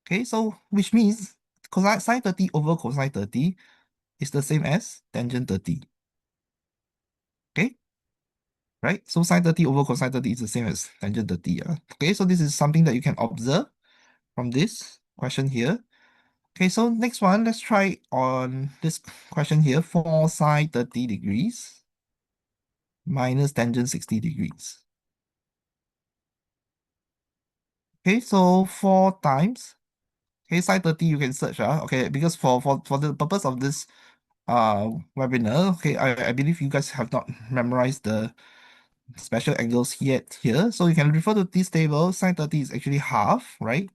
Okay, so which means cosine sine 30 over cosine 30 is the same as tangent 30. Okay, right? So sine 30 over cosine 30 is the same as tangent 30. Okay, so this is something that you can observe from this question here. Okay, so next one, let's try on this question here. 4 sine 30 degrees minus tangent 60 degrees. Okay, so 4 times. Okay, sine 30 you can search. Okay, because for the purpose of this webinar, okay, I believe you guys have not memorized the special angles yet here. So you can refer to this table. Sine 30 is actually half, right?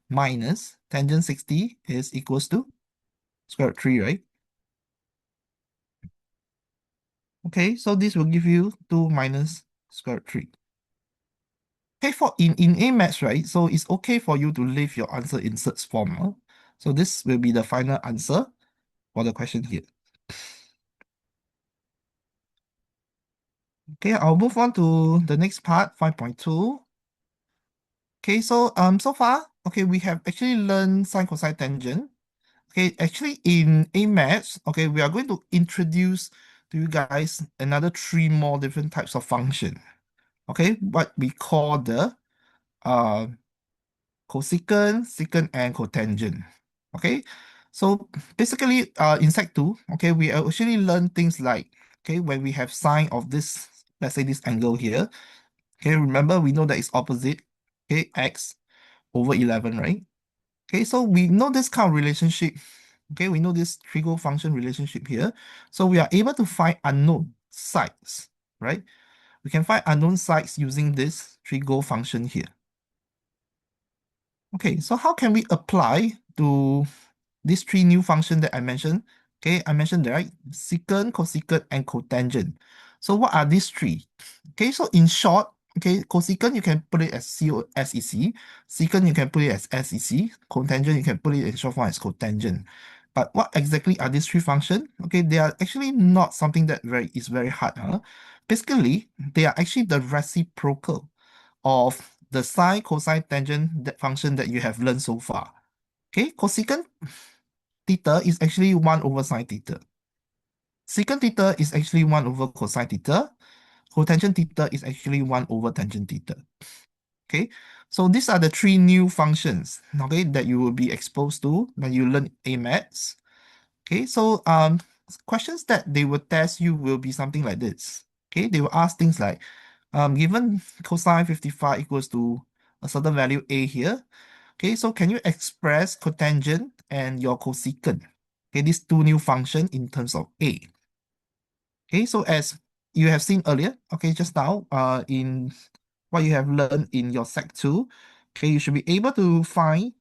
Minus tangent 60 is equals to square root 3, right? Okay, so this will give you 2 minus square root 3. Okay, for in A maths, right? So it's okay for you to leave your answer in search form. So this will be the final answer for the question here. Okay, I'll move on to the next part, 5.2. Okay, so so far, okay, we have actually learned sine, cosine, tangent. Okay, actually in A maths, okay, we are going to introduce to you guys another 3 more different types of function. Okay, what we call the uh cosecant, secant, and cotangent. Okay, so basically in sec 2, okay, we actually learn things like, okay, when we have sine of this, let's say this angle here, Okay, remember we know that it's opposite, okay, x over 11, right? Okay, so we know this kind of relationship. Okay, we know this trigo function relationship here. So we are able to find unknown sides, right? We can find unknown sides using this trigo function here. Okay, so how can we apply to these three new functions that I mentioned? Okay, I mentioned that, right? Secant, cosecant, and cotangent. So what are these three? Okay, so in short, okay, cosecant you can put it as COSEC, secant you can put it as SEC, cotangent you can put it in short form as cotangent. But what exactly are these three functions? Okay, they are actually not something that is very hard. Huh? Basically, they are actually the reciprocal of the sine, cosine, tangent that function that you have learned so far. Okay, cosecant theta is actually 1 over sine theta. Secant theta is actually 1 over cosine theta. Cotangent theta is actually 1 over tangent theta. Okay, so these are the three new functions, okay, that you will be exposed to when you learn A maths. Okay, so questions that they will test you will be something like this. Okay, they will ask things like, given cosine 55 equals to a certain value A here, okay, so can you express cotangent and your cosecant? Okay, these two new functions in terms of A. Okay, so as you have seen earlier, okay, just now, in what you have learned in your Sec 2, okay, you should be able to find,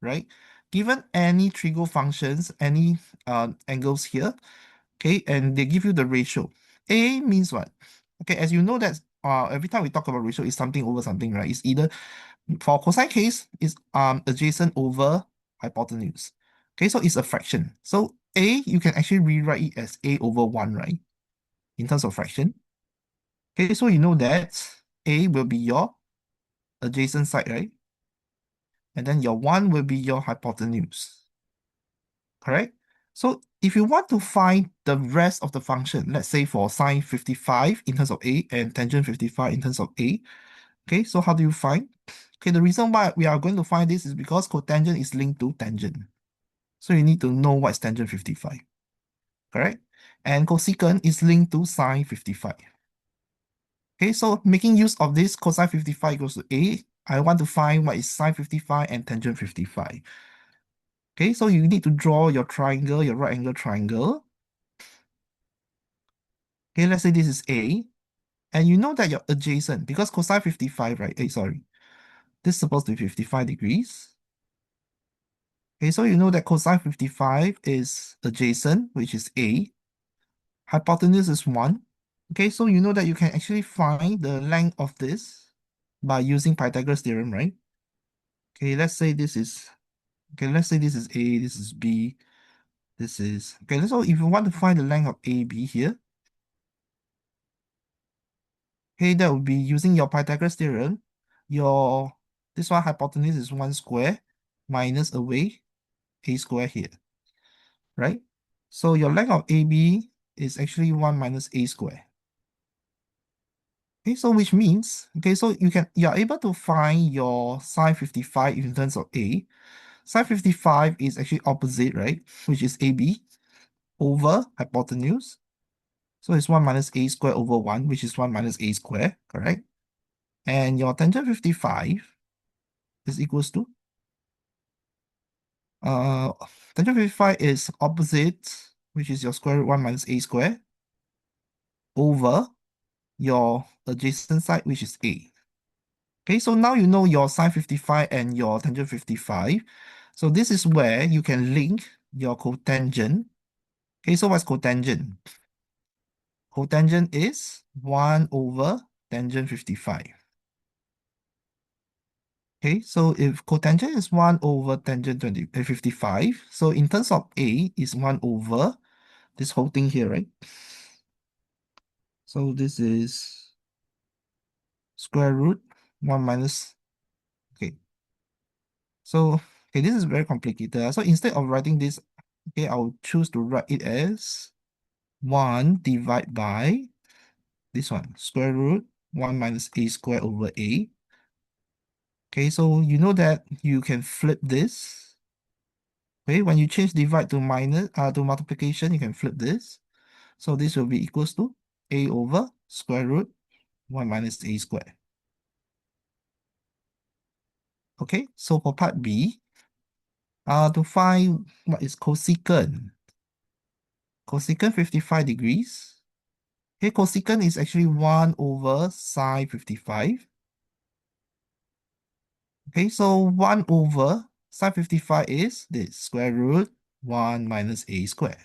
right, given any trigo functions, any angles here, okay, and they give you the ratio. A means what? Okay, as you know that every time we talk about ratio, is something over something, right? It's either, for cosine case, is adjacent over hypotenuse. Okay, so it's a fraction. So A, you can actually rewrite it as A over 1, right? In terms of fraction. Okay, so you know that A will be your adjacent side, right? And then your 1 will be your hypotenuse. Correct? So if you want to find the rest of the function, let's say for sine 55 in terms of A and tangent 55 in terms of A, okay, so how do you find? Okay, the reason why we are going to find this is because cotangent is linked to tangent. So you need to know what's tangent 55, correct? And cosecant is linked to sine 55. Okay, so making use of this cosine 55 equals to A, I want to find what is sine 55 and tangent 55. Okay, so you need to draw your triangle, your right angle triangle. Okay, let's say this is A, and you know that you're adjacent because cosine 55, right? Sorry, this is supposed to be 55 degrees. Okay, so you know that cosine 55 is adjacent, which is A. Hypotenuse is 1. Okay, so you know that you can actually find the length of this by using Pythagoras theorem, right? Okay, let's say this is, okay, let's say this is A, this is B, this is, okay, so if you want to find the length of AB here, okay, that would be using your Pythagoras theorem. Your, this one hypotenuse is 1 square minus away A square here, right? So your length of AB is actually 1 minus A square. Okay, so which means, okay, so you're able to find your sine 55 in terms of A. Sine 55 is actually opposite, right? Which is AB over hypotenuse. So it's 1 minus A square over 1, which is 1 minus A square, correct? And your tangent 55 is equals to, uh, tangent 55 is opposite, which is your square root 1 minus A square, over your adjacent side, which is A. Okay, so now you know your sine 55 and your tangent 55. So this is where you can link your cotangent. Okay, so what's cotangent? Cotangent is 1 over tangent 55. Okay, so if cotangent is 1 over tangent 55, so in terms of A is 1 over this whole thing here, right? So this is square root 1 minus, okay. So, okay, this is very complicated. So instead of writing this, okay, I'll choose to write it as 1 divided by this one, square root 1 minus A square over A. Okay, so you know that you can flip this. Okay, when you change divide to minus to multiplication, you can flip this. So this will be equals to A over square root 1 minus A square. Okay, so for part B, to find what is cosecant. Cosecant 55 degrees. Okay, cosecant is actually 1 over sine 55. Okay, so 1 over sine 55 is this square root 1 minus a squared,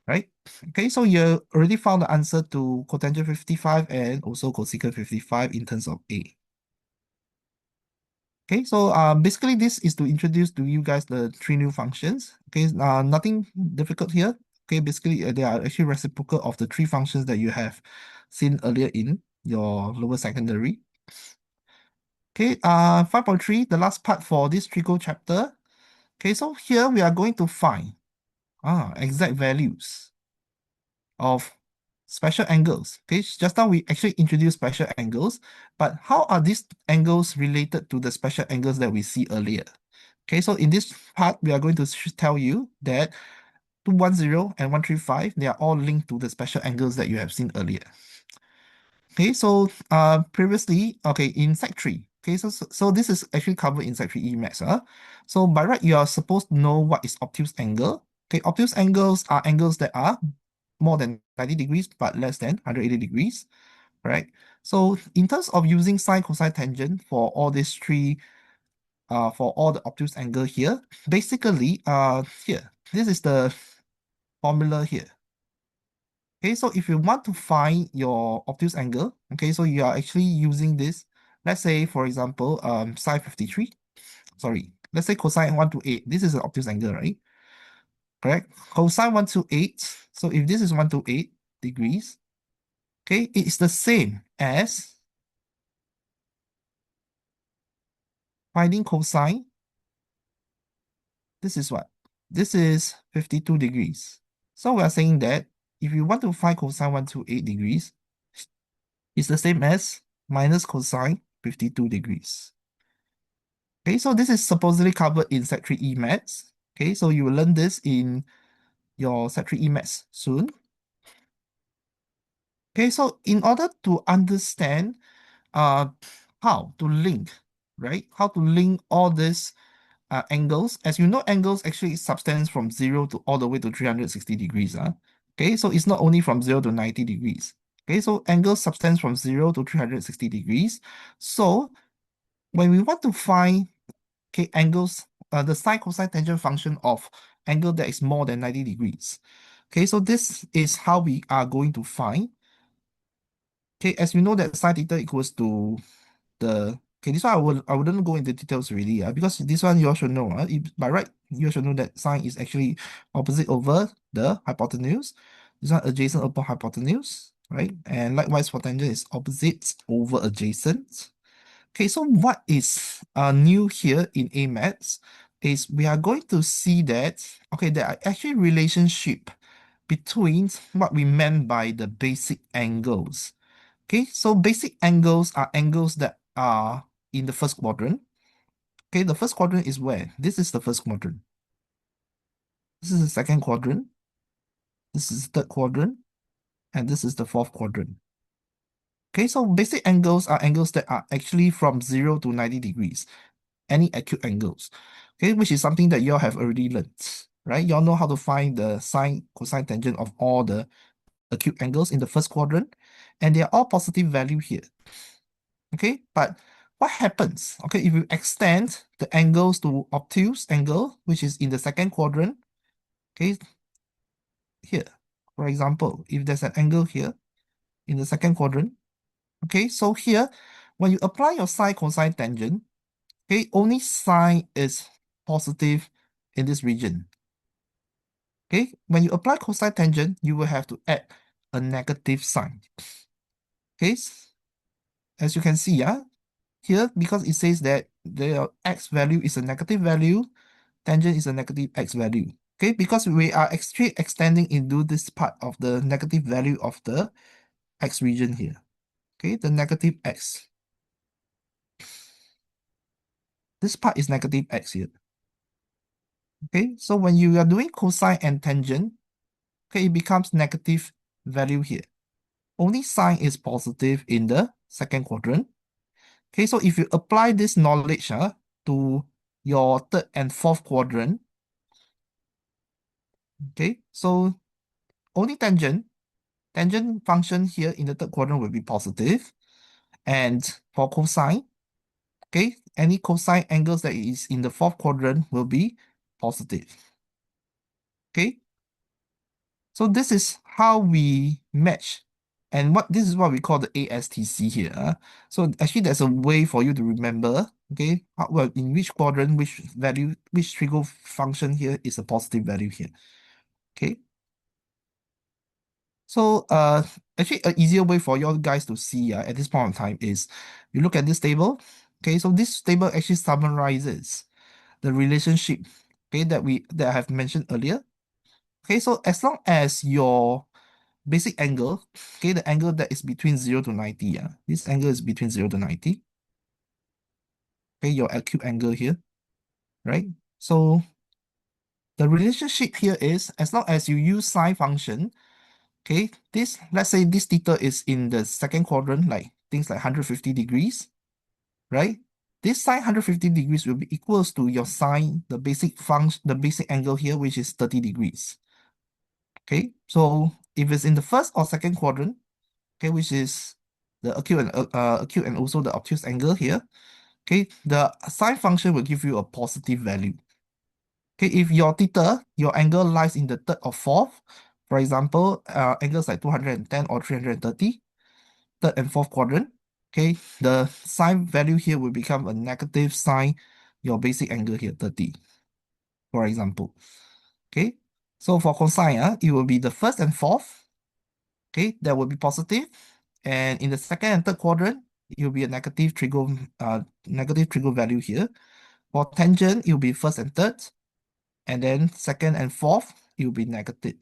right? Okay, so you already found the answer to cotangent 55 and also cosecant 55 in terms of a. Okay, so basically this is to introduce to you guys the three new functions. Okay, nothing difficult here. Okay, basically they are actually reciprocal of the three functions that you have seen earlier in your lower secondary. Okay, 5.3, the last part for this trigo chapter. Okay, so here we are going to find exact values of special angles. Okay, just now we actually introduced special angles, but how are these angles related to the special angles that we see earlier? Okay, so in this part, we are going to tell you that 210 and 135, they are all linked to the special angles that you have seen earlier. Okay, so previously, okay, in Sec 3, okay, so this is actually covered in Sec 3 E-Maths. So by right, you are supposed to know what is obtuse angle. Okay, obtuse angles are angles that are more than 90 degrees but less than 180 degrees, right? So in terms of using sine, cosine, tangent for all these three, for all the obtuse angle here, basically, here, this is the formula here. Okay, so if you want to find your obtuse angle, okay, so you are actually using this, let's say, for example, sine 53, sorry, let's say cosine 128, this is an obtuse angle, right? Correct? Cosine 128, so if this is 128 degrees, okay, it is the same as finding cosine. This is what? This is 52 degrees. So we are saying that if you want to find cosine 128 degrees, it's the same as minus cosine 52 degrees. Okay, so this is supposedly covered in Sec 3 E-Maths. Okay, so you will learn this in your Sec 3 E-Maths soon. Okay, so in order to understand uh, how to link, right? How to link all these angles. As you know, angles actually subtends from 0 to all the way to 360 degrees. Okay, so it's not only from 0 to 90 degrees. Okay, so angles subtends from 0 to 360 degrees. So when we want to find angles, the sine, cosine, tangent function of angle that is more than 90 degrees. Okay, so this is how we are going to find. Okay, as you know that sine theta equals to the this one I wouldn't go into details really, because this one you all should know. By right, you should know that sine is actually opposite over the hypotenuse. This one adjacent upon hypotenuse, right? And likewise for tangent is opposite over adjacent. Okay, so what is new here in A maths is we are going to see that, okay, there are actually relationship between what we meant by the basic angles. Okay, so basic angles are angles that are in the first quadrant. Okay, the first quadrant is where? This is the first quadrant. This is the second quadrant. This is the third quadrant. And this is the fourth quadrant. Okay, so basic angles are angles that are actually from 0 to 90 degrees. Any acute angles. Okay, which is something that you all have already learned, right? You all know how to find the sine, cosine, tangent of all the acute angles in the first quadrant. And they are all positive value here. Okay, but what happens, okay, if you extend the angles to obtuse angle, which is in the second quadrant, okay, here, for example, if there's an angle here in the second quadrant, okay, so here, when you apply your sine, cosine, tangent, okay, only sine is positive in this region. Okay, when you apply cosine tangent, you will have to add a negative sign. Okay, as you can see, here, because it says that the x value is a negative value, tangent is a negative x value. Okay, because we are actually extending into this part of the negative value of the x region here. Okay, the negative x. This part is negative x here. Okay, so when you are doing cosine and tangent, okay, it becomes negative value here. Only sine is positive in the second quadrant. Okay, so if you apply this knowledge to your third and fourth quadrant, okay, so only tangent function here in the third quadrant will be positive. And for cosine, okay, any cosine angles that is in the fourth quadrant will be positive. Okay, so this is how we match. And this is what we call the ASTC here. So actually there's a way for you to remember, okay, well, in which quadrant, which value, which trigo function here is a positive value here. Okay. So actually an easier way for you guys to see at this point in time is you look at this table. Okay, so this table actually summarizes the relationship, okay, that I have mentioned earlier. Okay, so as long as your basic angle, okay, the angle that is between 0 to 90, this angle is between 0 to 90. Okay, your acute angle here, right? So the relationship here is as long as you use sine function, okay, this, let's say this theta is in the second quadrant, like things like 150 degrees, right? This sine 150 degrees will be equals to your sine, the basic function, the basic angle here, which is 30 degrees. Okay, so if it's in the first or second quadrant, okay, which is the acute and also the obtuse angle here, okay, the sine function will give you a positive value. Okay, if your theta, your angle lies in the third or fourth, for example, angles like 210 or 330, third and fourth quadrant, okay, the sine value here will become a negative sine, your basic angle here, 30, for example. Okay, so for cosine, it will be the first and fourth, okay, that will be positive, and in the second and third quadrant, it will be a negative trigo value here. For tangent, it will be first and third, and then second and fourth, it will be negative.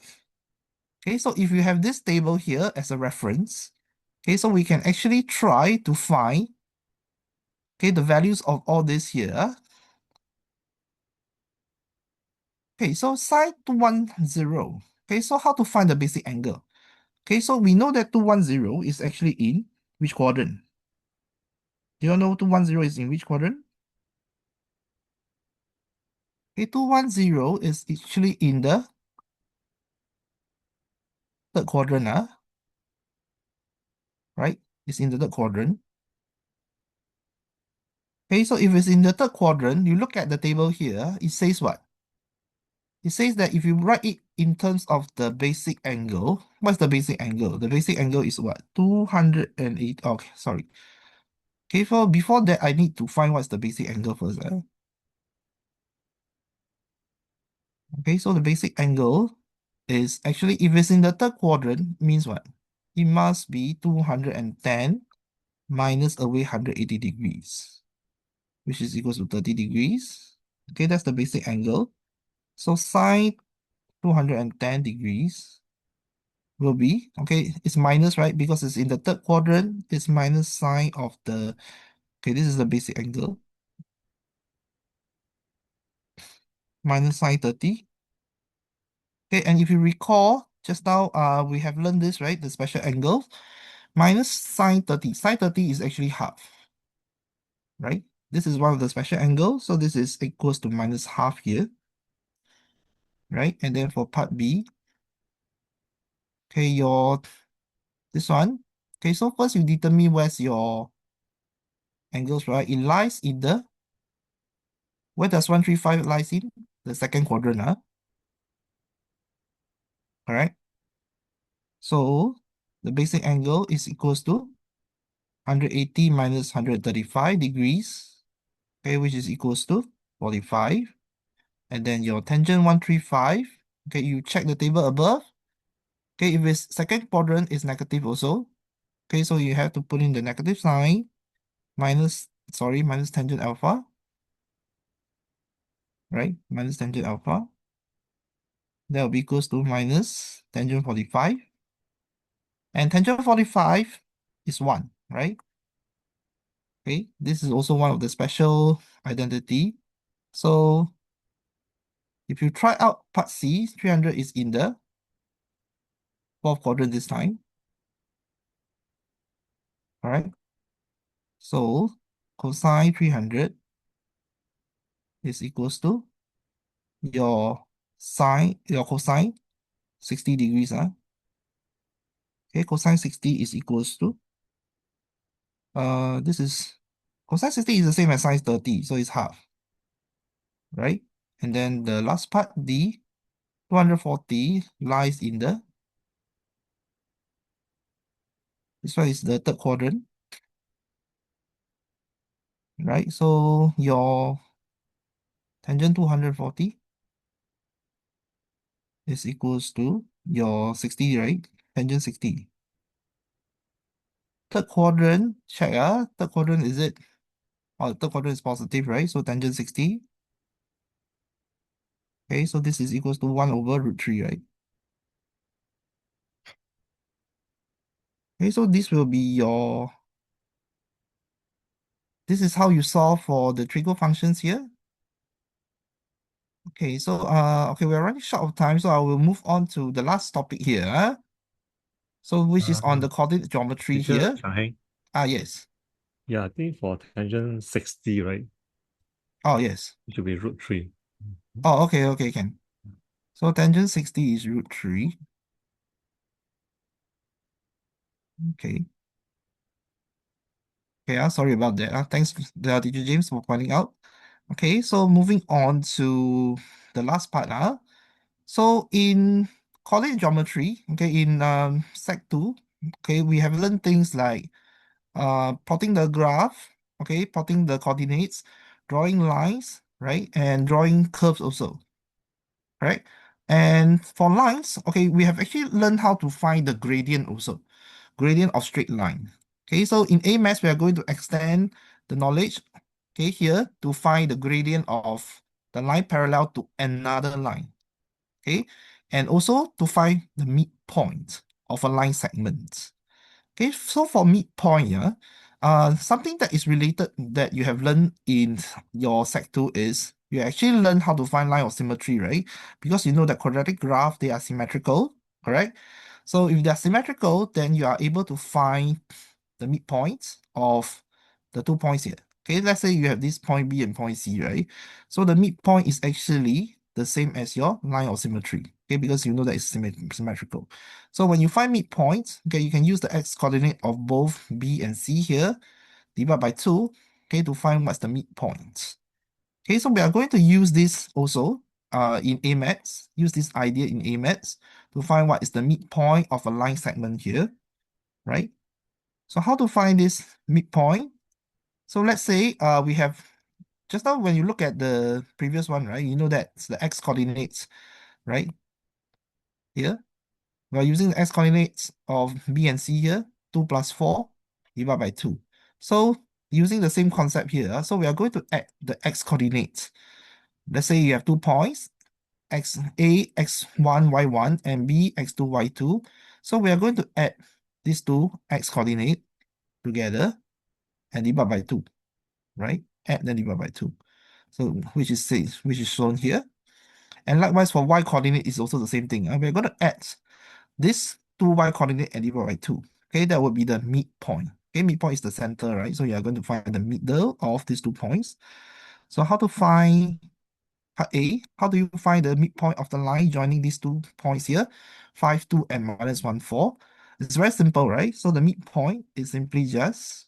Okay, so if you have this table here as a reference, okay, so we can actually try to find, okay, the values of all this here. Okay, so sine 210. Okay, so how to find the basic angle? Okay, so we know that 210 is actually in which quadrant? Do you know 210 is in which quadrant? Okay, 210 is actually in the third quadrant, right? It's in the third quadrant. Okay, so if it's in the third quadrant, you look at the table here, it says what? It says that if you write it in terms of the basic angle, what's the basic angle? The basic angle is what? 208. Okay, sorry. Okay, before that, I need to find what's the basic angle first. Okay, so the basic angle is actually, if it's in the third quadrant, means what? It must be 210 minus away 180 degrees, which is equals to 30 degrees. Okay, that's the basic angle. So sine 210 degrees will be, okay, it's minus, right? Because it's in the third quadrant, it's minus sine of the, okay, this is the basic angle, minus sine 30. Okay, and if you recall, just now we have learned this, right? The special angle, minus sine 30. Sine 30 is actually half, right? This is one of the special angles, so this is equals to minus half here, right? And then for part B, okay, this one, okay, so first you determine where's your angles, right? It lies in the, where does 135 lies in? The second quadrant, all right? So the basic angle is equals to 180 minus 135 degrees, okay, which is equals to 45. And then your tangent 135, okay, you check the table above. Okay, if it's second quadrant is negative also. Okay, so you have to put in the negative sign minus tangent alpha, right? Minus tangent alpha. That will be equals to minus tangent 45. And tangent 45 is 1, right? Okay, this is also one of the special identity. So if you try out part C, 300 is in the fourth quadrant this time. All right. So cosine 300 is equals to your cosine 60 degrees. Okay, cosine 60 is equals to, this is, cosine 60 is the same as sine 30, so it's half, right? And then the last part, the 240 lies in this one is the third quadrant, right? So your tangent 240 is equals to your 60, right? Tangent 60. Third quadrant, check, third quadrant, is it? Oh, third quadrant is positive, right? So tangent 60. Okay, so this is equals to 1 over root 3, right? Okay, so this will be your, this is how you solve for the trigo functions here. Okay, so okay, we're running short of time, so I will move on to the last topic here. So which is on the coordinate geometry Teacher here. Chang, Yes. yeah, I think for tangent 60, right? Oh, yes. It should be root 3. Oh, okay, can. So tangent 60 is root 3. Okay. Okay, sorry about that. Thanks, Teacher James, for pointing out. Okay, so moving on to the last part. So in coordinate geometry, okay, in Sec 2, okay, we have learned things like plotting the graph, okay, plotting the coordinates, drawing lines, right, and drawing curves also, right? And for lines, okay, we have actually learned how to find the gradient also, gradient of straight line. Okay, so in A maths, we are going to extend the knowledge, okay, here to find the gradient of the line parallel to another line, okay, and also to find the midpoint of a line segment. Okay, so for midpoint, yeah, something that is related that you have learned in your Sec 2 is you actually learn how to find line of symmetry, right? Because you know that quadratic graph, they are symmetrical, correct? So if they are symmetrical, then you are able to find the midpoint of the 2 points here. Okay, let's say you have this point B and point C, right? So the midpoint is actually the same as your line of symmetry, okay, because you know that it's symmetrical. So when you find midpoint, okay, you can use the x coordinate of both B and C here, divide by 2, okay, to find what's the midpoint. Okay, so we are going to use this also in A maths, use this idea in A maths to find what is the midpoint of a line segment here, right? So how to find this midpoint? So let's say we have, just now when you look at the previous one, right, you know that's the x coordinates, right? Here, we're using the x coordinates of B and C here, 2 plus 4 divided by 2. So using the same concept here, so we are going to add the x coordinates. Let's say you have 2 points, x A, x1, y1, and B, x2, y2. So we are going to add these two x coordinate together and divide by 2, right? Add then divide by 2. So which is shown here. And likewise for y coordinate is also the same thing. We're going to add this 2y coordinate and divide by 2. Okay, that would be the midpoint. Okay, midpoint is the center, right? So you are going to find the middle of these 2 points. So how to find part A? How do you find the midpoint of the line joining these 2 points here? 5, 2, and minus 1, 4. It's very simple, right? So the midpoint is simply just,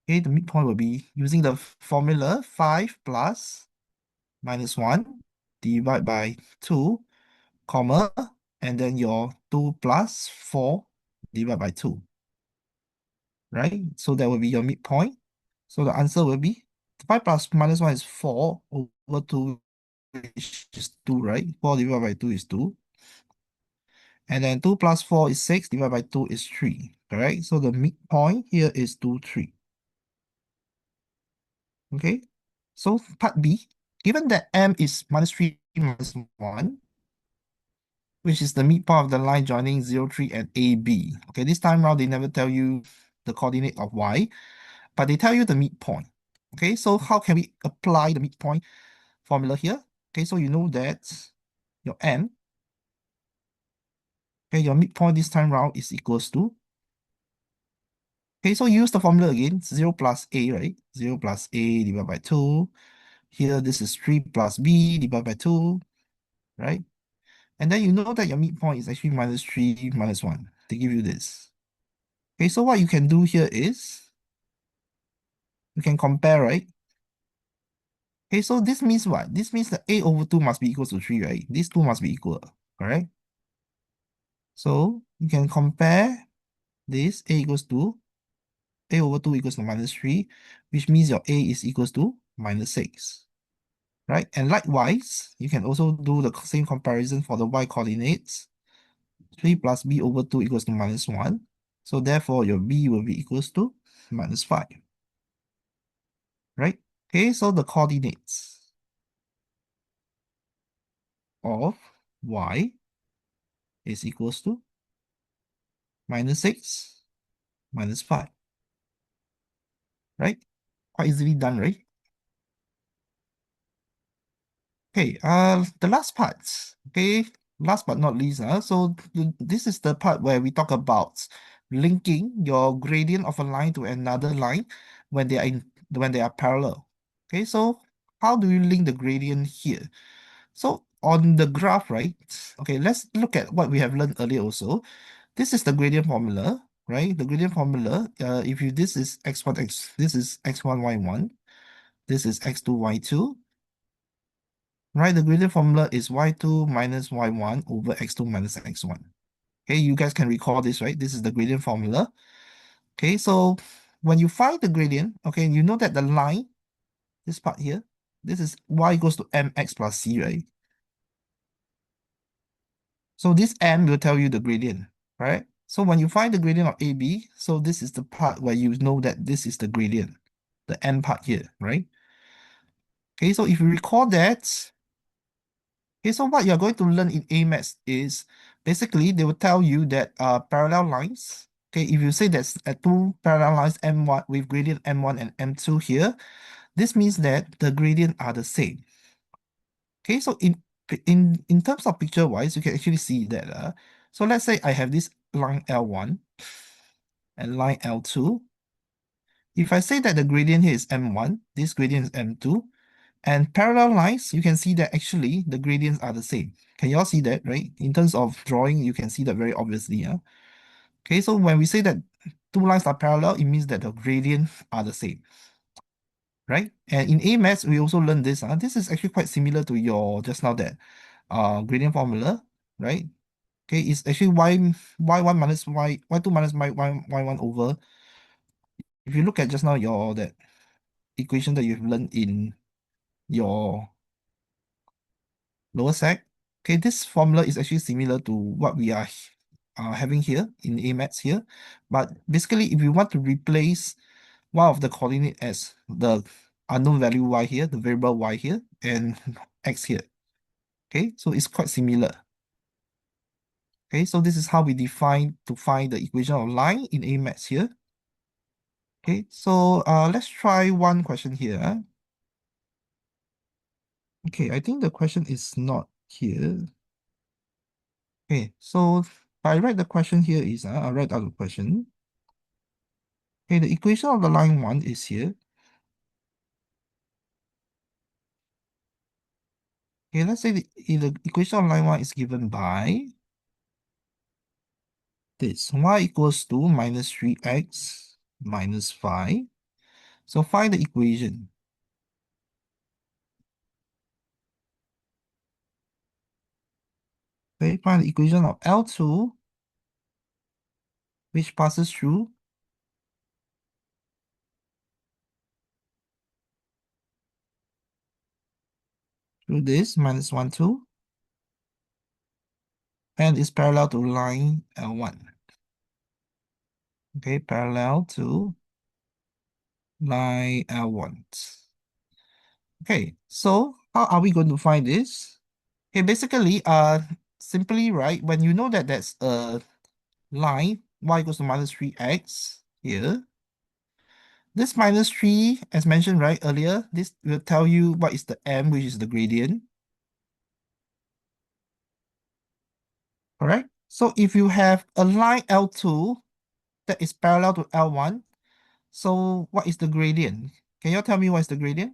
okay, the midpoint will be using the formula 5 plus minus 1 divided by 2, comma, and then your 2 plus 4 divided by 2, right? So that will be your midpoint. So the answer will be 5 plus minus 1 is 4 over 2, which is 2, right? 4 divided by 2 is 2. And then 2 plus 4 is 6, divided by 2 is 3, correct? So the midpoint here is 2, 3. Okay? So part B, given that M is minus 3 minus 1, which is the midpoint of the line joining 0, 3 and AB. Okay, this time around they never tell you the coordinate of Y, but they tell you the midpoint. Okay, so how can we apply the midpoint formula here? Okay, so you know that your M, okay, your midpoint this time round is equals to, Okay, so use the formula again, 0 plus a, right? 0 plus a divided by 2. Here, this is 3 plus b divided by 2, right? And then you know that your midpoint is actually minus 3 minus 1. They give you this. Okay, so what you can do here is, you can compare, right? Okay, so this means what? This means that a over 2 must be equal to 3, right? These two must be equal, correct? So you can compare this, a over 2 equals to minus 3, which means your a is equals to minus 6, right? And likewise, you can also do the same comparison for the y coordinates. 3 plus b over 2 equals to minus 1. So therefore, your b will be equals to minus 5, right? Okay, so the coordinates of y is equals to minus 6, minus 5, right? Quite easily done, right? Okay, the last part, okay, last but not least, so this is the part where we talk about linking your gradient of a line to another line when they are when they are parallel. Okay, so how do you link the gradient here? So on the graph, right? Okay, let's look at what we have learned earlier also. This is the gradient formula, right? The gradient formula, if you this is x1, this is x1, y1, this is x2, y2. Right, the gradient formula is y2 minus y1 over x2 minus x1. Okay, you guys can recall this, right? This is the gradient formula. Okay, so when you find the gradient, okay, you know that the line, this part here, this is y equals to mx plus c, right? So this m will tell you the gradient, right? So when you find the gradient of AB, so this is the part where you know that this is the gradient, the m part here, right? Okay, so if you recall that, okay, so what you're going to learn in A maths is basically they will tell you that parallel lines. Okay, if you say there's two parallel lines M1 with gradient M1 and M2 here, this means that the gradient are the same. Okay, so in terms of picture wise, you can actually see that. So let's say I have this line L1 and line L2. If I say that the gradient here is M1, this gradient is M2, and parallel lines, you can see that actually the gradients are the same. Can you all see that, right? In terms of drawing, you can see that very obviously. Okay, so when we say that two lines are parallel, it means that the gradients are the same, right? And in A maths, we also learned this. This is actually quite similar to your just now that gradient formula, right? Okay, it's actually y1 minus y2 minus y1 over. If you look at just now your that equation that you've learned in your lower sec. Okay, this formula is actually similar to what we are having here in A maths here. But basically, if you want to replace one of the coordinate as the unknown value y here, the variable y here, and x here. Okay, so it's quite similar. Okay, so this is how we define to find the equation of line in A maths here. Okay, so let's try one question here. Okay, I think the question is not here. Okay, so I write the question here is, I write out the question. Okay, the equation of the line 1 is here. Okay, let's say the equation of line 1 is given by this. Y equals to minus 3x minus 5. So find the equation. Okay, find the equation of L2, which passes through this minus 1, 2, and is parallel to line L1. Okay, parallel to line L1. Okay, so how are we going to find this? Okay, basically, simply, right, when you know that that's a line, y equals to minus 3x here, this minus 3, as mentioned right earlier, this will tell you what is the m, which is the gradient. Correct? So if you have a line L2 that is parallel to L1, So what is the gradient? Can you tell me what is the gradient?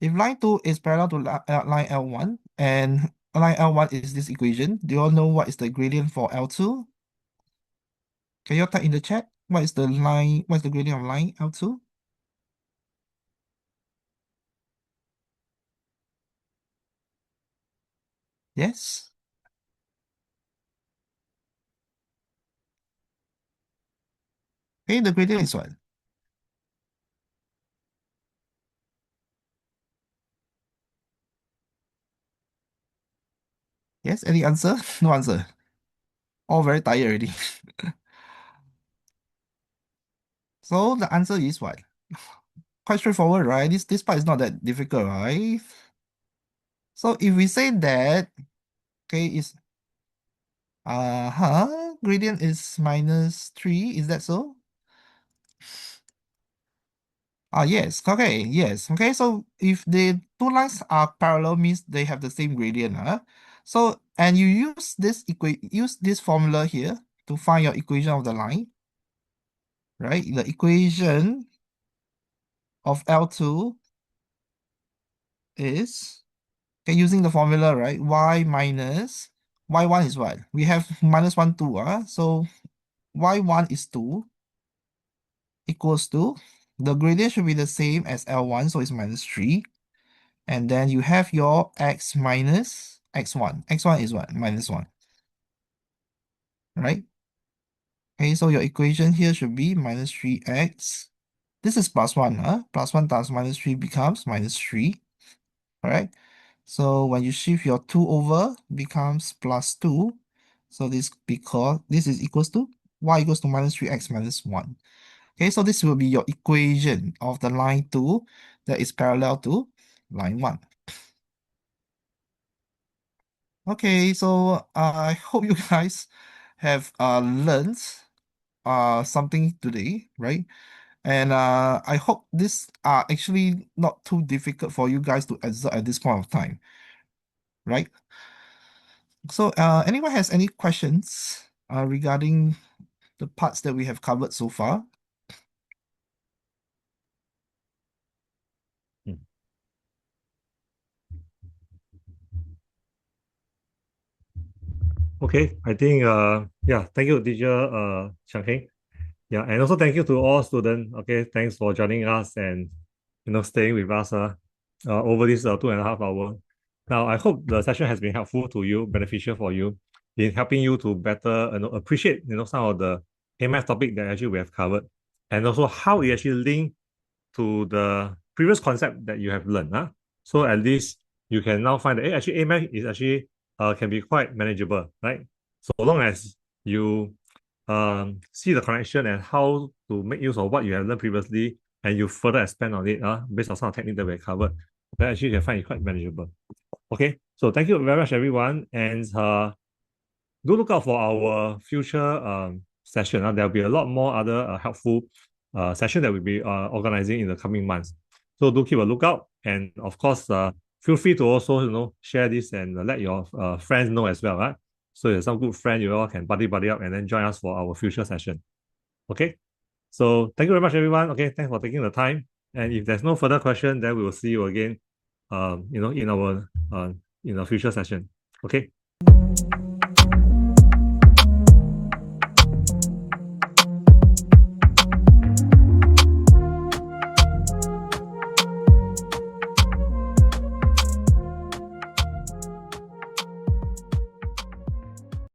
If line 2 is parallel to line L1 and line L1 is this equation, do you all know what is the gradient for L2? Can you type in the chat? What is the gradient of line L2? Yes? Okay, the gradient is what? Yes, any answer? No answer. All very tired already. So the answer is what? Quite straightforward, right? This part is not that difficult, right? So if we say that, okay, is gradient is -3, is that so? Yes, okay, yes. Okay, so if the two lines are parallel means they have the same gradient, So and you use this formula here to find your equation of the line, right? The equation of L2 is, okay, using the formula, right? Y minus y1 is what? We have -1, 2, so y1 is 2 equals to, the gradient should be the same as L1, so it's -3. And then you have your x minus x1. X1 is what? -1, right? Okay, so your equation here should be -3x. This is +1, +1 times -3 becomes -3, right? So when you shift your 2 over, becomes +2. So because this is equals to y equals to -3x minus 1. Okay, so this will be your equation of the line 2 that is parallel to line 1. Okay, so I hope you guys have learned something today, right? And I hope this are actually not too difficult for you guys to absorb at this point of time, right? So anyone has any questions regarding the parts that we have covered so far? Hmm. Okay, I think yeah, thank you, teacher Chang Heng. Yeah, and also thank you to all students. Okay, thanks for joining us and staying with us over this 2.5 hours. Now, I hope the session has been helpful to you, beneficial for you, in helping you to better appreciate some of the AMAth topic that actually we have covered, and also how it actually link to the previous concept that you have learned. So at least you can now find that actually AMAC is actually can be quite manageable, right? So long as you see the connection and how to make use of what you have learned previously and you further expand on it based on some of the technique that we covered, then actually you can find it quite manageable. Okay, so thank you very much, everyone. And do look out for our future session. There'll be a lot more other helpful session that we'll be organizing in the coming months. So do keep a lookout, and of course, feel free to also share this and let your friends know as well, right? So if some good friend, you all can buddy up and then join us for our future session. Okay. So thank you very much, everyone. Okay, thanks for taking the time. And if there's no further question, then we will see you again, in our future session. Okay.